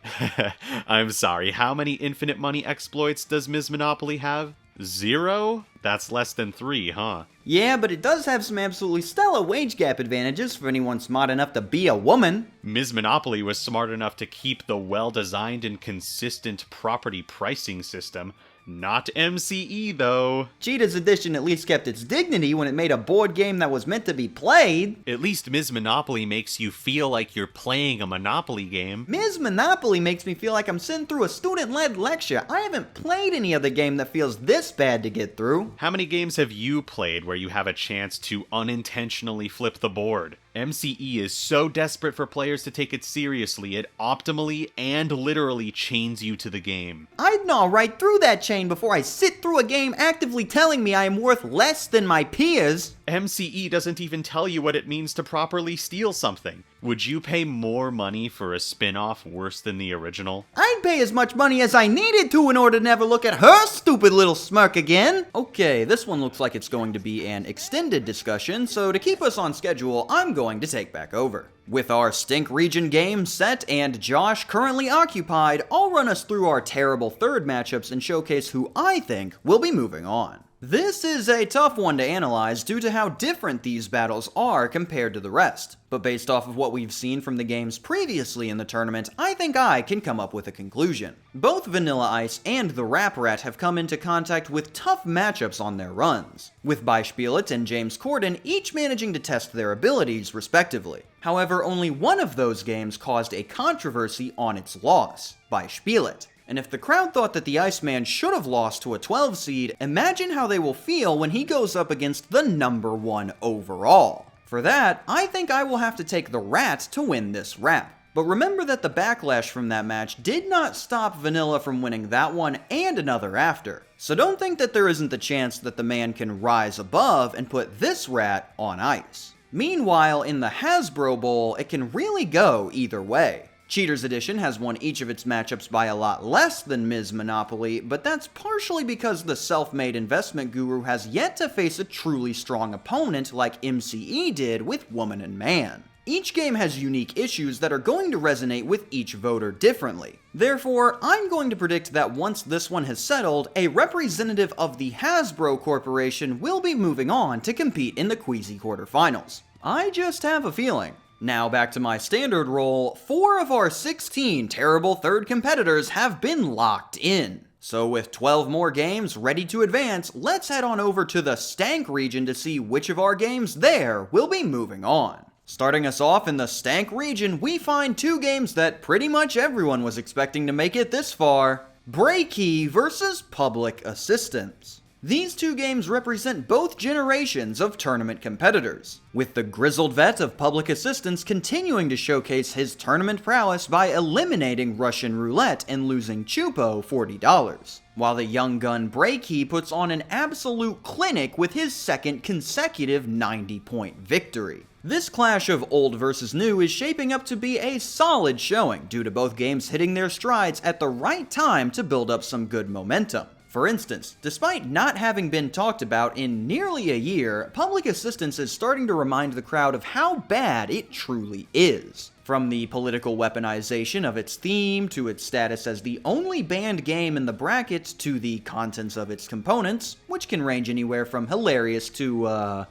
I'm sorry, how many infinite money exploits does Ms. Monopoly have? 0? That's less than 3, huh? Yeah, but it does have some absolutely stellar wage gap advantages for anyone smart enough to be a woman. Ms. Monopoly was smart enough to keep the well-designed and consistent property pricing system. Not MCE, though. Cheetah's Edition at least kept its dignity when it made a board game that was meant to be played. At least Ms. Monopoly makes you feel like you're playing a Monopoly game. Ms. Monopoly makes me feel like I'm sitting through a student-led lecture. I haven't played any other game that feels this bad to get through. How many games have you played where you have a chance to unintentionally flip the board? MCE is so desperate for players to take it seriously, it optimally and literally chains you to the game. I'd gnaw right through that chain before I sit through a game actively telling me I am worth less than my peers. MCE doesn't even tell you what it means to properly steal something. Would you pay more money for a spin-off worse than the original? I'd pay as much money as I needed to in order to never look at her stupid little smirk again. Okay, this one looks like it's going to be an extended discussion, so to keep us on schedule, I'm going to take back over. With our Stink region game set and Josh currently occupied, I'll run us through our terrible third matchups and showcase who I think will be moving on. This is a tough one to analyze due to how different these battles are compared to the rest, but based off of what we've seen from the games previously in the tournament, I think I can come up with a conclusion. Both Vanilla Ice and the Rap Rat have come into contact with tough matchups on their runs, with Beispielet and James Corden each managing to test their abilities respectively. However, only one of those games caused a controversy on its loss, Beispielet. And if the crowd thought that the Iceman should have lost to a 12 seed, imagine how they will feel when he goes up against the number 1 overall. For that, I think I will have to take the Rat to win this rap. But remember that the backlash from that match did not stop Vanilla from winning that one and another after. So don't think that there isn't the chance that the man can rise above and put this rat on ice. Meanwhile, in the Hasbro Bowl, it can really go either way. Cheaters Edition has won each of its matchups by a lot less than Ms. Monopoly, but that's partially because the self-made investment guru has yet to face a truly strong opponent like MCE did with Woman and Man. Each game has unique issues that are going to resonate with each voter differently. Therefore, I'm going to predict that once this one has settled, a representative of the Hasbro Corporation will be moving on to compete in the Queasy quarterfinals. I just have a feeling. Now back to my standard roll, 4 of our 16 terrible third competitors have been locked in. So with 12 more games ready to advance, let's head on over to the Stank region to see which of our games there will be moving on. Starting us off in the Stank region, we find 2 games that pretty much everyone was expecting to make it this far. Breaky versus Public Assistance. These 2 games represent both generations of tournament competitors, with the grizzled vet of Public Assistance continuing to showcase his tournament prowess by eliminating Russian roulette and losing Chupo $40, while the young gun Breaky puts on an absolute clinic with his second consecutive 90-point victory. This clash of old versus new is shaping up to be a solid showing due to both games hitting their strides at the right time to build up some good momentum. For instance, despite not having been talked about in nearly a year, Public Assistance is starting to remind the crowd of how bad it truly is. From the political weaponization of its theme, to its status as the only banned game in the bracket, to the contents of its components, which can range anywhere from hilarious to,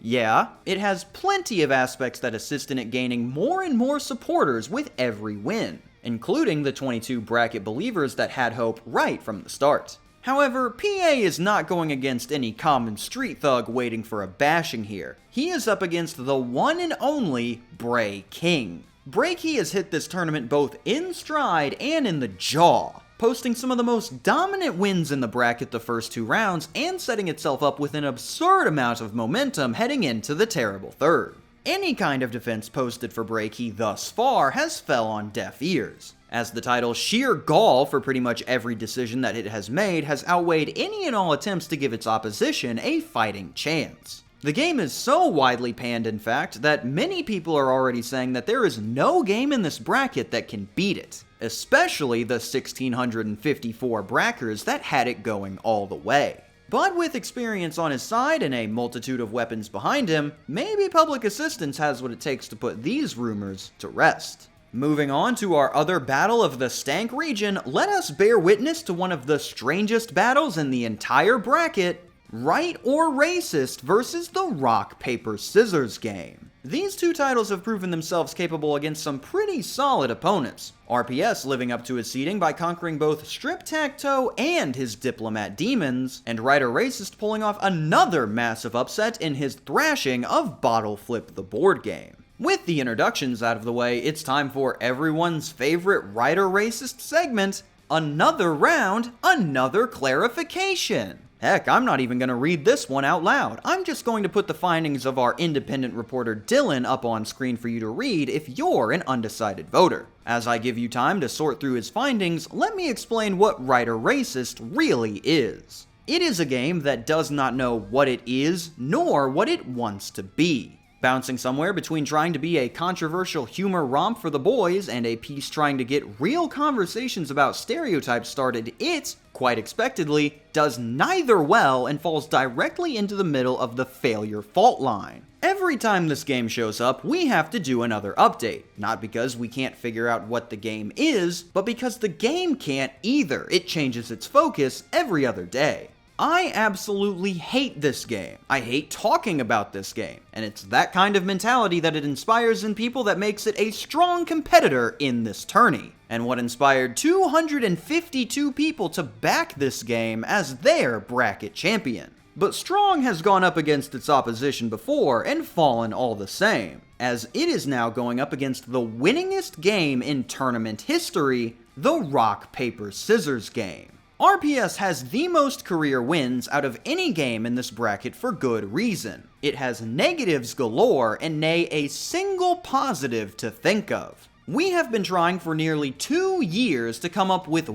yeah, it has plenty of aspects that assist in it gaining more and more supporters with every win, including the 22 bracket believers that had hope right from the start. However, PA is not going against any common street thug waiting for a bashing here. He is up against the one and only Bray King. Breaky has hit this tournament both in stride and in the jaw, posting some of the most dominant wins in the bracket the first 2 rounds and setting itself up with an absurd amount of momentum heading into the terrible third. Any kind of defense posted for Breaky thus far has fell on deaf ears, as the title's sheer gall for pretty much every decision that it has made has outweighed any and all attempts to give its opposition a fighting chance. The game is so widely panned, in fact, that many people are already saying that there is no game in this bracket that can beat it, especially the 1,654 brackers that had it going all the way. But with experience on his side and a multitude of weapons behind him, maybe Public Assistance has what it takes to put these rumors to rest. Moving on to our other battle of the Stank region, let us bear witness to one of the strangest battles in the entire bracket, Right or Racist versus the Rock, Paper, Scissors game. These 2 titles have proven themselves capable against some pretty solid opponents, RPS living up to his seeding by conquering both Strip Tacto and his Diplomat Demons, and Right or Racist pulling off another massive upset in his thrashing of Bottle Flip the board game. With the introductions out of the way, it's time for everyone's favorite Right or Racist segment, Another Round, Another Clarification. Heck, I'm not even going to read this one out loud. I'm just going to put the findings of our independent reporter Dylan up on screen for you to read if you're an undecided voter. As I give you time to sort through his findings, let me explain what Right or Racist really is. It is a game that does not know what it is, nor what it wants to be. Bouncing somewhere between trying to be a controversial humor romp for the boys and a piece trying to get real conversations about stereotypes started, it, quite expectedly, does neither well and falls directly into the middle of the failure fault line. Every time this game shows up, we have to do another update. Not because we can't figure out what the game is, but because the game can't either. It changes its focus every other day. I absolutely hate this game. I hate talking about this game, and it's that kind of mentality that it inspires in people that makes it a strong competitor in this tourney, and what inspired 252 people to back this game as their bracket champion. But Strong has gone up against its opposition before and fallen all the same, as it is now going up against the winningest game in tournament history, the Rock, Paper, Scissors game. RPS has the most career wins out of any game in this bracket for good reason. It has negatives galore and nay a single positive to think of. We have been trying for nearly 2 years to come up with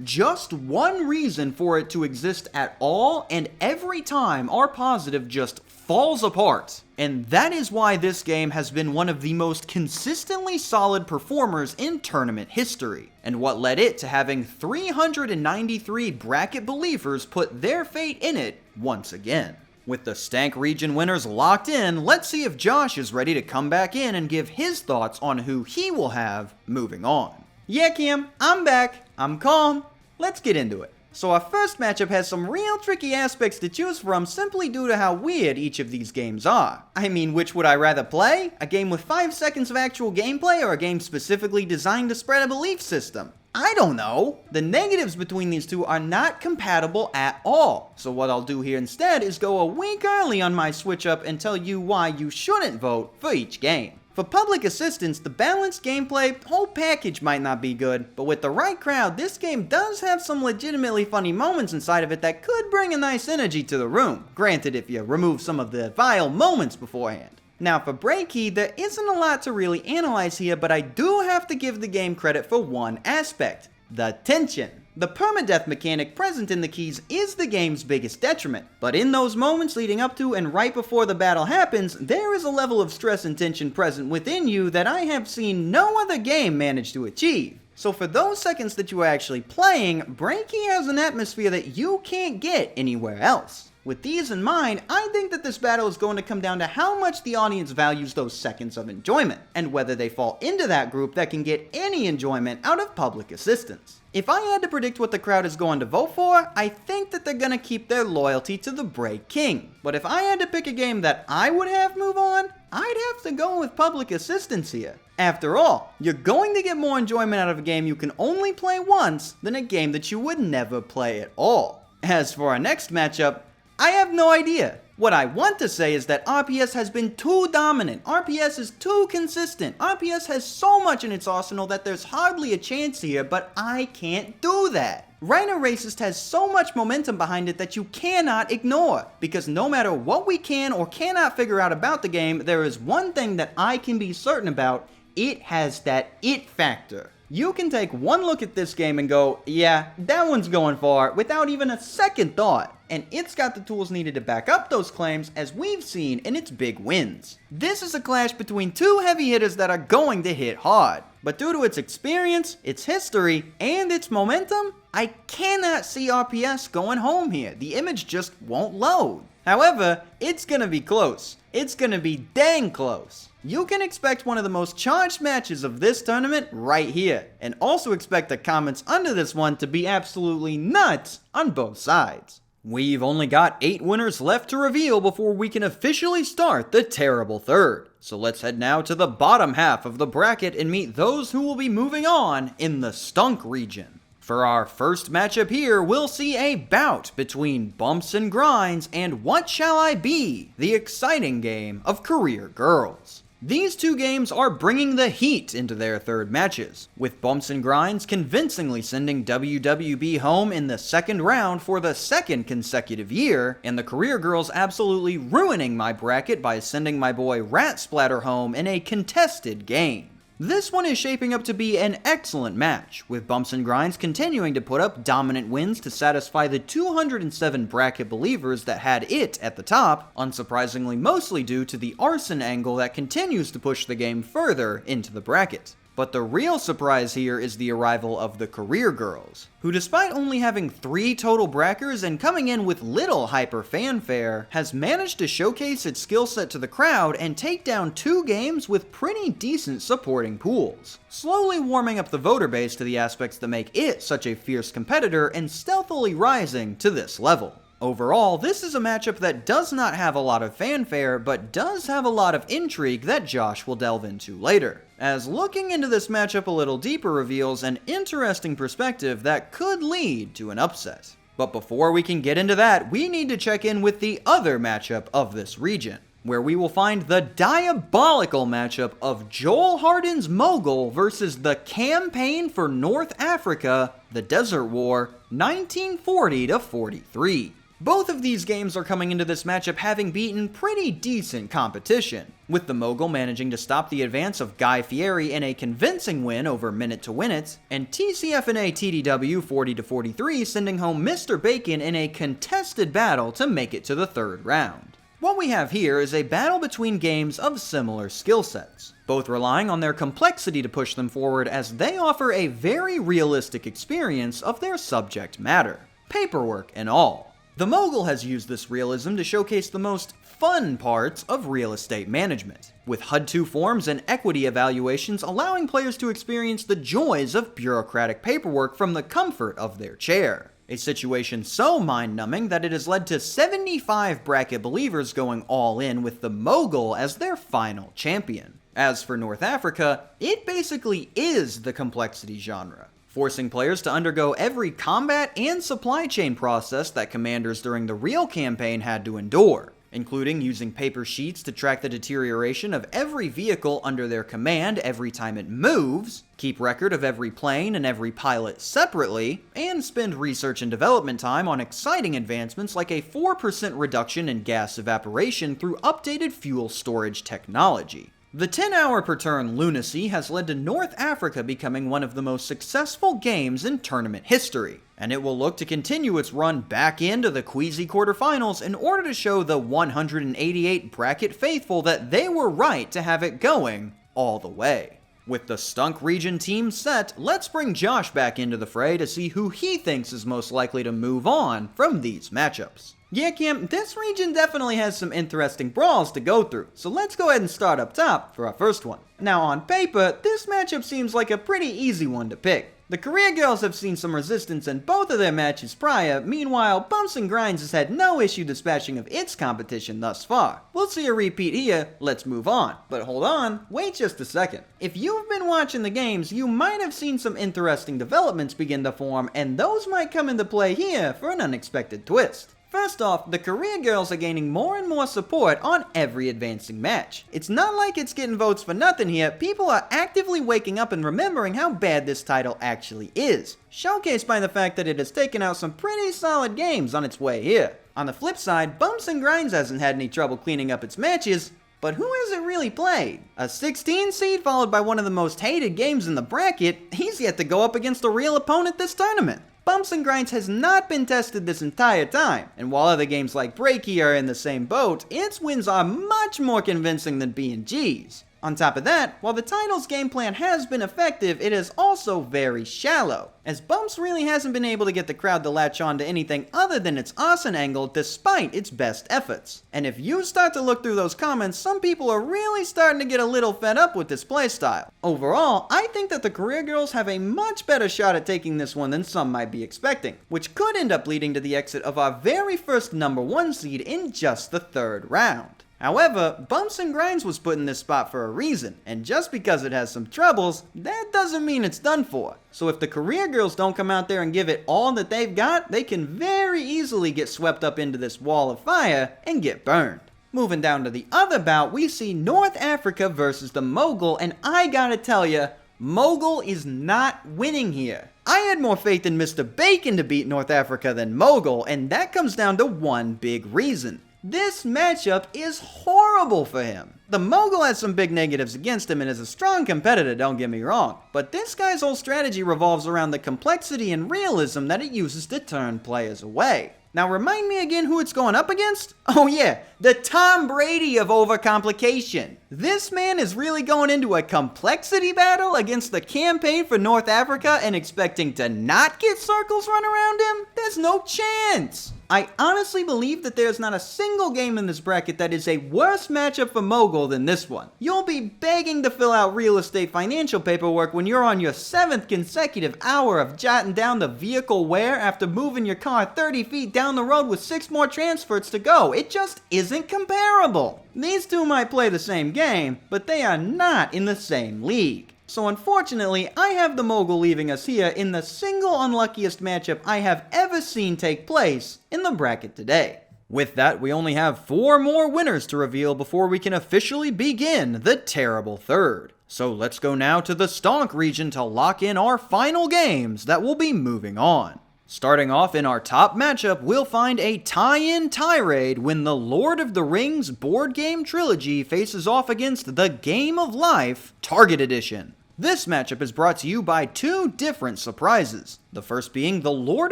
just one reason for it to exist at all, and every time our positive just falls apart. And that is why this game has been one of the most consistently solid performers in tournament history, and what led it to having 393 bracket believers put their fate in it once again. With the Stank region winners locked in, let's see if Josh is ready to come back in and give his thoughts on who he will have moving on. Yeah, Cam, I'm back. I'm calm. Let's get into it. So our first matchup has some real tricky aspects to choose from simply due to how weird each of these games are. I mean, which would I rather play? A game with 5 seconds of actual gameplay or a game specifically designed to spread a belief system? I don't know. The negatives between these two are not compatible at all. So what I'll do here instead is go a week early on my switch up and tell you why you shouldn't vote for each game. For public assistance, the balanced gameplay whole package might not be good, but with the right crowd, this game does have some legitimately funny moments inside of it that could bring a nice energy to the room. Granted, if you remove some of the vile moments beforehand. Now for Breaky, there isn't a lot to really analyze here, but I do have to give the game credit for one aspect: the tension. The permadeath mechanic present in the keys is the game's biggest detriment, but in those moments leading up to and right before the battle happens, there is a level of stress and tension present within you that I have seen no other game manage to achieve. So for those seconds that you are actually playing, Breaky has an atmosphere that you can't get anywhere else. With these in mind, I think that this battle is going to come down to how much the audience values those seconds of enjoyment, and whether they fall into that group that can get any enjoyment out of public assistance. If I had to predict what the crowd is going to vote for, I think that they're going to keep their loyalty to the Break King. But if I had to pick a game that I would have move on, I'd have to go with public assistance here. After all, you're going to get more enjoyment out of a game you can only play once than a game that you would never play at all. As for our next matchup, I have no idea. What I want to say is that RPS has been too dominant. RPS is too consistent. RPS has so much in its arsenal that there's hardly a chance here, but I can't do that. Rhino Racist has so much momentum behind it that you cannot ignore, because no matter what we can or cannot figure out about the game, there is one thing that I can be certain about: it has that it factor. You can take one look at this game and go, yeah, that one's going far, without even a second thought. And it's got the tools needed to back up those claims, as we've seen in its big wins. This is a clash between two heavy hitters that are going to hit hard. But due to its experience, its history, and its momentum, I cannot see RPS going home here. The image just won't load. However, it's gonna be close. It's gonna be dang close. You can expect one of the most charged matches of this tournament right here, and also expect the comments under this one to be absolutely nuts on both sides. We've only got 8 winners left to reveal before we can officially start the terrible third. So let's head now to the bottom half of the bracket and meet those who will be moving on in the Stunk region. For our first matchup here, we'll see a bout between Bumps and Grinds and What Shall I Be, the exciting game of Career Girls. These two games are bringing the heat into their third matches, with Bumps and Grinds convincingly sending WWB home in the second round for the second consecutive year, and the Career Girls absolutely ruining my bracket by sending my boy Rat Splatter home in a contested game. This one is shaping up to be an excellent match, with Bumps and Grinds continuing to put up dominant wins to satisfy the 207 bracket believers that had it at the top, unsurprisingly mostly due to the arson angle that continues to push the game further into the bracket. But the real surprise here is the arrival of the Career Girls, who despite only having 3 total brackers and coming in with little hyper fanfare, has managed to showcase its skill set to the crowd and take down 2 games with pretty decent supporting pools, slowly warming up the voter base to the aspects that make it such a fierce competitor and stealthily rising to this level. Overall, this is a matchup that does not have a lot of fanfare, but does have a lot of intrigue that Josh will delve into later, as looking into this matchup a little deeper reveals an interesting perspective that could lead to an upset. But before we can get into that, we need to check in with the other matchup of this region, where we will find the diabolical matchup of Joel Harden's Mogul versus the Campaign for North Africa, the Desert War, 1940-43. Both of these games are coming into this matchup having beaten pretty decent competition, with the Mogul managing to stop the advance of Guy Fieri in a convincing win over Minute to Win It, and TCFNA TDW 40-43 sending home Mr. Bacon in a contested battle to make it to the third round. What we have here is a battle between games of similar skill sets, both relying on their complexity to push them forward as they offer a very realistic experience of their subject matter, paperwork and all. The Mogul has used this realism to showcase the most fun parts of real estate management, with HUD-2 forms and equity evaluations allowing players to experience the joys of bureaucratic paperwork from the comfort of their chair. A situation so mind-numbing that it has led to 75 bracket believers going all in with the Mogul as their final champion. As for North Africa, it basically is the complexity genre, forcing players to undergo every combat and supply chain process that commanders during the real campaign had to endure, including using paper sheets to track the deterioration of every vehicle under their command every time it moves, keep record of every plane and every pilot separately, and spend research and development time on exciting advancements like a 4% reduction in gas evaporation through updated fuel storage technology. The 10-hour per turn lunacy has led to North Africa becoming one of the most successful games in tournament history, and it will look to continue its run back into the queasy quarterfinals in order to show the 188 bracket faithful that they were right to have it going all the way. With the Stunk region team set, let's bring Josh back into the fray to see who he thinks is most likely to move on from these matchups. Yeah, Cam, this region definitely has some interesting brawls to go through, so let's go ahead and start up top for our first one. Now, on paper, this matchup seems like a pretty easy one to pick. The Korea girls have seen some resistance in both of their matches prior, meanwhile, Bumps and Grinds has had no issue dispatching of its competition thus far. We'll see a repeat here, let's move on. But hold on, wait just a second. If you've been watching the games, you might have seen some interesting developments begin to form, and those might come into play here for an unexpected twist. First off, the Korea girls are gaining more and more support on every advancing match. It's not like it's getting votes for nothing here, people are actively waking up and remembering how bad this title actually is, showcased by the fact that it has taken out some pretty solid games on its way here. On the flip side, Bumps and Grinds hasn't had any trouble cleaning up its matches, but who has it really played? A 16 seed followed by one of the most hated games in the bracket, he's yet to go up against a real opponent this tournament. Bumps and Grinds has not been tested this entire time, and while other games like Breaky are in the same boat, its wins are much more convincing than B&G's. On top of that, while the title's game plan has been effective, it is also very shallow, as Bumps really hasn't been able to get the crowd to latch on to anything other than its awesome angle despite its best efforts. And if you start to look through those comments, some people are really starting to get a little fed up with this playstyle. Overall, I think that the Korea girls have a much better shot at taking this one than some might be expecting, which could end up leading to the exit of our very first #1 seed in just the 3rd round. However, Bumps and Grinds was put in this spot for a reason, and just because it has some troubles, that doesn't mean it's done for. So if the Korea girls don't come out there and give it all that they've got, they can very easily get swept up into this wall of fire and get burned. Moving down to the other bout, we see North Africa versus the Mogul, and I gotta tell ya, Mogul is not winning here. I had more faith in Mr. Bacon to beat North Africa than Mogul, and that comes down to one big reason. This matchup is horrible for him. The Mogul has some big negatives against him and is a strong competitor, don't get me wrong, but this guy's whole strategy revolves around the complexity and realism that it uses to turn players away. Now remind me again who it's going up against? Oh yeah, the Tom Brady of overcomplication. This man is really going into a complexity battle against the campaign for North Africa and expecting to not get circles run around him? There's no chance. I honestly believe that there's not a single game in this bracket that is a worse matchup for Mogul than this one. You'll be begging to fill out real estate financial paperwork when you're on your 7th consecutive hour of jotting down the vehicle wear after moving your car 30 feet down the road with 6 more transfers to go. It just isn't comparable. These two might play the same game, but they are not in the same league. So unfortunately, I have the Mogul leaving us here in the single unluckiest matchup I have ever seen take place in the bracket today. With that, we only have 4 more winners to reveal before we can officially begin the terrible third. So let's go now to the Stonk region to lock in our final games that will be moving on. Starting off in our top matchup, we'll find a tie-in tirade when the Lord of the Rings board game trilogy faces off against the Game of Life Target Edition. This matchup is brought to you by two different surprises. The first being the Lord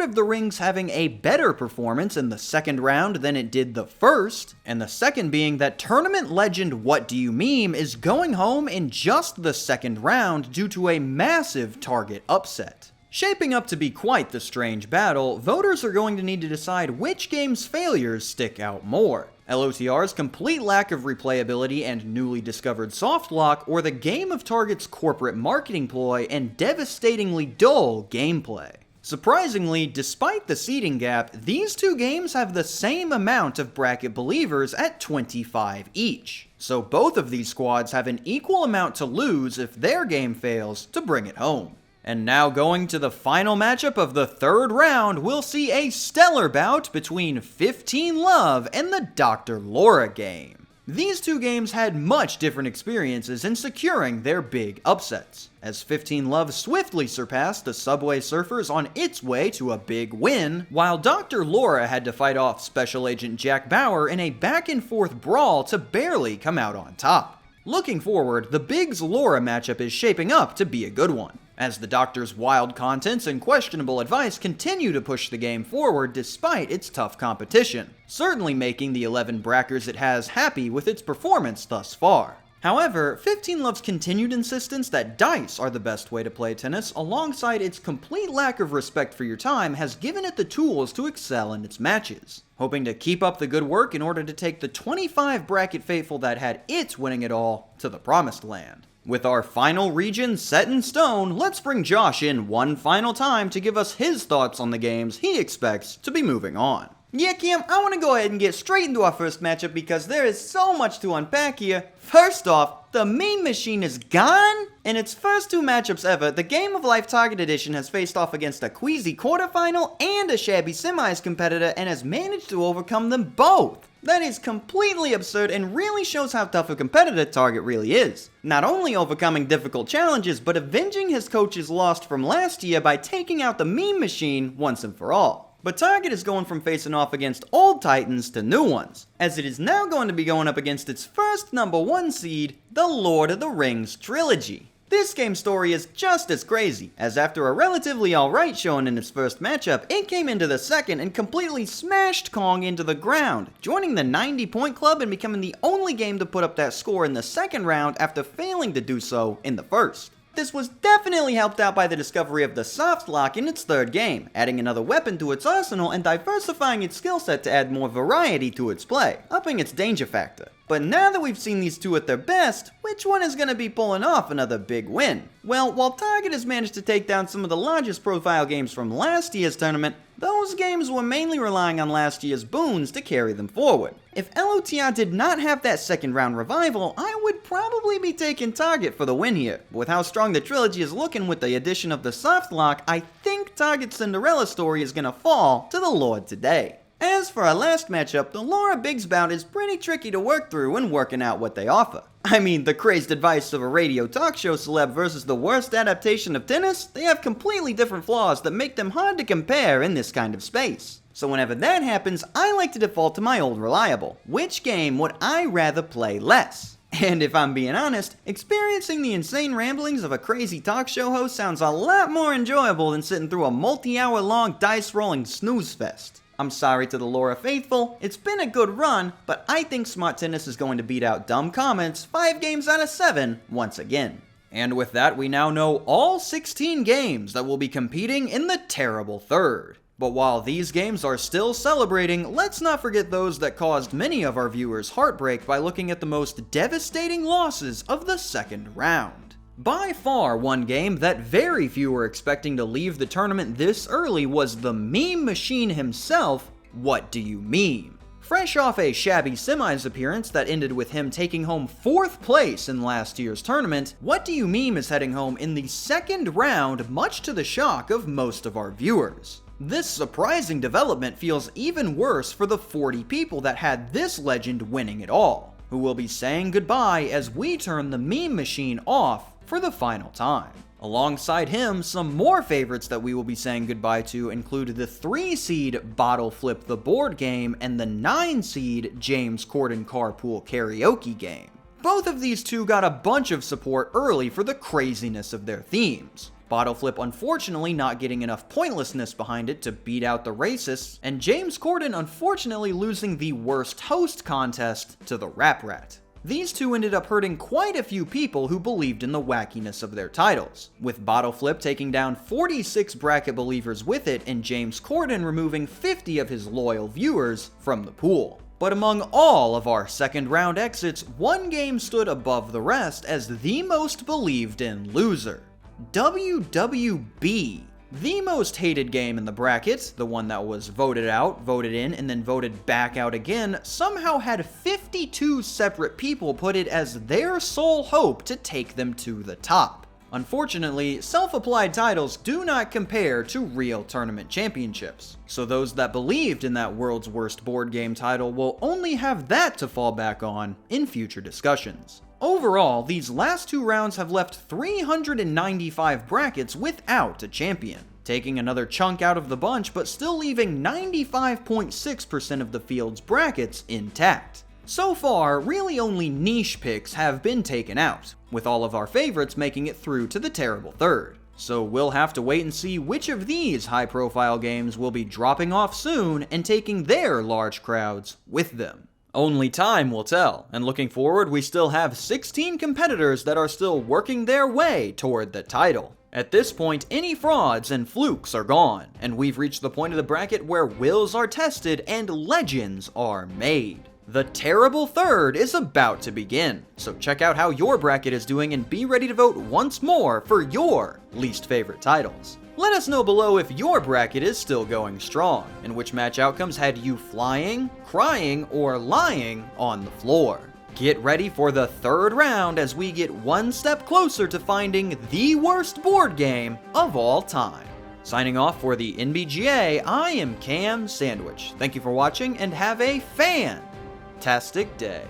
of the Rings having a better performance in the second round than it did the first, and the second being that tournament legend What Do You Meme is going home in just the second round due to a massive target upset. Shaping up to be quite the strange battle, voters are going to need to decide which game's failures stick out more. LOTR's complete lack of replayability and newly discovered soft lock, or the Game of Target's corporate marketing ploy and devastatingly dull gameplay. Surprisingly, despite the seeding gap, these two games have the same amount of bracket believers at 25 each. So both of these squads have an equal amount to lose if their game fails to bring it home. And now going to the final matchup of the third round, we'll see a stellar bout between 15 Love and the Dr. Laura game. These two games had much different experiences in securing their big upsets, as 15 Love swiftly surpassed the Subway Surfers on its way to a big win, while Dr. Laura had to fight off Special Agent Jack Bauer in a back-and-forth brawl to barely come out on top. Looking forward, the Biggs Laura matchup is shaping up to be a good one, as the Doctor's wild contents and questionable advice continue to push the game forward despite its tough competition, certainly making the 11 brackers it has happy with its performance thus far. However, 15 Love's continued insistence that dice are the best way to play tennis, alongside its complete lack of respect for your time, has given it the tools to excel in its matches, hoping to keep up the good work in order to take the 25 bracket faithful that had it winning it all to the promised land. With our final region set in stone, let's bring Josh in one final time to give us his thoughts on the games he expects to be moving on. Yeah, Cam, I want to go ahead and get straight into our first matchup because there is so much to unpack here. First off, the meme machine is gone? In its first two matchups ever, the Game of Life Target Edition has faced off against a queasy quarterfinal and a shabby semis competitor and has managed to overcome them both. That is completely absurd and really shows how tough a competitor Target really is. Not only overcoming difficult challenges, but avenging his coach's loss from last year by taking out the meme machine once and for all. But Target is going from facing off against old titans to new ones, as it is now going to be going up against its first #1 seed, the Lord of the Rings trilogy. This game's story is just as crazy, as after a relatively alright showing in its first matchup, it came into the second and completely smashed Kong into the ground, joining the 90-point club and becoming the only game to put up that score in the second round after failing to do so in the first. This was definitely helped out by the discovery of the soft lock in its third game, adding another weapon to its arsenal and diversifying its skill set to add more variety to its play, upping its danger factor. But now that we've seen these two at their best, which one is going to be pulling off another big win? Well, while Target has managed to take down some of the largest profile games from last year's tournament, those games were mainly relying on last year's boons to carry them forward. If LOTR did not have that second round revival, I would probably be taking Target for the win here. But with how strong the trilogy is looking with the addition of the soft lock, I think Target's Cinderella story is going to fall to the Lord today. As for our last matchup, the Laura Biggs bout is pretty tricky to work through when working out what they offer. I mean, the crazed advice of a radio talk show celeb versus the worst adaptation of tennis, they have completely different flaws that make them hard to compare in this kind of space. So whenever that happens, I like to default to my old reliable. Which game would I rather play less? And if I'm being honest, experiencing the insane ramblings of a crazy talk show host sounds a lot more enjoyable than sitting through a multi-hour long dice rolling snooze fest. I'm sorry to the Laura faithful, it's been a good run, but I think Smart Tennis is going to beat out Dumb Comments 5 games out of 7 once again. And with that, we now know all 16 games that will be competing in the terrible third. But while these games are still celebrating, let's not forget those that caused many of our viewers heartbreak by looking at the most devastating losses of the second round. By far, one game that very few were expecting to leave the tournament this early was the meme machine himself, What Do You Meme? Fresh off a shabby semis appearance that ended with him taking home 4th place in last year's tournament, What Do You Meme is heading home in the second round, much to the shock of most of our viewers. This surprising development feels even worse for the 40 people that had this legend winning it all, who will be saying goodbye as we turn the meme machine off for the final time. Alongside him, some more favorites that we will be saying goodbye to include the 3-seed Bottle Flip the Board game and the 9-seed James Corden Carpool Karaoke game. Both of these two got a bunch of support early for the craziness of their themes. Bottle Flip unfortunately not getting enough pointlessness behind it to beat out the racists, and James Corden unfortunately losing the worst host contest to the Rap Rat. These two ended up hurting quite a few people who believed in the wackiness of their titles, with Bottle Flip taking down 46 bracket believers with it and James Corden removing 50 of his loyal viewers from the pool. But among all of our second round exits, one game stood above the rest as the most believed in loser. WWB. The most hated game in the bracket, the one that was voted out, voted in, and then voted back out again, somehow had 52 separate people put it as their sole hope to take them to the top. Unfortunately, self-applied titles do not compare to real tournament championships, so those that believed in that world's worst board game title will only have that to fall back on in future discussions. Overall, these last two rounds have left 395 brackets without a champion, taking another chunk out of the bunch but still leaving 95.6% of the field's brackets intact. So far, really only niche picks have been taken out, with all of our favorites making it through to the terrible third. So we'll have to wait and see which of these high-profile games will be dropping off soon and taking their large crowds with them. Only time will tell, and looking forward, we still have 16 competitors that are still working their way toward the title. At this point, any frauds and flukes are gone, and we've reached the point of the bracket where wills are tested and legends are made. The terrible third is about to begin, so check out how your bracket is doing and be ready to vote once more for your least favorite titles. Let us know below if your bracket is still going strong, and which match outcomes had you flying, crying, or lying on the floor. Get ready for the third round as we get one step closer to finding the worst board game of all time. Signing off for the NBGA, I am KamSandwich. Thank you for watching and have a fantastic day.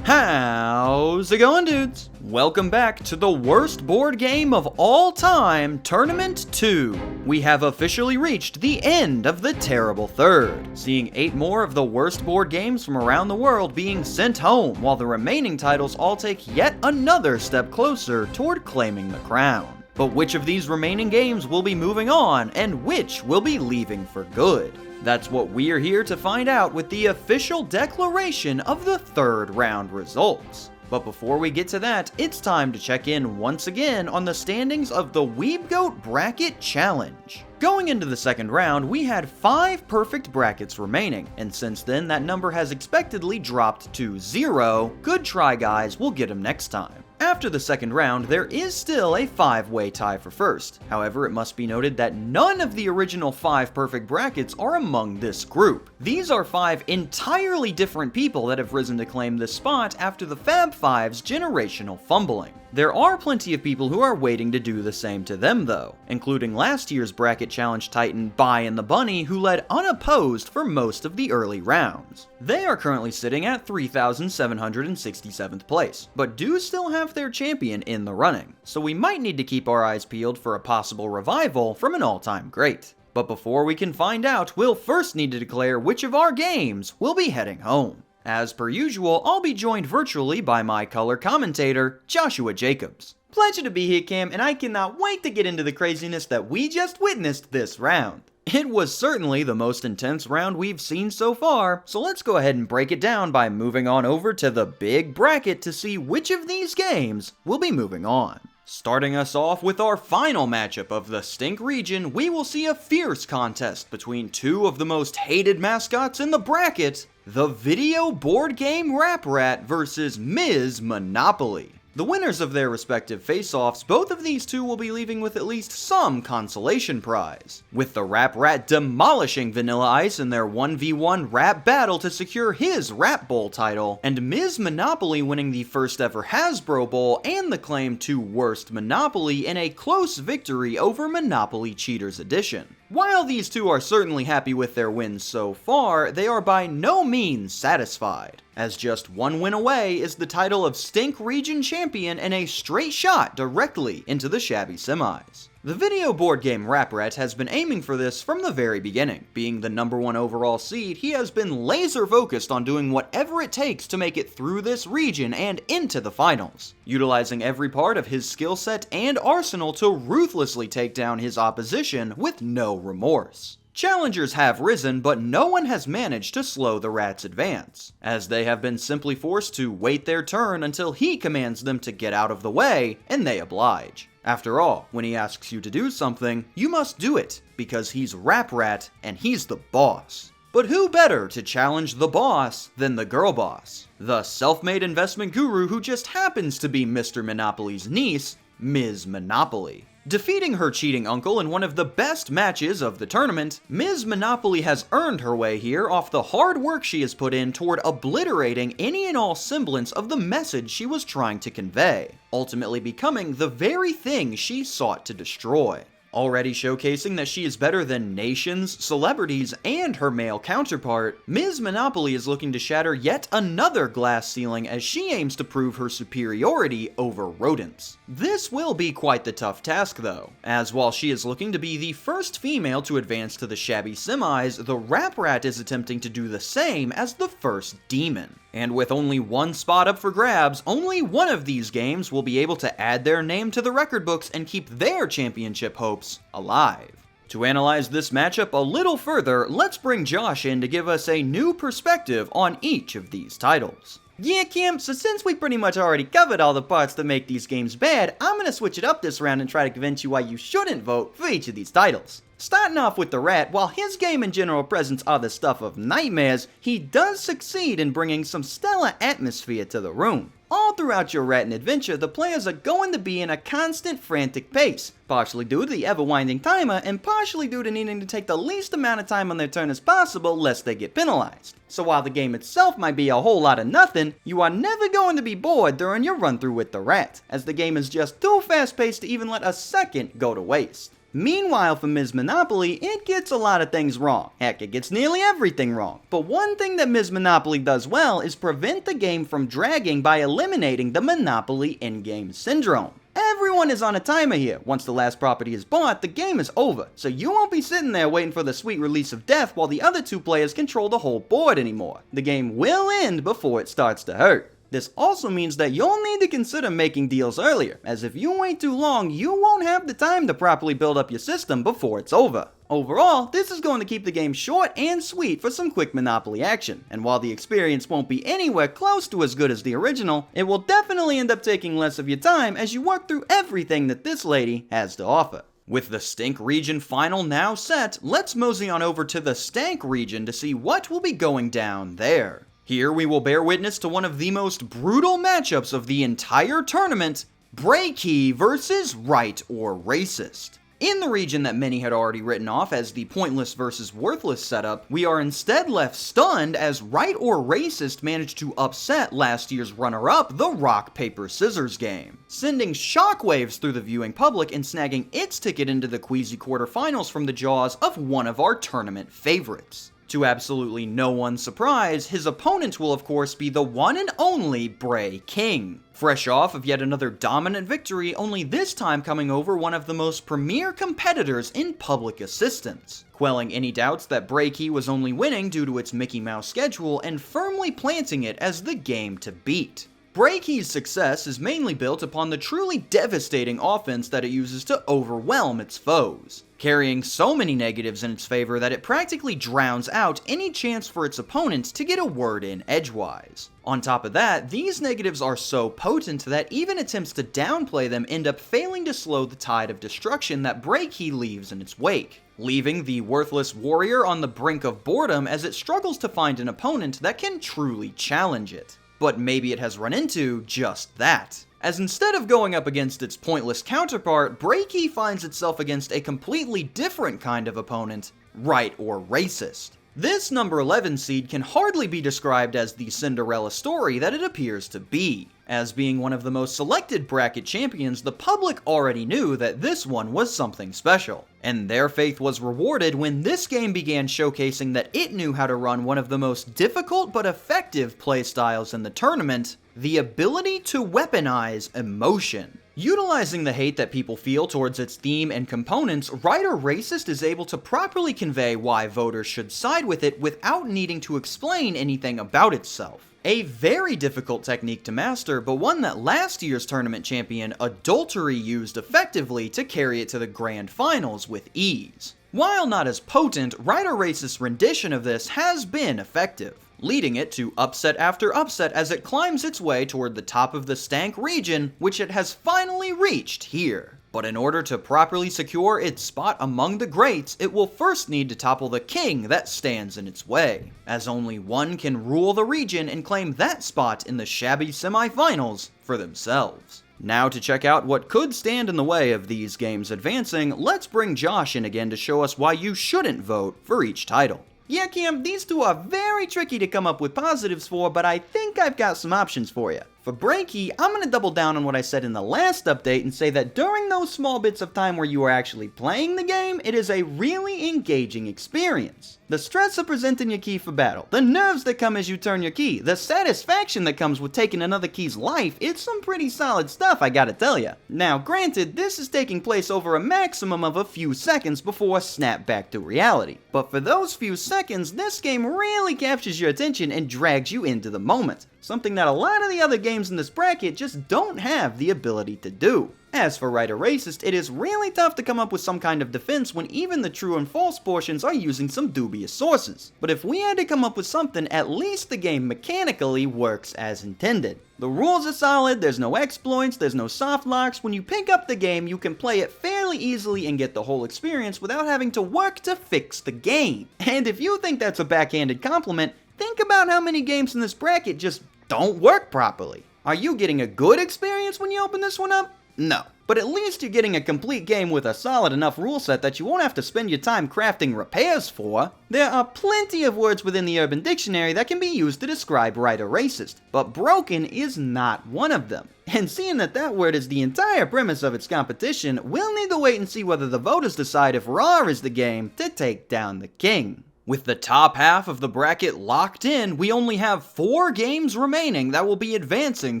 How's it going, dudes? Welcome back to the worst board game of all time, Tournament 2. We have officially reached the end of the terrible third, seeing 8 more of the worst board games from around the world being sent home, while the remaining titles all take yet another step closer toward claiming the crown. But which of these remaining games will be moving on, and which will be leaving for good? That's what we're here to find out with the official declaration of the third round results. But before we get to that, it's time to check in once again on the standings of the WBGOAT Bracket Challenge. Going into the second round, we had 5 perfect brackets remaining, and since then that number has expectedly dropped to 0. Good try, guys, we'll get them next time. After the second round, there is still a 5-way tie for first. However, it must be noted that none of the original 5 perfect brackets are among this group. These are 5 entirely different people that have risen to claim this spot after the Fab Five's generational fumbling. There are plenty of people who are waiting to do the same to them though, including last year's bracket challenge titan Bye and the Bunny, who led unopposed for most of the early rounds. They are currently sitting at 3,767th place, but do still have their champion in the running, so we might need to keep our eyes peeled for a possible revival from an all-time great. But before we can find out, we'll first need to declare which of our games will be heading home. As per usual, I'll be joined virtually by my color commentator, Joshua Jacobs. Pleasure to be here, Cam, and I cannot wait to get into the craziness that we just witnessed this round. It was certainly the most intense round we've seen so far, so let's go ahead and break it down by moving on over to the big bracket to see which of these games will be moving on. Starting us off with our final matchup of the Stink region, we will see a fierce contest between 2 of the most hated mascots in the bracket, the video board game Rap Rat versus Ms. Monopoly. The winners of their respective face-offs, both of these two will be leaving with at least some consolation prize, with the Rap Rat demolishing Vanilla Ice in their 1v1 rap battle to secure his Rap Bowl title, and Ms. Monopoly winning the first ever Hasbro Bowl and the claim to Worst Monopoly in a close victory over Monopoly Cheaters Edition. While these two are certainly happy with their wins so far, they are by no means satisfied, as just one win away is the title of Stink Region Champion and a straight shot directly into the shabby semis. The video board game Rap Rat has been aiming for this from the very beginning. Being the #1 overall seed, he has been laser focused on doing whatever it takes to make it through this region and into the finals, utilizing every part of his skill set and arsenal to ruthlessly take down his opposition with no remorse. Challengers have risen, but no one has managed to slow the Rat's advance, as they have been simply forced to wait their turn until he commands them to get out of the way, and they oblige. After all, when he asks you to do something, you must do it, because he's Rap Rat and he's the boss. But who better to challenge the boss than the girl boss? The self-made investment guru who just happens to be Mr. Monopoly's niece, Ms. Monopoly. Defeating her cheating uncle in one of the best matches of the tournament, Ms. Monopoly has earned her way here off the hard work she has put in toward obliterating any and all semblance of the message she was trying to convey, ultimately becoming the very thing she sought to destroy. Already showcasing that she is better than nations, celebrities, and her male counterpart, Ms. Monopoly is looking to shatter yet another glass ceiling as she aims to prove her superiority over rodents. This will be quite the tough task though, as while she is looking to be the first female to advance to the shabby semis, the Rap Rat is attempting to do the same as the first demon. And with only one spot up for grabs, only one of these games will be able to add their name to the record books and keep their championship hopes alive. To analyze this matchup a little further, let's bring Josh in to give us a new perspective on each of these titles. Yeah, Kim, so since we pretty much already covered all the parts that make these games bad, I'm gonna switch it up this round and try to convince you why you shouldn't vote for each of these titles. Starting off with the Rat, while his game and general presence are the stuff of nightmares, he does succeed in bringing some stellar atmosphere to the room. All throughout your Rattin' adventure, the players are going to be in a constant frantic pace, partially due to the ever-winding timer, and partially due to needing to take the least amount of time on their turn as possible lest they get penalized. So while the game itself might be a whole lot of nothing, you are never going to be bored during your run-through with the Rat, as the game is just too fast-paced to even let a second go to waste. Meanwhile, for Ms. Monopoly, it gets a lot of things wrong. Heck, it gets nearly everything wrong. But one thing that Ms. Monopoly does well is prevent the game from dragging by eliminating the Monopoly in-game syndrome. Everyone is on a timer here. Once the last property is bought, the game is over, so you won't be sitting there waiting for the sweet release of death while the other two players control the whole board anymore. The game will end before it starts to hurt. This also means that you'll need to consider making deals earlier, as if you wait too long, you won't have the time to properly build up your system before it's over. Overall, this is going to keep the game short and sweet for some quick Monopoly action, and while the experience won't be anywhere close to as good as the original, it will definitely end up taking less of your time as you work through everything that this lady has to offer. With the Stink region final now set, let's mosey on over to the Stank region to see what will be going down there. Here we will bear witness to one of the most brutal matchups of the entire tournament, Breaky versus Right or Racist. In the region that many had already written off as the pointless versus worthless setup, we are instead left stunned as Right or Racist managed to upset last year's runner-up, the Rock, Paper, Scissors game, sending shockwaves through the viewing public and snagging its ticket into the queasy quarterfinals from the jaws of one of our tournament favorites. To absolutely no one's surprise, his opponent will of course be the one and only Bray King. Fresh off of yet another dominant victory, only this time coming over one of the most premier competitors in public assistance, quelling any doubts that Breaky was only winning due to its Mickey Mouse schedule and firmly planting it as the game to beat. Breaky's success is mainly built upon the truly devastating offense that it uses to overwhelm its foes, carrying so many negatives in its favor that it practically drowns out any chance for its opponents to get a word in edgewise. On top of that, these negatives are so potent that even attempts to downplay them end up failing to slow the tide of destruction that Breaky leaves in its wake, leaving the worthless warrior on the brink of boredom as it struggles to find an opponent that can truly challenge it. But maybe it has run into just that, as instead of going up against its pointless counterpart, Breaky finds itself against a completely different kind of opponent, Right or Racist. This number 11 seed can hardly be described as the Cinderella story that it appears to be. As being one of the most selected bracket champions, the public already knew that this one was something special. And their faith was rewarded when this game began showcasing that it knew how to run one of the most difficult but effective playstyles in the tournament, the ability to weaponize emotion. Utilizing the hate that people feel towards its theme and components, Writer Racist is able to properly convey why voters should side with it without needing to explain anything about itself. A very difficult technique to master, but one that last year's tournament champion Adultery used effectively to carry it to the grand finals with ease. While not as potent, Writer Racist's rendition of this has been effective, leading it to upset after upset as it climbs its way toward the top of the Stank region, which it has finally reached here. But in order to properly secure its spot among the greats, it will first need to topple the king that stands in its way, as only one can rule the region and claim that spot in the shabby semifinals for themselves. Now to check out what could stand in the way of these games advancing, let's bring Josh in again to show us why you shouldn't vote for each title. Yeah, Cam, these two are very tricky to come up with positives for, but I think I've got some options for you. For Breaky, I'm going to double down on what I said in the last update and say that during those small bits of time where you are actually playing the game, it is a really engaging experience. The stress of presenting your key for battle, the nerves that come as you turn your key, the satisfaction that comes with taking another key's life, it's some pretty solid stuff, I gotta tell ya. Now, granted, this is taking place over a maximum of a few seconds before a snap back to reality. But for those few seconds, this game really captures your attention and drags you into the moment. Something that a lot of the other games in this bracket just don't have the ability to do. As for Writer Racist, it is really tough to come up with some kind of defense when even the true and false portions are using some dubious sources. But if we had to come up with something, at least the game mechanically works as intended. The rules are solid, there's no exploits, there's no soft locks. When you pick up the game, you can play it fairly easily and get the whole experience without having to work to fix the game. And if you think that's a backhanded compliment, think about how many games in this bracket just don't work properly. Are you getting a good experience when you open this one up? No. But at least you're getting a complete game with a solid enough rule set that you won't have to spend your time crafting repairs for. There are plenty of words within the Urban Dictionary that can be used to describe Writer Racist, but broken is not one of them. And seeing that that word is the entire premise of its competition, we'll need to wait and see whether the voters decide if Raw is the game to take down the king. With the top half of the bracket locked in, we only have 4 games remaining that will be advancing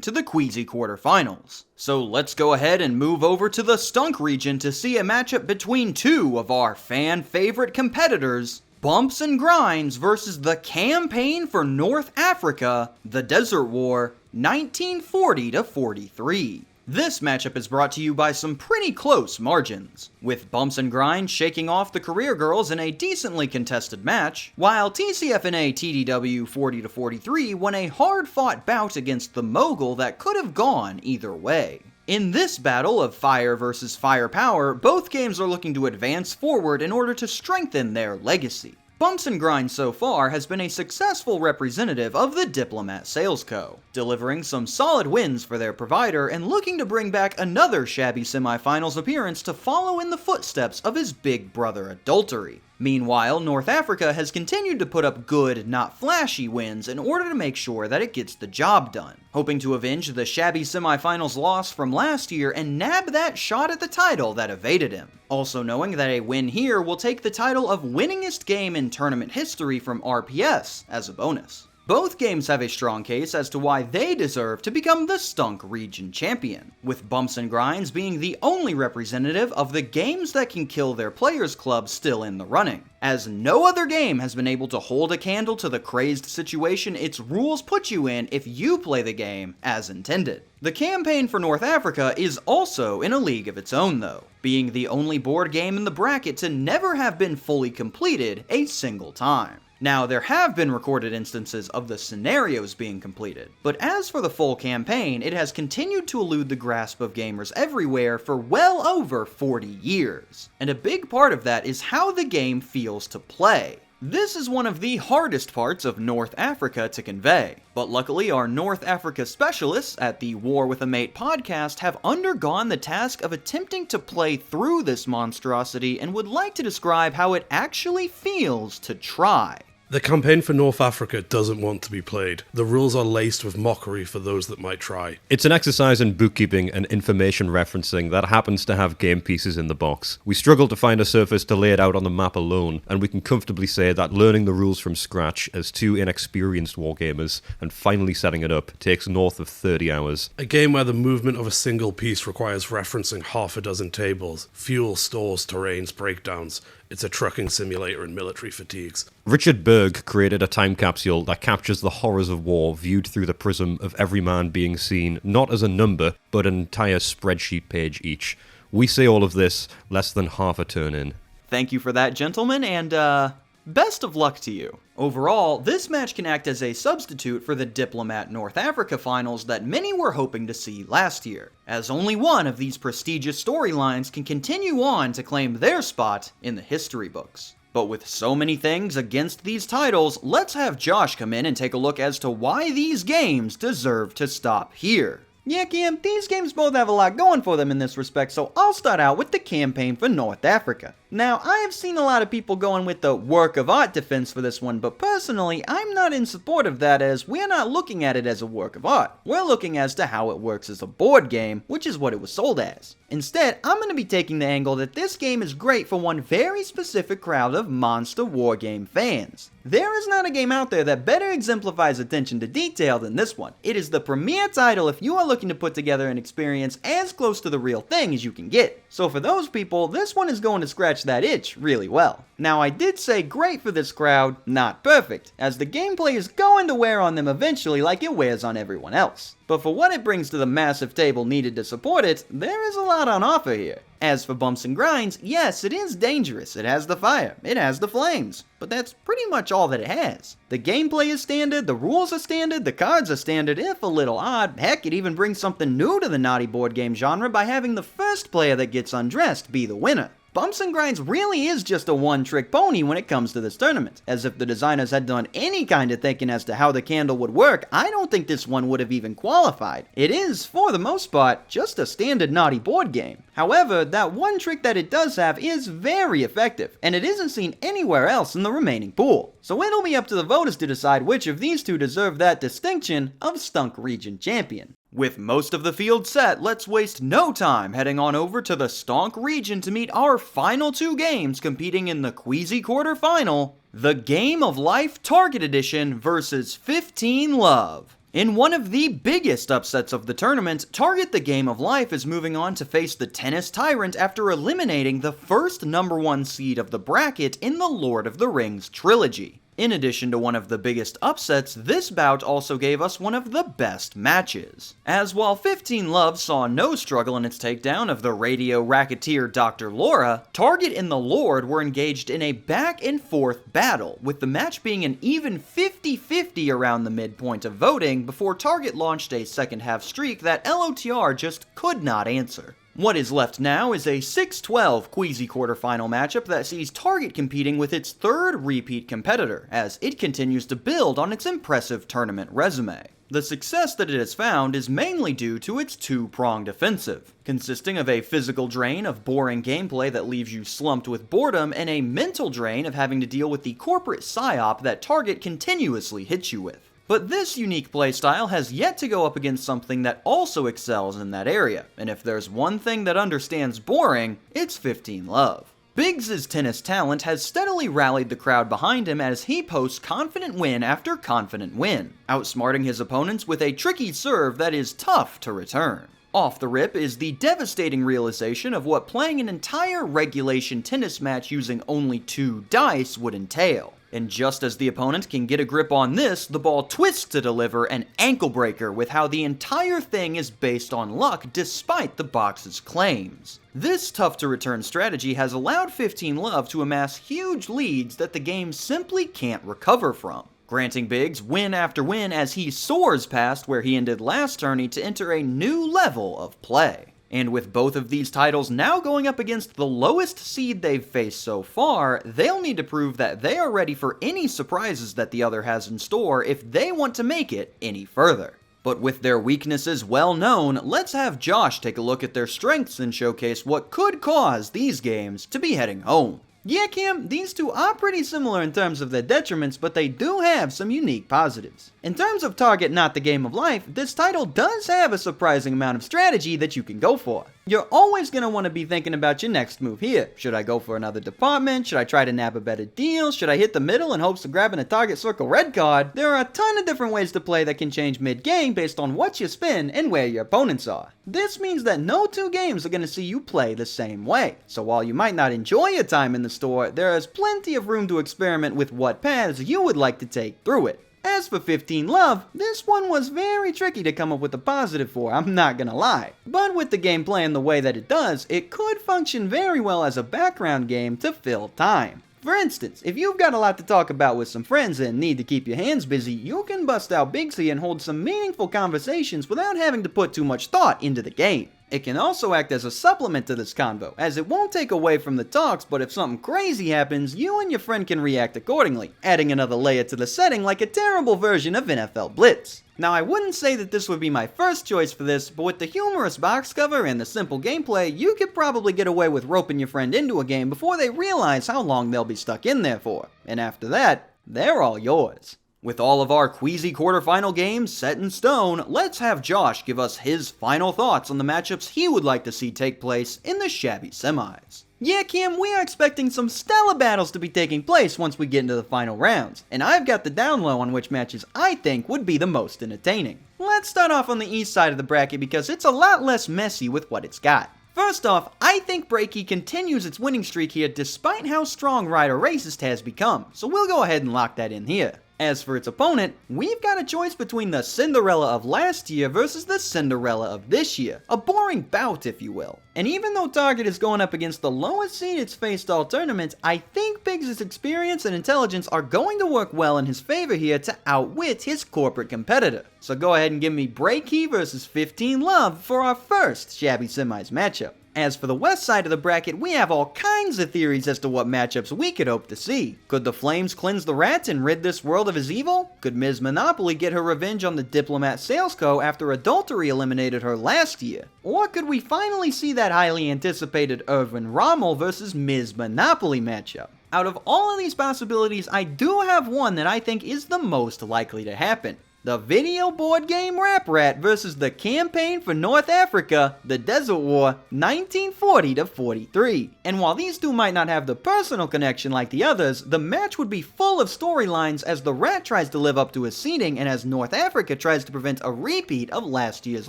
to the Queasy quarterfinals. So let's go ahead and move over to the Stunk region to see a matchup between 2 of our fan favorite competitors, Bumps and Grinds versus the Campaign for North Africa, the Desert War, 1940-43. This matchup is brought to you by some pretty close margins, with Bumps and Grinds shaking off the Career Girls in a decently contested match, while TCFNA TDW 40-43 won a hard-fought bout against the Mogul that could have gone either way. In this battle of fire versus firepower, both games are looking to advance forward in order to strengthen their legacy. Bumps and Grinds so far has been a successful representative of the Diplomat Sales Co., delivering some solid wins for their provider and looking to bring back another shabby semifinals appearance to follow in the footsteps of his big brother Adultery. Meanwhile, North Africa has continued to put up good, not flashy wins in order to make sure that it gets the job done, hoping to avenge the shabby semifinals loss from last year and nab that shot at the title that evaded him. Also knowing that a win here will take the title of winningest game in tournament history from RPS as a bonus. Both games have a strong case as to why they deserve to become the Stunk region champion, with Bumps and Grinds being the only representative of the games that can kill their players club still in the running, as no other game has been able to hold a candle to the crazed situation its rules put you in if you play the game as intended. The Campaign for North Africa is also in a league of its own though, being the only board game in the bracket to never have been fully completed a single time. Now, there have been recorded instances of the scenarios being completed, but as for the full campaign, it has continued to elude the grasp of gamers everywhere for well over 40 years. And a big part of that is how the game feels to play. This is one of the hardest parts of North Africa to convey, but luckily our North Africa specialists at the War with a Mate podcast have undergone the task of attempting to play through this monstrosity and would like to describe how it actually feels to try. The campaign for North Africa doesn't want to be played. The rules are laced with mockery for those that might try. It's an exercise in bookkeeping and information referencing that happens to have game pieces in the box. We struggle to find a surface to lay it out on the map alone, and we can comfortably say that learning the rules from scratch as two inexperienced wargamers and finally setting it up takes north of 30 hours. A game where the movement of a single piece requires referencing half a dozen tables, fuel, stores, terrains, breakdowns. It's a trucking simulator and military fatigues. Richard Berg created a time capsule that captures the horrors of war viewed through the prism of every man being seen, not as a number, but an entire spreadsheet page each. We say all of this less than half a turn in. Thank you for that, gentlemen, and best of luck to you. Overall, this match can act as a substitute for the Diplomat North Africa finals that many were hoping to see last year, as only one of these prestigious storylines can continue on to claim their spot in the history books. But with so many things against these titles, let's have Josh come in and take a look as to why these games deserve to stop here. Yeah, Cam, these games both have a lot going for them in this respect, so I'll start out with the campaign for North Africa. Now, I have seen a lot of people going with the work of art defense for this one, but personally, I'm not in support of that, as we're not looking at it as a work of art. We're looking as to how it works as a board game, which is what it was sold as. Instead, I'm going to be taking the angle that this game is great for one very specific crowd of monster wargame fans. There is not a game out there that better exemplifies attention to detail than this one. It is the premier title if you are looking to put together an experience as close to the real thing as you can get. So for those people, this one is going to scratch that itch really well. Now, I did say great for this crowd, not perfect, as the gameplay is going to wear on them eventually like it wears on everyone else. But for what it brings to the massive table needed to support it, there is a lot on offer here. As for bumps and grinds, yes, it is dangerous. It has the fire, it has the flames, but that's pretty much all that it has. The gameplay is standard, the rules are standard, the cards are standard, if a little odd. Heck, it even brings something new to the naughty board game genre by having the first player that gets undressed be the winner. Bumps and Grinds really is just a one-trick pony when it comes to this tournament. As if the designers had done any kind of thinking as to how the candle would work, I don't think this one would have even qualified. It is, for the most part, just a standard naughty board game. However, that one trick that it does have is very effective, and it isn't seen anywhere else in the remaining pool. So it'll be up to the voters to decide which of these two deserve that distinction of Stunk Region Champion. With most of the field set, let's waste no time heading on over to the Stonk region to meet our final two games competing in the Queasy quarterfinal, the Game of Life Target Edition versus 15 Love. In one of the biggest upsets of the tournament, Target the Game of Life is moving on to face the Tennis Tyrant after eliminating the first #1 seed of the bracket in the Lord of the Rings trilogy. In addition to one of the biggest upsets, this bout also gave us one of the best matches. As while 15 Love saw no struggle in its takedown of the radio racketeer Dr. Laura, Target and the Lord were engaged in a back and forth battle, with the match being an even 50-50 around the midpoint of voting before Target launched a second half streak that LOTR just could not answer. What is left now is a 6-12 Queasy quarterfinal matchup that sees Target competing with its third repeat competitor, as it continues to build on its impressive tournament resume. The success that it has found is mainly due to its two-pronged offensive, consisting of a physical drain of boring gameplay that leaves you slumped with boredom and a mental drain of having to deal with the corporate psyop that Target continuously hits you with. But this unique playstyle has yet to go up against something that also excels in that area, and if there's one thing that understands boring, it's 15 Love. Biggs' tennis talent has steadily rallied the crowd behind him as he posts confident win after confident win, outsmarting his opponents with a tricky serve that is tough to return. Off the rip is the devastating realization of what playing an entire regulation tennis match using only 2 dice would entail. And just as the opponent can get a grip on this, the ball twists to deliver an ankle breaker with how the entire thing is based on luck despite the box's claims. This tough to return strategy has allowed 15 Love to amass huge leads that the game simply can't recover from, granting Biggs win after win as he soars past where he ended last tourney to enter a new level of play. And with both of these titles now going up against the lowest seed they've faced so far, they'll need to prove that they are ready for any surprises that the other has in store if they want to make it any further. But with their weaknesses well known, let's have Josh take a look at their strengths and showcase what could cause these games to be heading home. Yeah, Cam, these two are pretty similar in terms of their detriments, but they do have some unique positives. In terms of target, not the game of life, this title does have a surprising amount of strategy that you can go for. You're always going to want to be thinking about your next move here. Should I go for another department? Should I try to nab a better deal? Should I hit the middle in hopes of grabbing a target circle red card? There are a ton of different ways to play that can change mid-game based on what you spin and where your opponents are. This means that no two games are going to see you play the same way. So while you might not enjoy your time in the store, there is plenty of room to experiment with what paths you would like to take through it. As for 15 Love, this one was very tricky to come up with a positive for, I'm not gonna lie. But with the game playing the way that it does, it could function very well as a background game to fill time. For instance, if you've got a lot to talk about with some friends and need to keep your hands busy, you can bust out Bigsy and hold some meaningful conversations without having to put too much thought into the game. It can also act as a supplement to this convo, as it won't take away from the talks, but if something crazy happens, you and your friend can react accordingly, adding another layer to the setting like a terrible version of NFL Blitz. Now, I wouldn't say that this would be my first choice for this, but with the humorous box cover and the simple gameplay, you could probably get away with roping your friend into a game before they realize how long they'll be stuck in there for. And after that, they're all yours. With all of our queasy quarterfinal games set in stone, let's have Josh give us his final thoughts on the matchups he would like to see take place in the Shabby Semis. Yeah, Kim, we are expecting some stellar battles to be taking place once we get into the final rounds, and I've got the down low on which matches I think would be the most entertaining. Let's start off on the east side of the bracket because it's a lot less messy with what it's got. First off, I think Breaky continues its winning streak here despite how strong Rider Racist has become, so we'll go ahead and lock that in here. As for its opponent, we've got a choice between the Cinderella of last year versus the Cinderella of this year. A boring bout, if you will. And even though Target is going up against the lowest seed it's faced all tournaments, I think Biggs' experience and intelligence are going to work well in his favor here to outwit his corporate competitor. So go ahead and give me Breaky versus 15 Love for our first Shabby Semis matchup. As for the west side of the bracket, we have all kinds of theories as to what matchups we could hope to see. Could the Flames cleanse the rat and rid this world of his evil? Could Ms. Monopoly get her revenge on the Diplomat Sales Co. after Adultery eliminated her last year? Or could we finally see that highly anticipated Irvin Rommel versus Ms. Monopoly matchup? Out of all of these possibilities, I do have one that I think is the most likely to happen. The video board game Rap Rat versus the Campaign for North Africa, the Desert War, 1940 to 43. And while these two might not have the personal connection like the others, the match would be full of storylines as the Rat tries to live up to his seeding and as North Africa tries to prevent a repeat of last year's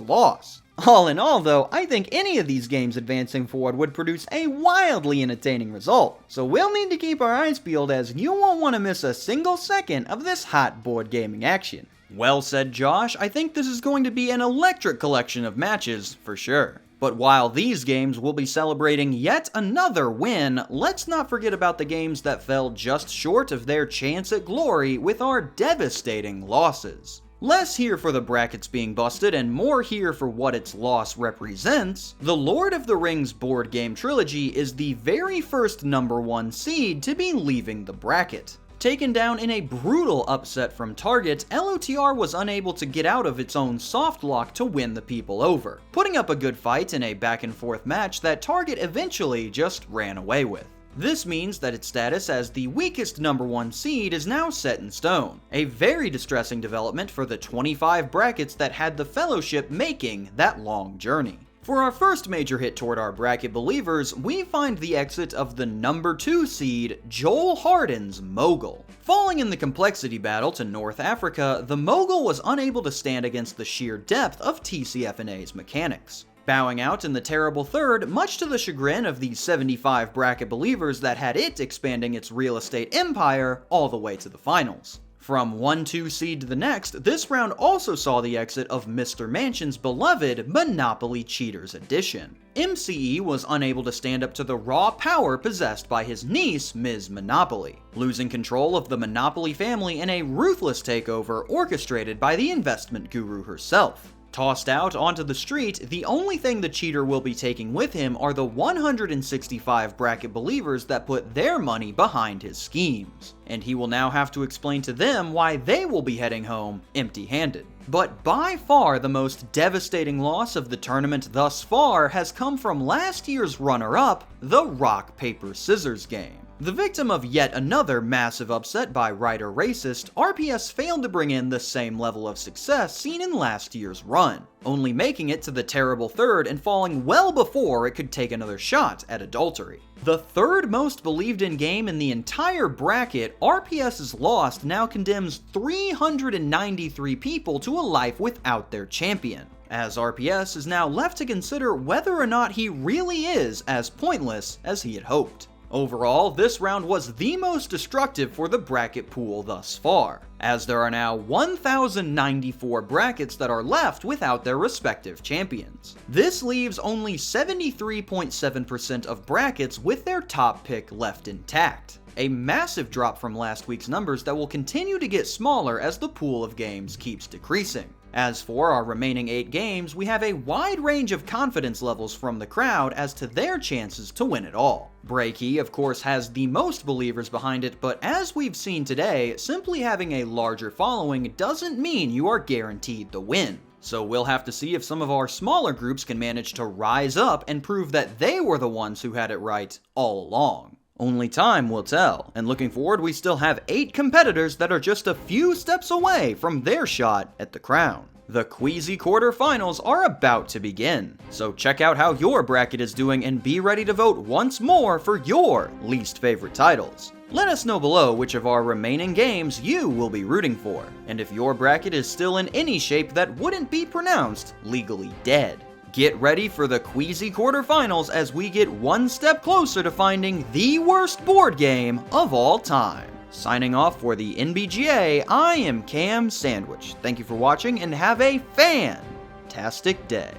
loss. All in all though, I think any of these games advancing forward would produce a wildly entertaining result. So we'll need to keep our eyes peeled as you won't want to miss a single second of this hot board gaming action. Well said, Josh. I think this is going to be an electric collection of matches, for sure. But while these games will be celebrating yet another win, let's not forget about the games that fell just short of their chance at glory with our devastating losses. Less here for the brackets being busted and more here for what its loss represents, the Lord of the Rings board game trilogy is the very first #1 seed to be leaving the bracket. Taken down in a brutal upset from Target, LOTR was unable to get out of its own soft lock to win the people over, putting up a good fight in a back and forth match that Target eventually just ran away with. This means that its status as the weakest #1 seed is now set in stone, a very distressing development for the 25 brackets that had the Fellowship making that long journey. For our first major hit toward our bracket believers, we find the exit of the #2 seed, Joel Harden's Mogul. Falling in the complexity battle to North Africa, the Mogul was unable to stand against the sheer depth of TCFNA's mechanics, bowing out in the terrible third, much to the chagrin of the 75 bracket believers that had it expanding its real estate empire all the way to the finals. From 1-2 seed to the next, this round also saw the exit of Mr. Mansion's beloved Monopoly Cheaters Edition. MCE was unable to stand up to the raw power possessed by his niece, Ms. Monopoly, losing control of the Monopoly family in a ruthless takeover orchestrated by the investment guru herself. Tossed out onto the street, the only thing the cheater will be taking with him are the 165 bracket believers that put their money behind his schemes. And he will now have to explain to them why they will be heading home empty-handed. But by far the most devastating loss of the tournament thus far has come from last year's runner-up, the Rock, Paper, Scissors game. The victim of yet another massive upset by Writer Racist, RPS failed to bring in the same level of success seen in last year's run, only making it to the terrible third and falling well before it could take another shot at adultery. The third most believed in game in the entire bracket, RPS's Lost now condemns 393 people to a life without their champion, as RPS is now left to consider whether or not he really is as pointless as he had hoped. Overall, this round was the most destructive for the bracket pool thus far, as there are now 1,094 brackets that are left without their respective champions. This leaves only 73.7% of brackets with their top pick left intact, a massive drop from last week's numbers that will continue to get smaller as the pool of games keeps decreasing. As for our remaining 8 games, we have a wide range of confidence levels from the crowd as to their chances to win it all. Breaky, of course, has the most believers behind it, but as we've seen today, simply having a larger following doesn't mean you are guaranteed the win. So we'll have to see if some of our smaller groups can manage to rise up and prove that they were the ones who had it right all along. Only time will tell, and looking forward, we still have 8 competitors that are just a few steps away from their shot at the crown. The Queasy quarterfinals are about to begin, so check out how your bracket is doing and be ready to vote once more for your least favorite titles. Let us know below which of our remaining games you will be rooting for, and if your bracket is still in any shape that wouldn't be pronounced legally dead. Get ready for the Queasy quarterfinals as we get one step closer to finding the worst board game of all time. Signing off for the NBGA, I am KamSandwich. Thank you for watching and have a fantastic day.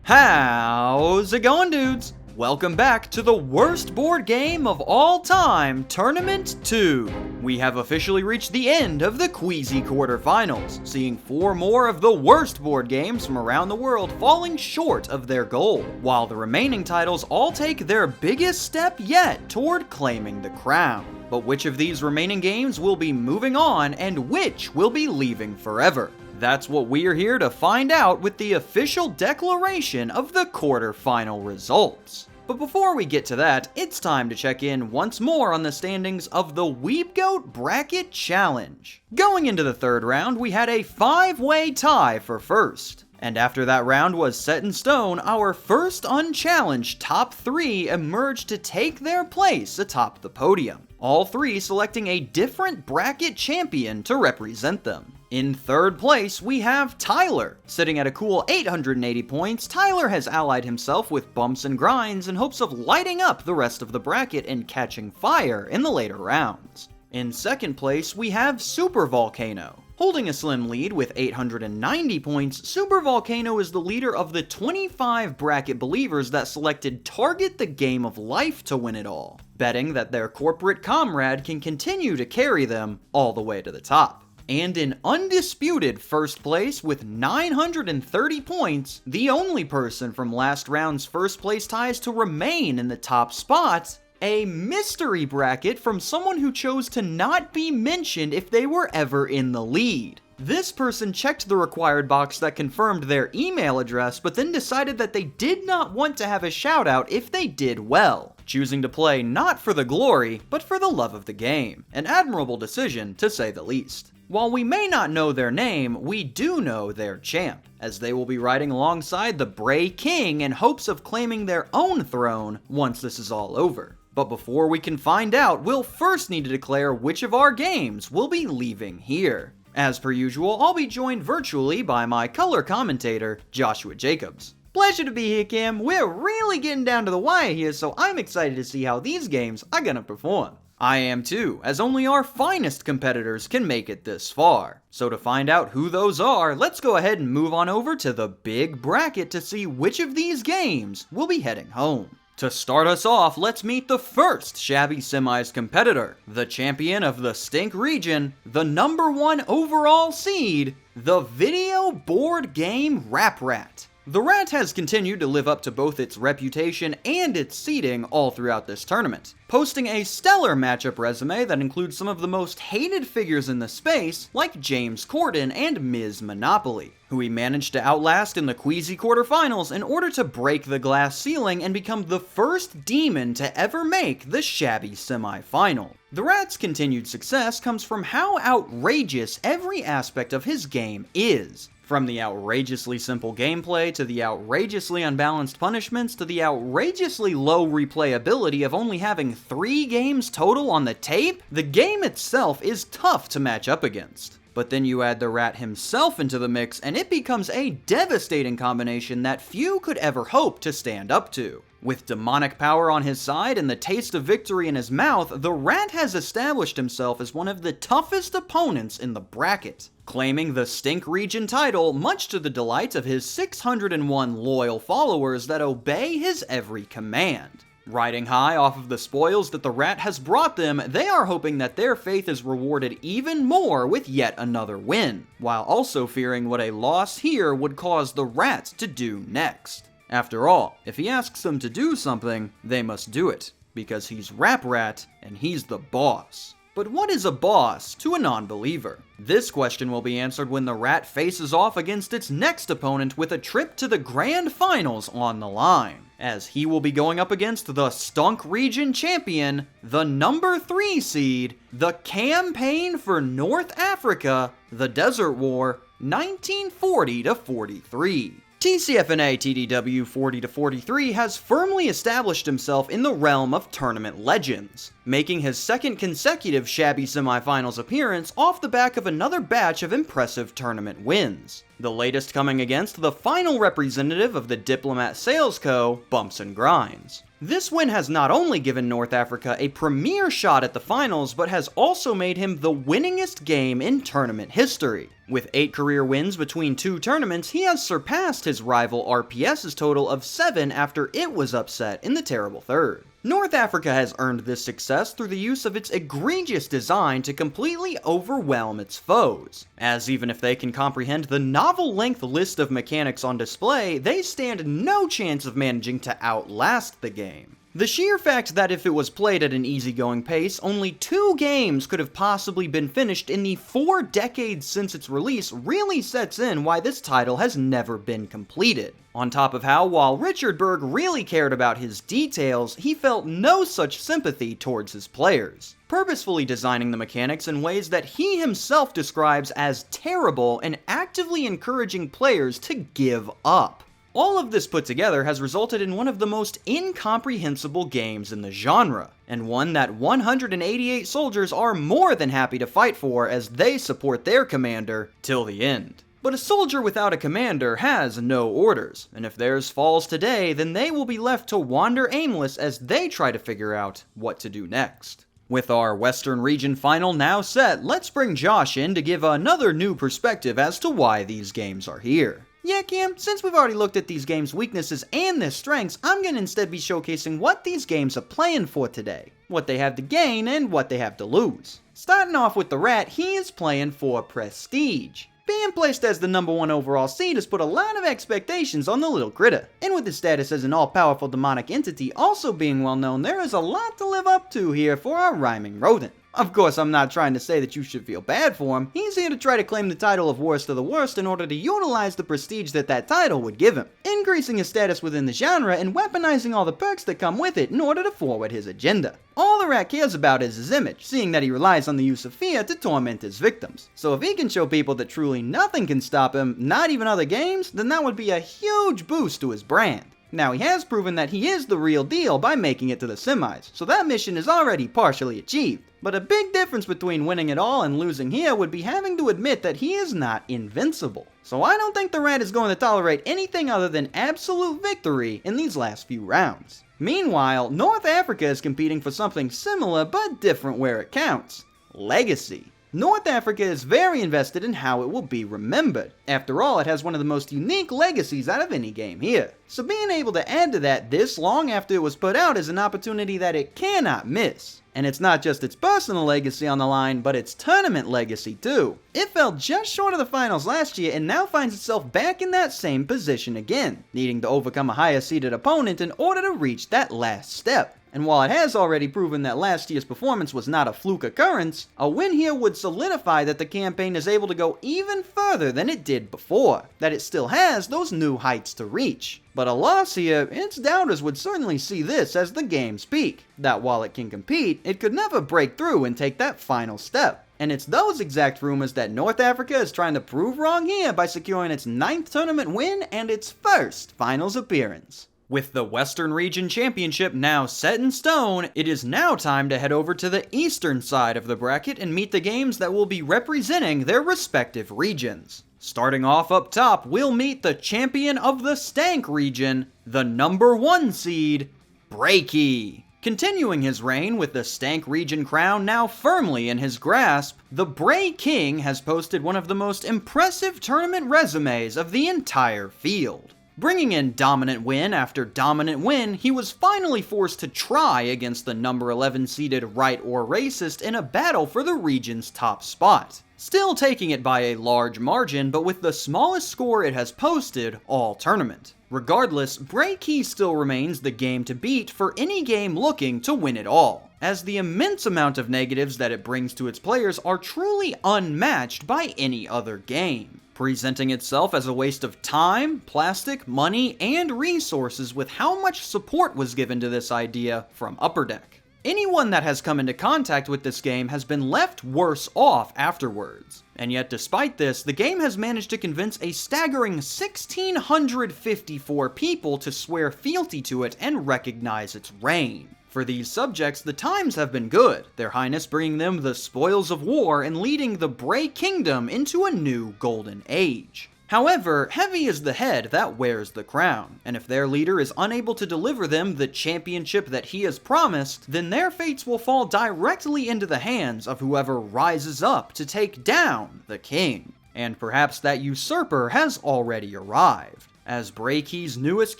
How's it going, dudes? Welcome back to the worst board game of all time, Tournament 2. We have officially reached the end of the Queasy quarterfinals, seeing 4 more of the worst board games from around the world falling short of their goal, while the remaining titles all take their biggest step yet toward claiming the crown. But which of these remaining games will be moving on and which will be leaving forever? That's what we're here to find out with the official declaration of the quarterfinal results. But before we get to that, it's time to check in once more on the standings of the WBGOAT Bracket Challenge. Going into the third round, we had a 5-way tie for first. And after that round was set in stone, our first unchallenged top 3 emerged to take their place atop the podium, all 3 selecting a different bracket champion to represent them. In third place, we have Tyler. Sitting at a cool 880 points, Tyler has allied himself with bumps and grinds in hopes of lighting up the rest of the bracket and catching fire in the later rounds. In second place, we have Super Volcano. Holding a slim lead with 890 points, Super Volcano is the leader of the 25 bracket believers that selected Target the Game of Life to win it all, betting that their corporate comrade can continue to carry them all the way to the top. And in undisputed first place with 930 points, the only person from last round's first place ties to remain in the top spot, a mystery bracket from someone who chose to not be mentioned if they were ever in the lead. This person checked the required box that confirmed their email address, but then decided that they did not want to have a shout out if they did well, choosing to play not for the glory, but for the love of the game. An admirable decision, to say the least. While we may not know their name, we do know their champ, as they will be riding alongside the Bray King in hopes of claiming their own throne once this is all over. But before we can find out, we'll first need to declare which of our games will be leaving here. As per usual, I'll be joined virtually by my color commentator, Joshua Jacobs. Pleasure to be here, Cam. We're really getting down to the wire here, so I'm excited to see how these games are gonna perform. I am too, as only our finest competitors can make it this far. So to find out who those are, let's go ahead and move on over to the big bracket to see which of these games will be heading home. To start us off, let's meet the first Shabby Semis competitor, the champion of the Stink region, the #1 overall seed, the video board game Rap Rat. The Rat has continued to live up to both its reputation and its seeding all throughout this tournament, posting a stellar matchup resume that includes some of the most hated figures in the space, like James Corden and Ms. Monopoly, who he managed to outlast in the queasy quarterfinals in order to break the glass ceiling and become the first demon to ever make the shabby semifinal. The Rat's continued success comes from how outrageous every aspect of his game is. From the outrageously simple gameplay, to the outrageously unbalanced punishments, to the outrageously low replayability of only having 3 games total on the tape, the game itself is tough to match up against. But then you add the Rat himself into the mix and it becomes a devastating combination that few could ever hope to stand up to. With demonic power on his side and the taste of victory in his mouth, the Rat has established himself as one of the toughest opponents in the bracket, claiming the Stink region title much to the delight of his 601 loyal followers that obey his every command. Riding high off of the spoils that the Rat has brought them, they are hoping that their faith is rewarded even more with yet another win, while also fearing what a loss here would cause the Rat to do next. After all, if he asks them to do something, they must do it, because he's Rap Rat and he's the boss. But what is a boss to a non-believer? This question will be answered when the Rat faces off against its next opponent with a trip to the grand finals on the line, as he will be going up against the Stunk region champion, the number 3 seed, the Campaign for North Africa, the Desert War, 1940-43. TCFNA TDW 40-43 has firmly established himself in the realm of tournament legends, making his second consecutive shabby semifinals appearance off the back of another batch of impressive tournament wins. The latest coming against the final representative of the Diplomat Sales Co., Bumps and Grinds. This win has not only given North Africa a premier shot at the finals, but has also made him the winningest game in tournament history. With 8 career wins between 2 tournaments, he has surpassed his rival RPS's total of 7 after it was upset in the terrible third. North Africa has earned this success through the use of its egregious design to completely overwhelm its foes, as even if they can comprehend the novel-length list of mechanics on display, they stand no chance of managing to outlast the game. The sheer fact that if it was played at an easygoing pace, only 2 games could have possibly been finished in the 4 decades since its release really sets in why this title has never been completed. On top of how, while Richard Berg really cared about his details, he felt no such sympathy towards his players, purposefully designing the mechanics in ways that he himself describes as terrible and actively encouraging players to give up. All of this put together has resulted in one of the most incomprehensible games in the genre, and one that 188 soldiers are more than happy to fight for as they support their commander till the end. But a soldier without a commander has no orders, and if theirs falls today, then they will be left to wander aimless as they try to figure out what to do next. With our Western region final now set, let's bring Josh in to give another new perspective as to why these games are here. Yeah, Cam, since we've already looked at these games' weaknesses and their strengths, I'm gonna instead be showcasing what these games are playing for today, what they have to gain and what they have to lose. Starting off with the Rat, he is playing for prestige. Being placed as the number 1 overall seed has put a lot of expectations on the little critter, and with his status as an all-powerful demonic entity also being well known, there is a lot to live up to here for our rhyming rodent. Of course, I'm not trying to say that you should feel bad for him. He's here to try to claim the title of worst of the worst in order to utilize the prestige that that title would give him, increasing his status within the genre and weaponizing all the perks that come with it in order to forward his agenda. All the Rat cares about is his image, seeing that he relies on the use of fear to torment his victims. So if he can show people that truly nothing can stop him, not even other games, then that would be a huge boost to his brand. Now, he has proven that he is the real deal by making it to the semis, so that mission is already partially achieved. But a big difference between winning it all and losing here would be having to admit that he is not invincible. So I don't think the Rat is going to tolerate anything other than absolute victory in these last few rounds. Meanwhile, North Africa is competing for something similar but different where it counts: legacy. North Africa is very invested in how it will be remembered. After all, it has one of the most unique legacies out of any game here. So being able to add to that this long after it was put out is an opportunity that it cannot miss. And it's not just its personal legacy on the line, but its tournament legacy too. It fell just short of the finals last year and now finds itself back in that same position again, needing to overcome a higher seeded opponent in order to reach that last step. And while it has already proven that last year's performance was not a fluke occurrence, a win here would solidify that the campaign is able to go even further than it did before, that it still has those new heights to reach. But a loss here, its doubters would certainly see this as the game's peak, that while it can compete, it could never break through and take that final step. And it's those exact rumors that North Africa is trying to prove wrong here by securing its 9th tournament win and its first finals appearance. With the Western Region Championship now set in stone, it is now time to head over to the eastern side of the bracket and meet the games that will be representing their respective regions. Starting off up top, we'll meet the champion of the Stank region, the number 1 seed, Breaky. Continuing his reign with the Stank region crown now firmly in his grasp, the Bray King has posted one of the most impressive tournament resumes of the entire field. Bringing in dominant win after dominant win, he was finally forced to try against the number 11 seeded Right or Racist in a battle for the region's top spot. Still taking it by a large margin, but with the smallest score it has posted all tournament. Regardless, Breaky still remains the game to beat for any game looking to win it all, as the immense amount of negatives that it brings to its players are truly unmatched by any other game, presenting itself as a waste of time, plastic, money, and resources with how much support was given to this idea from Upper Deck. Anyone that has come into contact with this game has been left worse off afterwards. And yet despite this, the game has managed to convince a staggering 1,654 people to swear fealty to it and recognize its reign. For these subjects, the times have been good, their highness bringing them the spoils of war and leading the Bray Kingdom into a new golden age. However, heavy is the head that wears the crown, and if their leader is unable to deliver them the championship that he has promised, then their fates will fall directly into the hands of whoever rises up to take down the king. And perhaps that usurper has already arrived, as Breaky's newest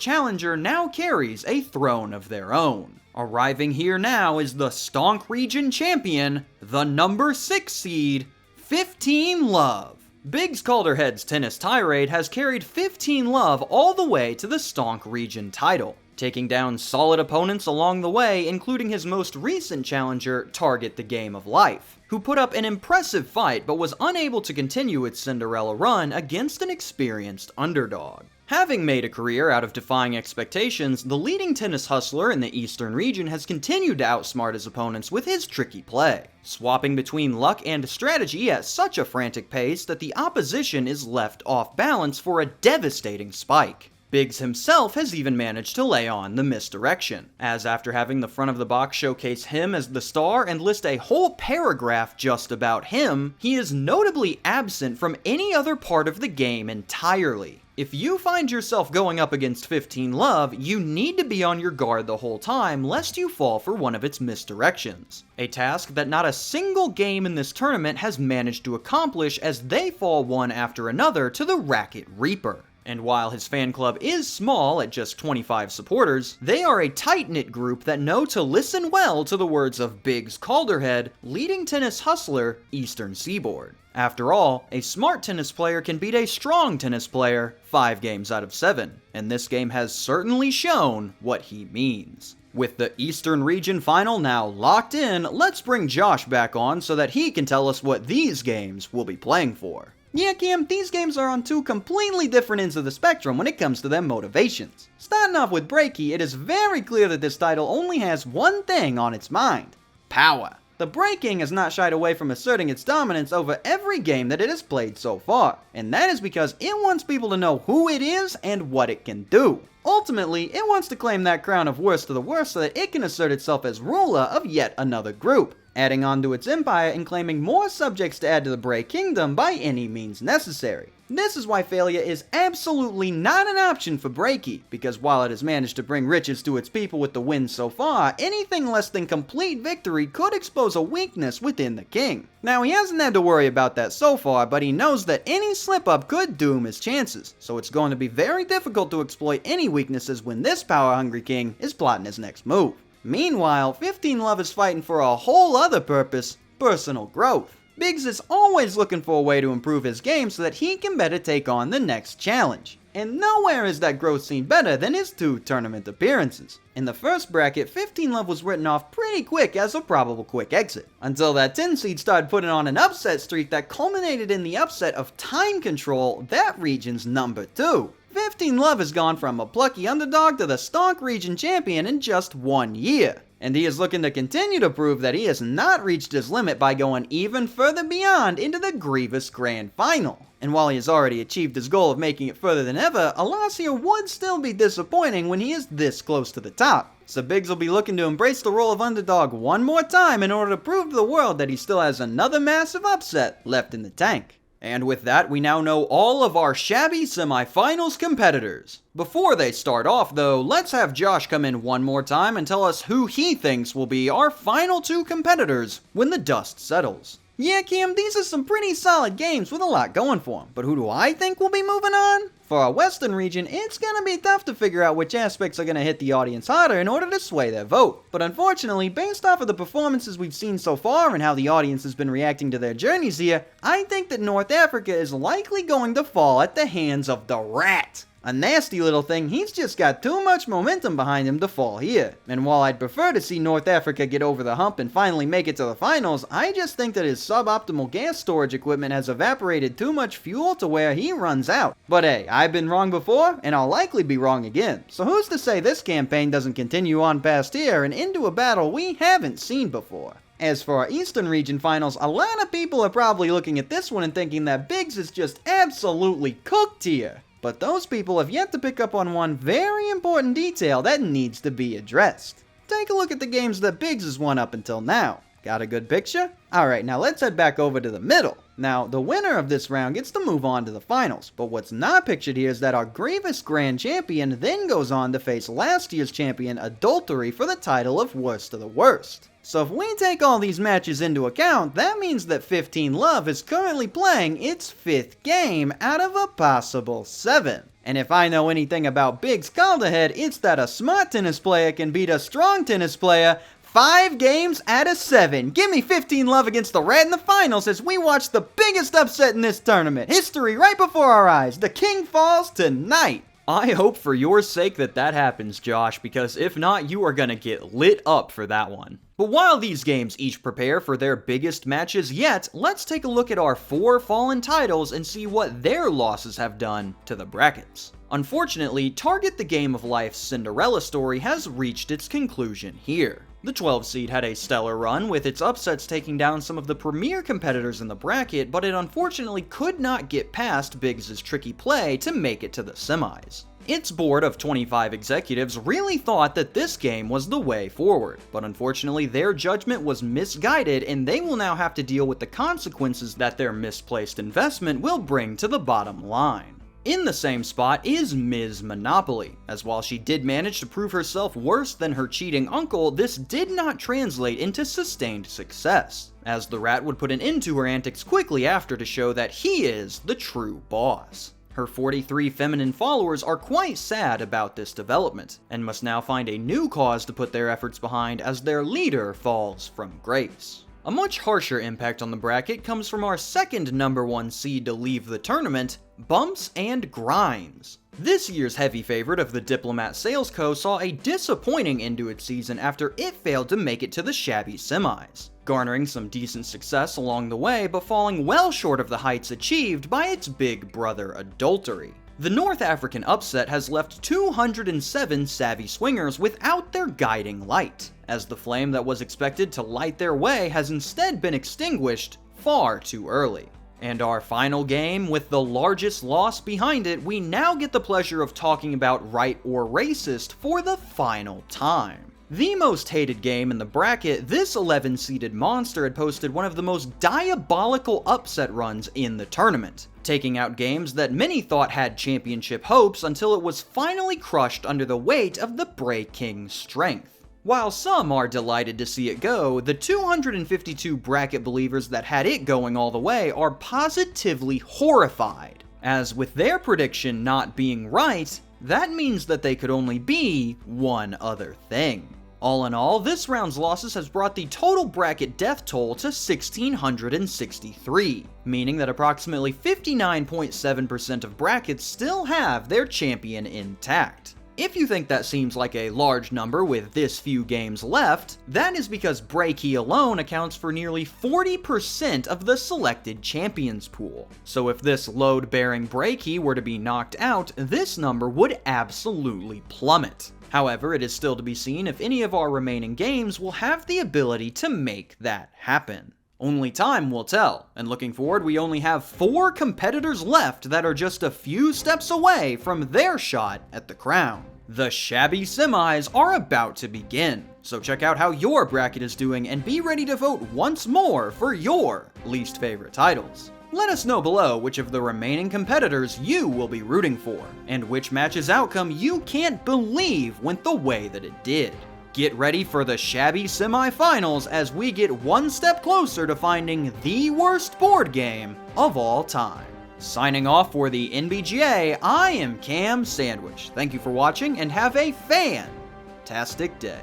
challenger now carries a throne of their own. Arriving here now is the Stonk region champion, the number 6 seed, 15 Love. Biggs Calderhead's tennis tirade has carried 15 Love all the way to the Stonk region title, taking down solid opponents along the way, including his most recent challenger, Target the Game of Life, who put up an impressive fight but was unable to continue its Cinderella run against an experienced underdog. Having made a career out of defying expectations, the leading tennis hustler in the Eastern region has continued to outsmart his opponents with his tricky play, swapping between luck and strategy at such a frantic pace that the opposition is left off balance for a devastating spike. Biggs himself has even managed to lay on the misdirection, as after having the front of the box showcase him as the star and list a whole paragraph just about him, he is notably absent from any other part of the game entirely. If you find yourself going up against 15 Love, you need to be on your guard the whole time lest you fall for one of its misdirections. A task that not a single game in this tournament has managed to accomplish, as they fall one after another to the Racket Reaper. And while his fan club is small at just 25 supporters, they are a tight-knit group that know to listen well to the words of Biggs Calderhead, leading tennis hustler Eastern Seaboard. After all, a smart tennis player can beat a strong tennis player 5 games out of 7, and this game has certainly shown what he means. With the Eastern Region Final now locked in, let's bring Josh back on so that he can tell us what these games will be playing for. Yeah, Cam, these games are on 2 completely different ends of the spectrum when it comes to their motivations. Starting off with Breaky, it is very clear that this title only has one thing on its mind: power. The Bray King has not shied away from asserting its dominance over every game that it has played so far, and that is because it wants people to know who it is and what it can do. Ultimately, it wants to claim that crown of worst to the worst so that it can assert itself as ruler of yet another group, adding on to its empire and claiming more subjects to add to the Bray Kingdom by any means necessary. This is why failure is absolutely not an option for Breaky, because while it has managed to bring riches to its people with the wins so far, anything less than complete victory could expose a weakness within the king. Now, he hasn't had to worry about that so far, but he knows that any slip-up could doom his chances, so it's going to be very difficult to exploit any weaknesses when this power-hungry king is plotting his next move. Meanwhile, 15 Love is fighting for a whole other purpose, personal growth. Biggs is always looking for a way to improve his game so that he can better take on the next challenge. And nowhere is that growth seen better than his 2 tournament appearances. In the first bracket, 15 Love was written off pretty quick as a probable quick exit, until that 10 seed started putting on an upset streak that culminated in the upset of Time Control, that region's number 2. 15 Love has gone from a plucky underdog to the Stonk region champion in just 1 year. And he is looking to continue to prove that he has not reached his limit by going even further beyond into the Grievous Grand Final. And while he has already achieved his goal of making it further than ever, Alasia would still be disappointing when he is this close to the top. So Biggs will be looking to embrace the role of underdog one more time in order to prove to the world that he still has another massive upset left in the tank. And with that, we now know all of our shabby semifinals competitors. Before they start off though, let's have Josh come in one more time and tell us who he thinks will be our final 2 competitors when the dust settles. Yeah, Cam, these are some pretty solid games with a lot going for them, but who do I think will be moving on? For our Western region, it's gonna be tough to figure out which aspects are gonna hit the audience harder in order to sway their vote. But unfortunately, based off of the performances we've seen so far and how the audience has been reacting to their journeys here, I think that North Africa is likely going to fall at the hands of the Rat. A nasty little thing, he's just got too much momentum behind him to fall here. And while I'd prefer to see North Africa get over the hump and finally make it to the finals, I just think that his suboptimal gas storage equipment has evaporated too much fuel to where he runs out. But hey, I've been wrong before, and I'll likely be wrong again. So who's to say this campaign doesn't continue on past here and into a battle we haven't seen before? As for our Eastern region finals, a lot of people are probably looking at this one and thinking that Biggs is just absolutely cooked here. But those people have yet to pick up on one very important detail that needs to be addressed. Take a look at the games that Biggs has won up until now. Got a good picture? Alright, now let's head back over to the middle. Now, the winner of this round gets to move on to the finals, but what's not pictured here is that our Grievous Grand Champion then goes on to face last year's champion Adultery for the title of Worst of the Worst. So if we take all these matches into account, that means that 15 Love is currently playing its 5th game out of a possible 7. And if I know anything about Biggs Calderhead, it's that a smart tennis player can beat a strong tennis player 5 games out of 7. Give me 15 Love against the Red in the finals as we watch the biggest upset in this tournament. History right before our eyes. The King falls tonight. I hope for your sake that happens, Josh, because if not, you are gonna get lit up for that one. But while these games each prepare for their biggest matches yet, let's take a look at our 4 fallen titles and see what their losses have done to the brackets. Unfortunately, Target the Game of Life's Cinderella story has reached its conclusion here. The 12 seed had a stellar run, with its upsets taking down some of the premier competitors in the bracket, but it unfortunately could not get past Biggs' tricky play to make it to the semis. Its board of 25 executives really thought that this game was the way forward, but unfortunately their judgment was misguided and they will now have to deal with the consequences that their misplaced investment will bring to the bottom line. In the same spot is Ms. Monopoly, as while she did manage to prove herself worse than her cheating uncle, this did not translate into sustained success, as the Rat would put an end to her antics quickly after to show that he is the true boss. Her 43 feminine followers are quite sad about this development, and must now find a new cause to put their efforts behind as their leader falls from grace. A much harsher impact on the bracket comes from our second number 1 seed to leave the tournament, Bumps and Grinds. This year's heavy favorite of the Diplomat Sales Co. saw a disappointing end to its season after it failed to make it to the shabby semis, garnering some decent success along the way but falling well short of the heights achieved by its big brother Adultery. The North African upset has left 207 savvy swingers without their guiding light, as the flame that was expected to light their way has instead been extinguished far too early. And our final game, with the largest loss behind it, we now get the pleasure of talking about Right or Racist for the final time. The most hated game in the bracket, this 11-seeded monster had posted one of the most diabolical upset runs in the tournament, taking out games that many thought had championship hopes until it was finally crushed under the weight of the Bray King's strength. While some are delighted to see it go, the 252 bracket believers that had it going all the way are positively horrified, as with their prediction not being right, that means that they could only be one other thing. All in all, this round's losses has brought the total bracket death toll to 1,663, meaning that approximately 59.7% of brackets still have their champion intact. If you think that seems like a large number with this few games left, that is because Breaky alone accounts for nearly 40% of the selected champions pool. So if this load-bearing Breaky were to be knocked out, this number would absolutely plummet. However, it is still to be seen if any of our remaining games will have the ability to make that happen. Only time will tell, and looking forward, we only have 4 competitors left that are just a few steps away from their shot at the crown. The Shabby Semis are about to begin, so check out how your bracket is doing and be ready to vote once more for your least favorite titles. Let us know below which of the remaining competitors you will be rooting for, and which match's outcome you can't believe went the way that it did. Get ready for the Shabby Semifinals as we get one step closer to finding the worst board game of all time. Signing off for the NBGA, I am KamSandwich. Thank you for watching and have a fan-tastic day.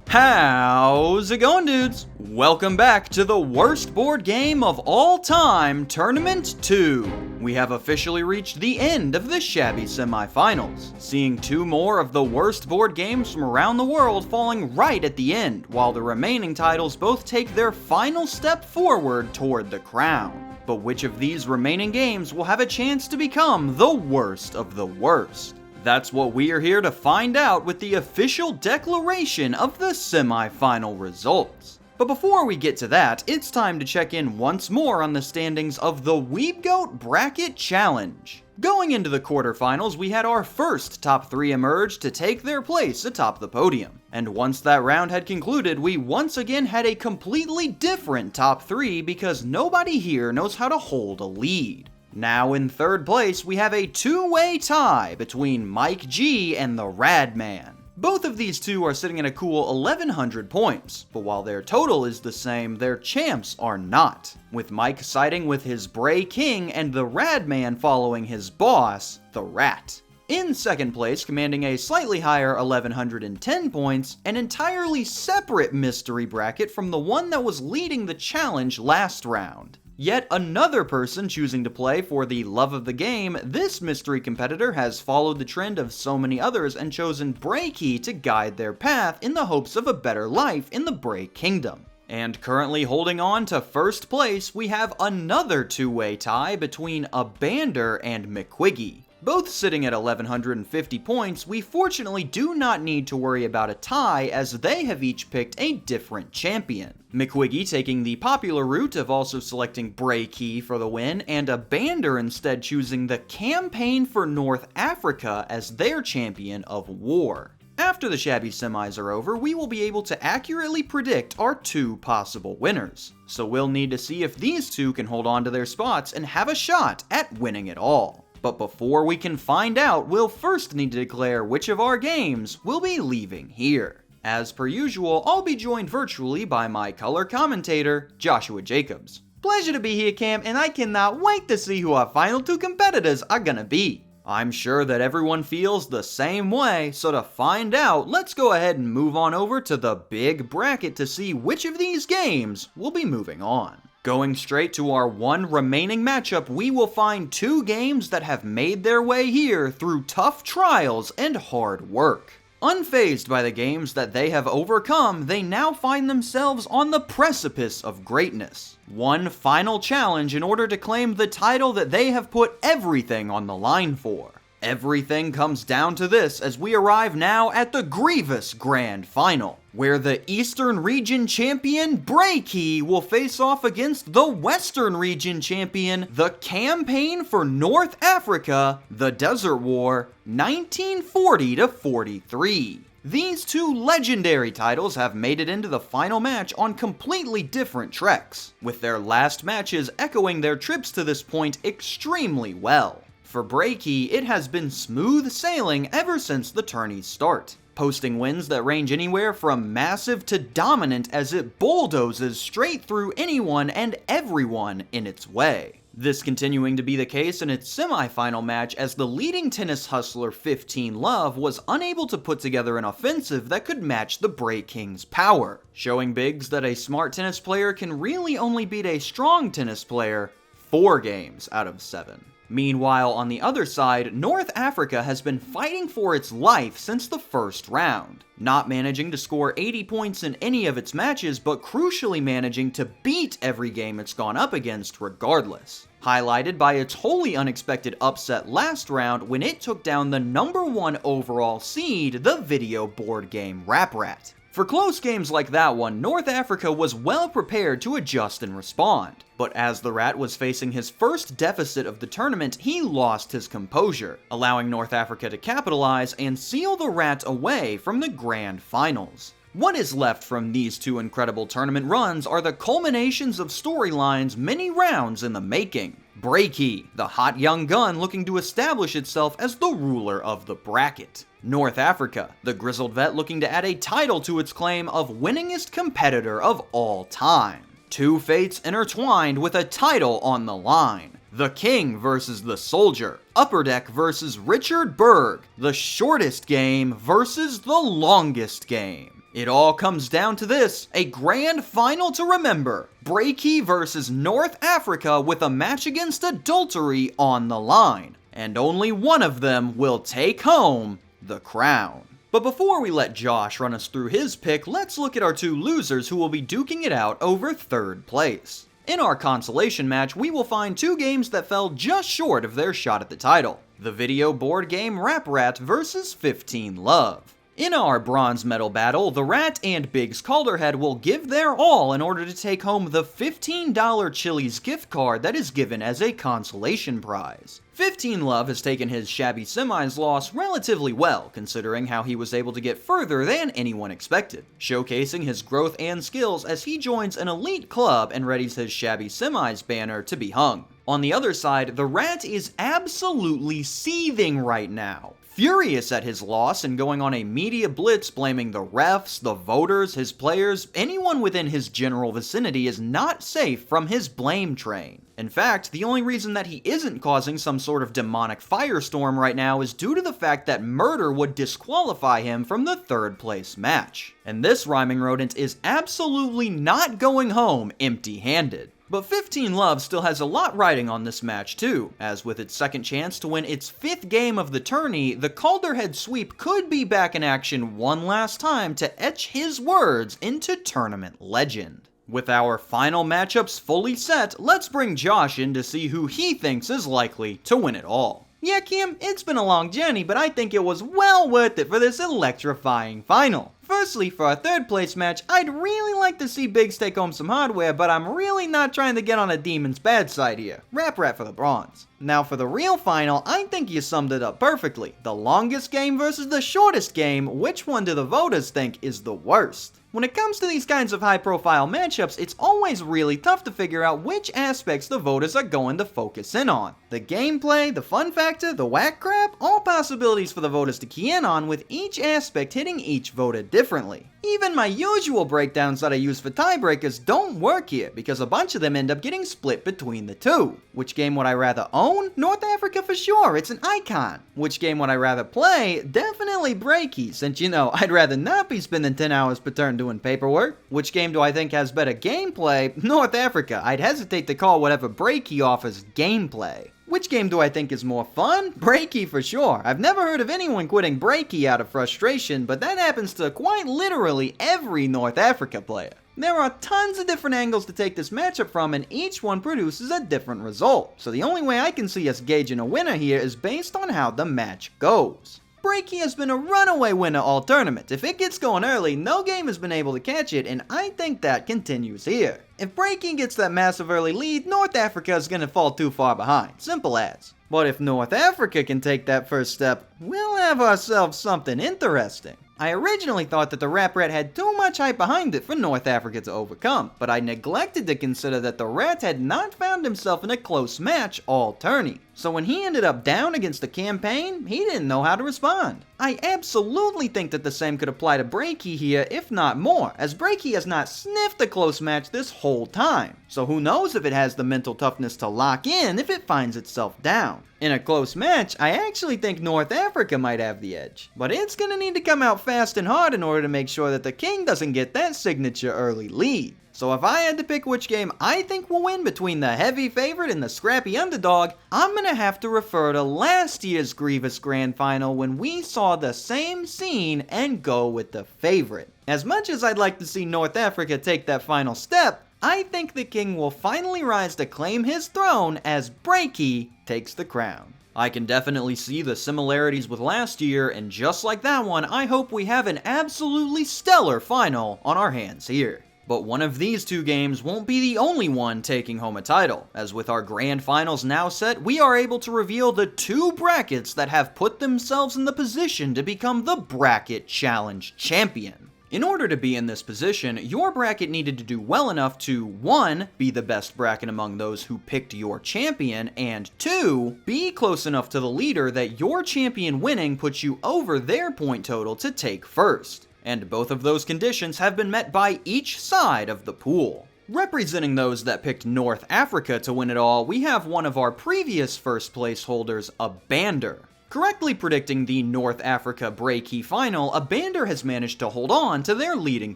How's it going, dudes? Welcome back to the worst board game of all time, Tournament 2. We have officially reached the end of the Shabby Semifinals, seeing 2 more of the worst board games from around the world falling right at the end, while the remaining titles both take their final step forward toward the crown. But which of these remaining games will have a chance to become the worst of the worst? That's what we are here to find out with the official declaration of the semi-final results. But before we get to that, it's time to check in once more on the standings of the WBGOAT Bracket Challenge. Going into the quarterfinals, we had our first top 3 emerge to take their place atop the podium. And once that round had concluded, we once again had a completely different top 3 because nobody here knows how to hold a lead. Now in third place, we have a 2-way tie between Mike G and the Rad Man. Both of these two are sitting at a cool 1,100 points, but while their total is the same, their champs are not, with Mike siding with his Bray King and the Rad Man following his boss, the Rat. In second place, commanding a slightly higher 1,110 points, an entirely separate mystery bracket from the one that was leading the challenge last round. Yet another person choosing to play for the love of the game, this mystery competitor has followed the trend of so many others and chosen Breaky to guide their path in the hopes of a better life in the Bray Kingdom. And currently holding on to first place, we have another 2-way tie between Abander and McQuiggy. Both sitting at 1,150 points, we fortunately do not need to worry about a tie as they have each picked a different champion. McQuiggy taking the popular route of also selecting Breaky for the win, and Abander instead choosing the Campaign for North Africa as their champion of war. After the Shabby Semis are over, we will be able to accurately predict our 2 possible winners. So we'll need to see if these 2 can hold on to their spots and have a shot at winning it all. But before we can find out, we'll first need to declare which of our games will be leaving here. As per usual, I'll be joined virtually by my color commentator, Joshua Jacobs. Pleasure to be here, Cam, and I cannot wait to see who our final 2 competitors are gonna be. I'm sure that everyone feels the same way, so to find out, let's go ahead and move on over to the big bracket to see which of these games will be moving on. Going straight to our 1 remaining matchup, we will find 2 games that have made their way here through tough trials and hard work. Unfazed by the games that they have overcome, they now find themselves on the precipice of greatness. One final challenge in order to claim the title that they have put everything on the line for. Everything comes down to this as we arrive now at the Grievous Grand Final, where the Eastern Region Champion Breaky will face off against the Western Region Champion, the Campaign for North Africa, the Desert War, 1940 to 43. These 2 legendary titles have made it into the final match on completely different treks, with their last matches echoing their trips to this point extremely well. For Breaky, it has been smooth sailing ever since the tourney's start. posting wins that range anywhere from massive to dominant as it bulldozes straight through anyone and everyone in its way. This continuing to be the case in its semi-final match as the leading tennis hustler 15 Love was unable to put together an offensive that could match the Bray King's power, showing Biggs that a smart tennis player can really only beat a strong tennis player 4 games out of 7. Meanwhile, on the other side, North Africa has been fighting for its life since the first round, not managing to score 80 points in any of its matches, but crucially managing to beat every game it's gone up against regardless. Highlighted by its wholly unexpected upset last round when it took down the #1 overall seed, the video board game Rap Rat. For close games like that one, North Africa was well prepared to adjust and respond. But as the Rat was facing his first deficit of the tournament, he lost his composure, allowing North Africa to capitalize and seal the Rat away from the grand finals. What is left from these two incredible tournament runs are the culminations of storylines many rounds in the making. Breaky, the hot young gun looking to establish itself as the ruler of the bracket. North Africa, the grizzled vet looking to add a title to its claim of winningest competitor of all time. Two fates intertwined with a title on the line. The King versus the Soldier. Upper Deck versus Richard Berg. The shortest game versus the longest game. It all comes down to this, a grand final to remember. Breaky versus North Africa with a match against adultery on the line. And only one of them will take home the crown. But before we let Josh run us through his pick, let's look at our two losers who will be duking it out over third place. In our consolation match, we will find two games that fell just short of their shot at the title. The video board game Rap Rat versus 15 Love. In our bronze medal battle, the Rat and Biggs Calderhead will give their all in order to take home the $15 Chili's gift card that is given as a consolation prize. 15 Love has taken his shabby semis loss relatively well, considering how he was able to get further than anyone expected, showcasing his growth and skills as he joins an elite club and readies his shabby semis banner to be hung. On the other side, the Rat is absolutely seething right now. Furious at his loss and going on a media blitz blaming the refs, the voters, his players, anyone within his general vicinity is not safe from his blame train. In fact, the only reason that he isn't causing some sort of demonic firestorm right now is due to the fact that murder would disqualify him from the third place match. And this rhyming rodent is absolutely not going home empty-handed. But 15 Love still has a lot riding on this match too, as with its second chance to win its 5th game of the tourney, the Calderhead sweep could be back in action one last time to etch his words into tournament legend. With our final matchups fully set, let's bring Josh in to see who he thinks is likely to win it all. Yeah, Kim, it's been a long journey, but I think it was well worth it for this electrifying final. Firstly, for our third place match, I'd really like to see Biggs take home some hardware, but I'm really not trying to get on a demon's bad side here. Rap Rat for the bronze. Now for the real final, I think you summed it up perfectly. The longest game versus the shortest game, which one do the voters think is the worst? When it comes to these kinds of high-profile matchups, it's always really tough to figure out which aspects the voters are going to focus in on. The gameplay, the fun factor, the whack crap, all possibilities for the voters to key in on, with each aspect hitting each voter differently. Even my usual breakdowns that I use for tiebreakers don't work here, because a bunch of them end up getting split between the two. Which game would I rather own? North Africa for sure, it's an icon. Which game would I rather play? Definitely Breaky, since you know, I'd rather not be spending 10 hours per turn doing paperwork. Which game do I think has better gameplay? North Africa. I'd hesitate to call whatever Breaky offers gameplay. Which game do I think is more fun? Breaky for sure. I've never heard of anyone quitting Breaky out of frustration, but that happens to quite literally every North Africa player. There are tons of different angles to take this matchup from, and each one produces a different result. So the only way I can see us gauging a winner here is based on how the match goes. Breaky has been a runaway winner all tournament. If it gets going early, no game has been able to catch it, and I think that continues here. If Breaky gets that massive early lead, North Africa is going to fall too far behind. Simple as. But if North Africa can take that first step, we'll have ourselves something interesting. I originally thought that the Rap Rat had too much hype behind it for North Africa to overcome, but I neglected to consider that the Rat had not found himself in a close match all tourney. So when he ended up down against the campaign, he didn't know how to respond. I absolutely think that the same could apply to Breaky here, if not more, as Breaky has not sniffed a close match this whole time. So who knows if it has the mental toughness to lock in if it finds itself down. In a close match, I actually think North Africa might have the edge, but it's gonna need to come out fast and hard in order to make sure that the king doesn't get that signature early lead. So if I had to pick which game I think will win between the heavy favorite and the scrappy underdog, I'm gonna have to refer to last year's Grievous Grand Final when we saw the same scene and go with the favorite. As much as I'd like to see North Africa take that final step, I think the king will finally rise to claim his throne as Breaky takes the crown. I can definitely see the similarities with last year, and just like that one, I hope we have an absolutely stellar final on our hands here. But one of these two games won't be the only one taking home a title, as with our grand finals now set, we are able to reveal the two brackets that have put themselves in the position to become the Bracket Challenge champion. In order to be in this position, your bracket needed to do well enough to 1. Be the best bracket among those who picked your champion, and 2. Be close enough to the leader that your champion winning puts you over their point total to take first. And both of those conditions have been met by each side of the pool. Representing those that picked North Africa to win it all, we have one of our previous first place holders, Abander. Correctly predicting the North Africa Breaky final, Abander has managed to hold on to their leading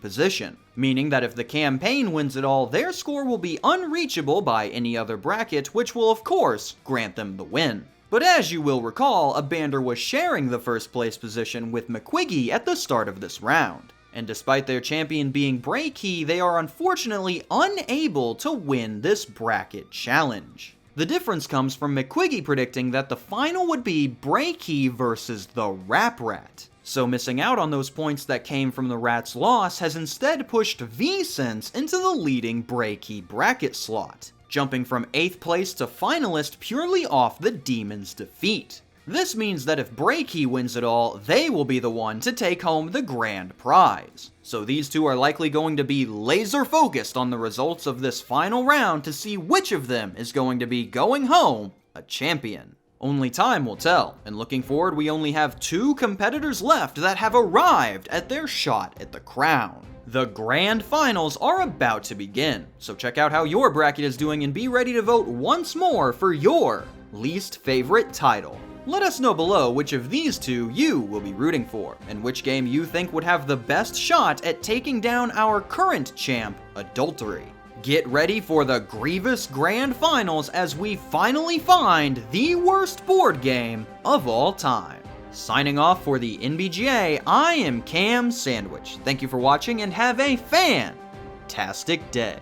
position, meaning that if the campaign wins it all, their score will be unreachable by any other bracket, which will of course grant them the win. But as you will recall, Abander was sharing the first place position with McQuiggy at the start of this round. And despite their champion being Breaky, they are unfortunately unable to win this bracket challenge. The difference comes from McQuiggy predicting that the final would be Breaky versus the Rap Rat. So missing out on those points that came from the Rat's loss has instead pushed VSense into the leading Breaky bracket slot, jumping from 8th place to finalist purely off the Demon's defeat. This means that if Breaky wins it all, they will be the one to take home the grand prize. So these two are likely going to be laser focused on the results of this final round to see which of them is going to be going home a champion. Only time will tell, and looking forward, we only have 2 competitors left that have arrived at their shot at the crown. The grand finals are about to begin, so check out how your bracket is doing and be ready to vote once more for your least favorite title. Let us know below which of these two you will be rooting for, and which game you think would have the best shot at taking down our current champ, Adultery. Get ready for the Grievous Grand Finals as we finally find the worst board game of all time. Signing off for the NBGA, I am KamSandwich. Thank you for watching and have a fantastic day.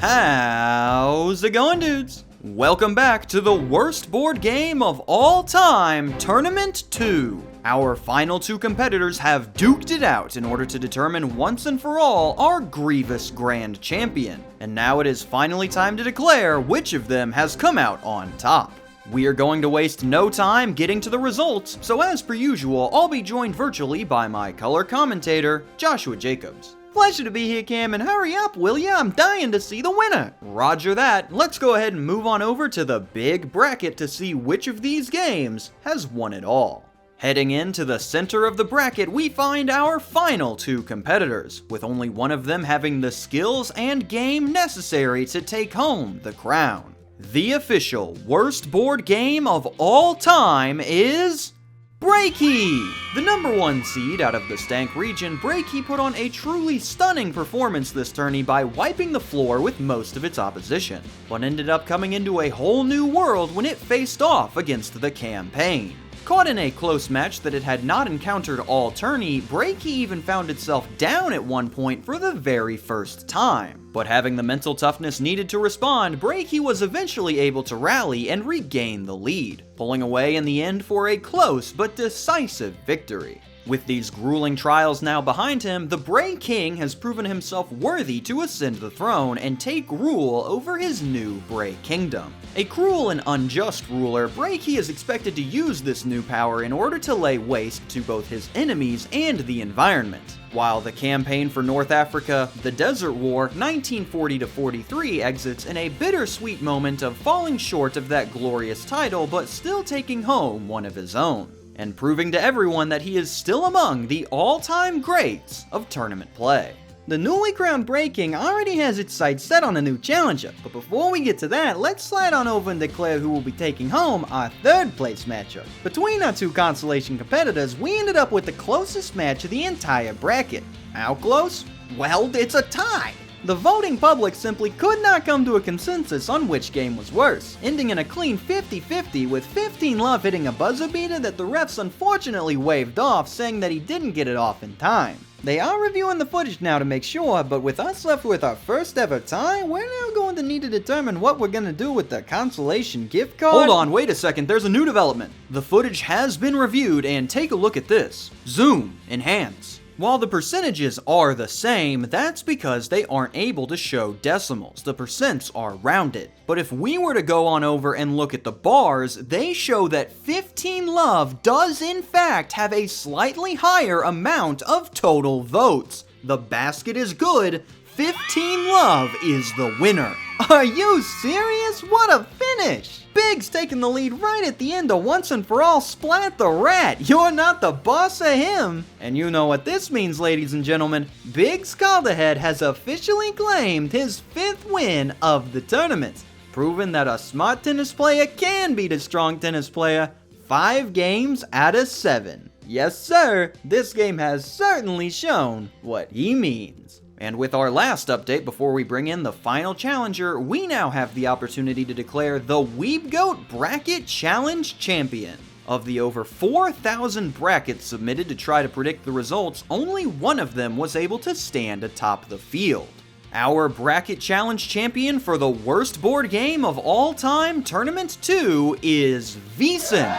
How's it going, dudes? Welcome back to the worst board game of all time, Tournament 2. Our final 2 competitors have duked it out in order to determine once and for all our Grievous Grand Champion. And now it is finally time to declare which of them has come out on top. We are going to waste no time getting to the results, so as per usual, I'll be joined virtually by my color commentator, Joshua Jacobs. Pleasure to be here, Cam, and hurry up, will ya? I'm dying to see the winner. Roger that. Let's go ahead and move on over to the big bracket to see which of these games has won it all. Heading into the center of the bracket, we find our final 2 competitors, with only one of them having the skills and game necessary to take home the crown. The official worst board game of all time is Breaky! The number 1 seed out of the Stank region, Breaky put on a truly stunning performance this tourney by wiping the floor with most of its opposition, but ended up coming into a whole new world when it faced off against the campaign. Caught in a close match that it had not encountered all tourney, Breaky even found itself down at one point for the very first time. But having the mental toughness needed to respond, Breaky was eventually able to rally and regain the lead, pulling away in the end for a close but decisive victory. With these grueling trials now behind him, the Bray King has proven himself worthy to ascend the throne and take rule over his new Bray Kingdom. A cruel and unjust ruler, Bray is expected to use this new power in order to lay waste to both his enemies and the environment. While the campaign for North Africa, the Desert War, 1940-43 exits in a bittersweet moment of falling short of that glorious title but still taking home one of his own, and proving to everyone that he is still among the all-time greats of tournament play. The newly crowned Bray King already has its sights set on a new challenger, but before we get to that, let's slide on over and declare who will be taking home our third place matchup. Between our two consolation competitors, we ended up with the closest match of the entire bracket. How close? Well, it's a tie! The voting public simply could not come to a consensus on which game was worse, ending in a clean 50-50 with 15 Love hitting a buzzer beater that the refs unfortunately waved off, saying that he didn't get it off in time. They are reviewing the footage now to make sure, but with us left with our first ever tie, we're now going to need to determine what we're going to do with the consolation gift card. Hold on, wait a second, there's a new development. The footage has been reviewed, and take a look at this. Zoom, enhance. While the percentages are the same, that's because they aren't able to show decimals. The percents are rounded. But if we were to go on over and look at the bars, they show that 15 Love does in fact have a slightly higher amount of total votes. The basket is good, 15 Love is the winner. Are you serious? What a finish! Big's taking the lead right at the end to once and for all splat the rat. You're not the boss of him. And you know what this means, ladies and gentlemen. Big Scalderhead has officially claimed his 5th win of the tournament, proving that a smart tennis player can beat a strong tennis player 5 games out of 7. Yes, sir, this game has certainly shown what he means. And with our last update before we bring in the final challenger, we now have the opportunity to declare the WBGOAT Bracket Challenge Champion. Of the over 4,000 brackets submitted to try to predict the results, only one of them was able to stand atop the field. Our Bracket Challenge champion for the worst board game of all time, Tournament 2, is Vicens.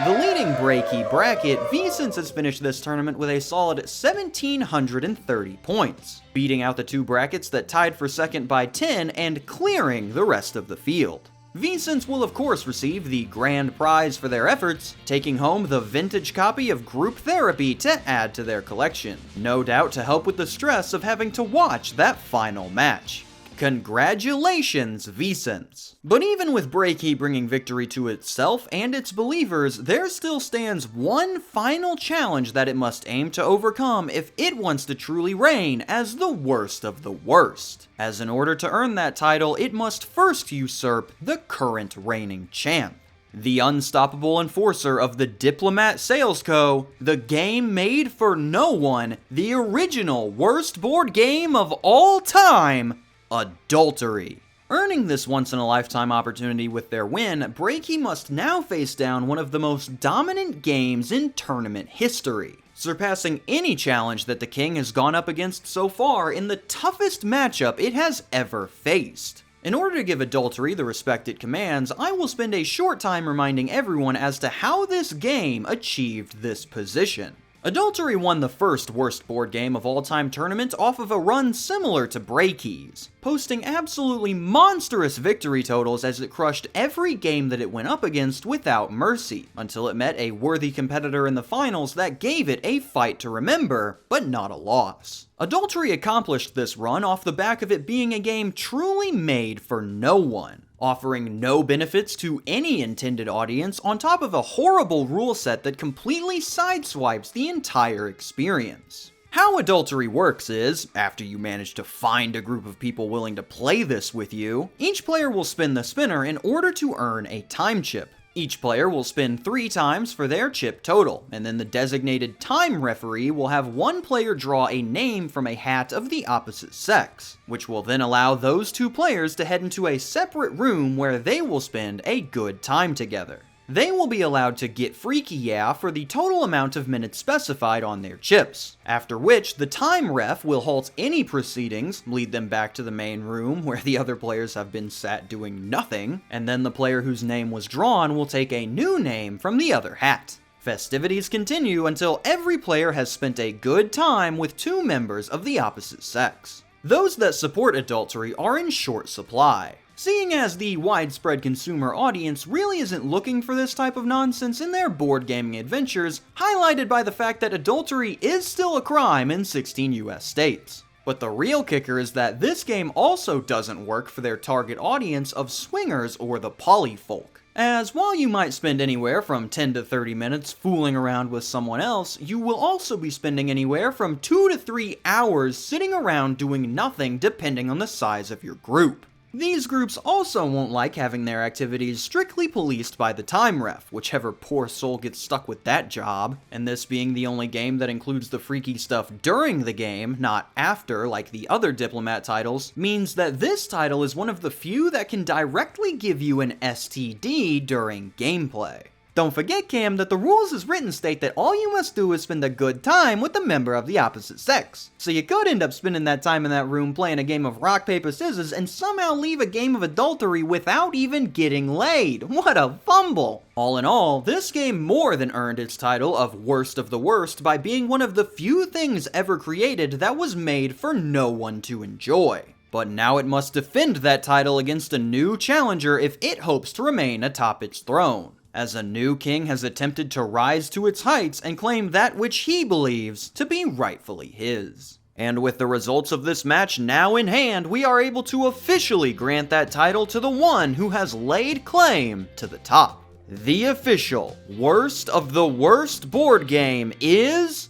The leading Breaky bracket, Vicens has finished this tournament with a solid 1,730 points, beating out the 2 brackets that tied for second by 10 and clearing the rest of the field. Vicens will of course receive the grand prize for their efforts, taking home the vintage copy of Group Therapy to add to their collection, no doubt to help with the stress of having to watch that final match. Congratulations, Vicens! But even with Breaky bringing victory to itself and its believers, there still stands one final challenge that it must aim to overcome if it wants to truly reign as the worst of the worst. As in order to earn that title, it must first usurp the current reigning champ. The unstoppable enforcer of the Diplomat Sales Co., the game made for no one, the original worst board game of all time, Adultery. Earning this once-in-a-lifetime opportunity with their win, Breaky must now face down one of the most dominant games in tournament history, surpassing any challenge that the King has gone up against so far in the toughest matchup it has ever faced. In order to give Adultery the respect it commands, I will spend a short time reminding everyone as to how this game achieved this position. Adultery won the first worst board game of all time tournament off of a run similar to Breaky's, posting absolutely monstrous victory totals as it crushed every game that it went up against without mercy, until it met a worthy competitor in the finals that gave it a fight to remember, but not a loss. Adultery accomplished this run off the back of it being a game truly made for no one, offering no benefits to any intended audience on top of a horrible rule set that completely sideswipes the entire experience. How Adultery works is, after you manage to find a group of people willing to play this with you, each player will spin the spinner in order to earn a time chip. Each player will spin 3 times for their chip total, and then the designated time referee will have one player draw a name from a hat of the opposite sex, which will then allow those 2 players to head into a separate room where they will spend a good time together. They will be allowed to get freaky for the total amount of minutes specified on their chips, after which the time ref will halt any proceedings, lead them back to the main room where the other players have been sat doing nothing, and then the player whose name was drawn will take a new name from the other hat. Festivities continue until every player has spent a good time with two members of the opposite sex. Those that support adultery are in short supply, seeing as the widespread consumer audience really isn't looking for this type of nonsense in their board gaming adventures, highlighted by the fact that adultery is still a crime in 16 US states. But the real kicker is that this game also doesn't work for their target audience of swingers or the polyfolk. As while you might spend anywhere from 10 to 30 minutes fooling around with someone else, you will also be spending anywhere from 2 to 3 hours sitting around doing nothing depending on the size of your group. These groups also won't like having their activities strictly policed by the time ref, whichever poor soul gets stuck with that job, and this being the only game that includes the freaky stuff during the game, not after like the other Diplomat titles, means that this title is one of the few that can directly give you an STD during gameplay. Don't forget, Cam, that the rules as written state that all you must do is spend a good time with a member of the opposite sex. So you could end up spending that time in that room playing a game of rock, paper, scissors and somehow leave a game of adultery without even getting laid. What a fumble! All in all, this game more than earned its title of Worst of the Worst by being one of the few things ever created that was made for no one to enjoy. But now it must defend that title against a new challenger if it hopes to remain atop its throne, as a new king has attempted to rise to its heights and claim that which he believes to be rightfully his. And with the results of this match now in hand, we are able to officially grant that title to the one who has laid claim to the top. The official Worst of the Worst board game is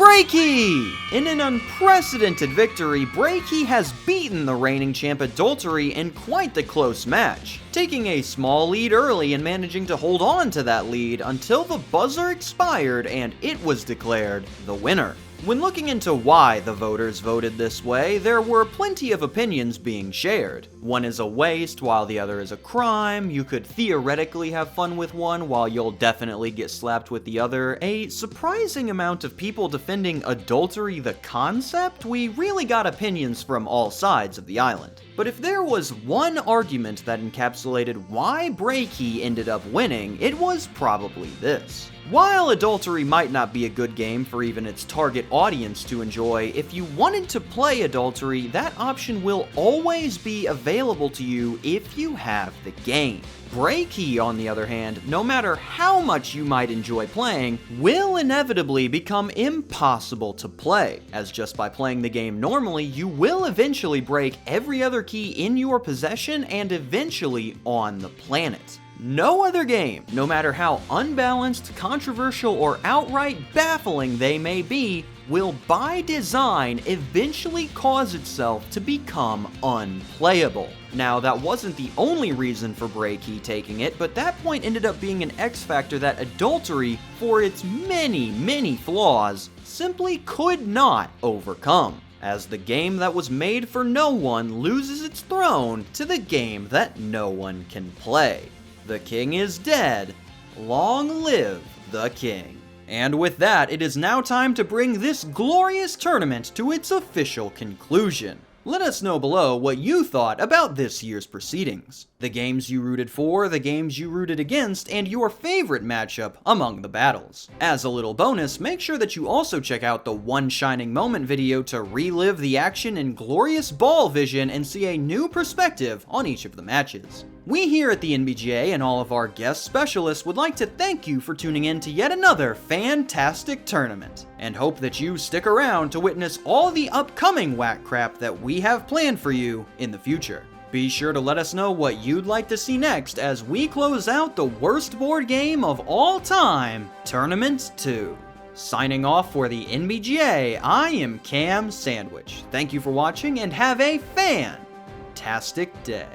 Breaky! In an unprecedented victory, Breaky has beaten the reigning champ Adultery in quite the close match, taking a small lead early and managing to hold on to that lead until the buzzer expired and it was declared the winner. When looking into why the voters voted this way, there were plenty of opinions being shared. One is a waste while the other is a crime, you could theoretically have fun with one while you'll definitely get slapped with the other, a surprising amount of people defending adultery the concept. We really got opinions from all sides of the island. But if there was one argument that encapsulated why Breaky ended up winning, it was probably this. While Adultery might not be a good game for even its target audience to enjoy, if you wanted to play Adultery, that option will always be available to you if you have the game. Breaky, on the other hand, no matter how much you might enjoy playing, will inevitably become impossible to play, as just by playing the game normally, you will eventually break every other key in your possession and eventually on the planet. No other game, no matter how unbalanced, controversial, or outright baffling they may be, will by design eventually cause itself to become unplayable. Now, that wasn't the only reason for Breaky taking it, but that point ended up being an X factor that Adultery, for its many flaws, simply could not overcome, as the game that was made for no one loses its throne to the game that no one can play. The king is dead. Long live the king. And with that, it is now time to bring this glorious tournament to its official conclusion. Let us know below what you thought about this year's proceedings, the games you rooted for, the games you rooted against, and your favorite matchup among the battles. As a little bonus, make sure that you also check out the One Shining Moment video to relive the action in glorious ball vision and see a new perspective on each of the matches. We here at the NBGA and all of our guest specialists would like to thank you for tuning in to yet another fantastic tournament, and hope that you stick around to witness all the upcoming whack crap that we have planned for you in the future. Be sure to let us know what you'd like to see next as we close out the worst board game of all time, Tournament 2. Signing off for the NBGA, I am KamSandwich. Thank you for watching and have a fantastic day.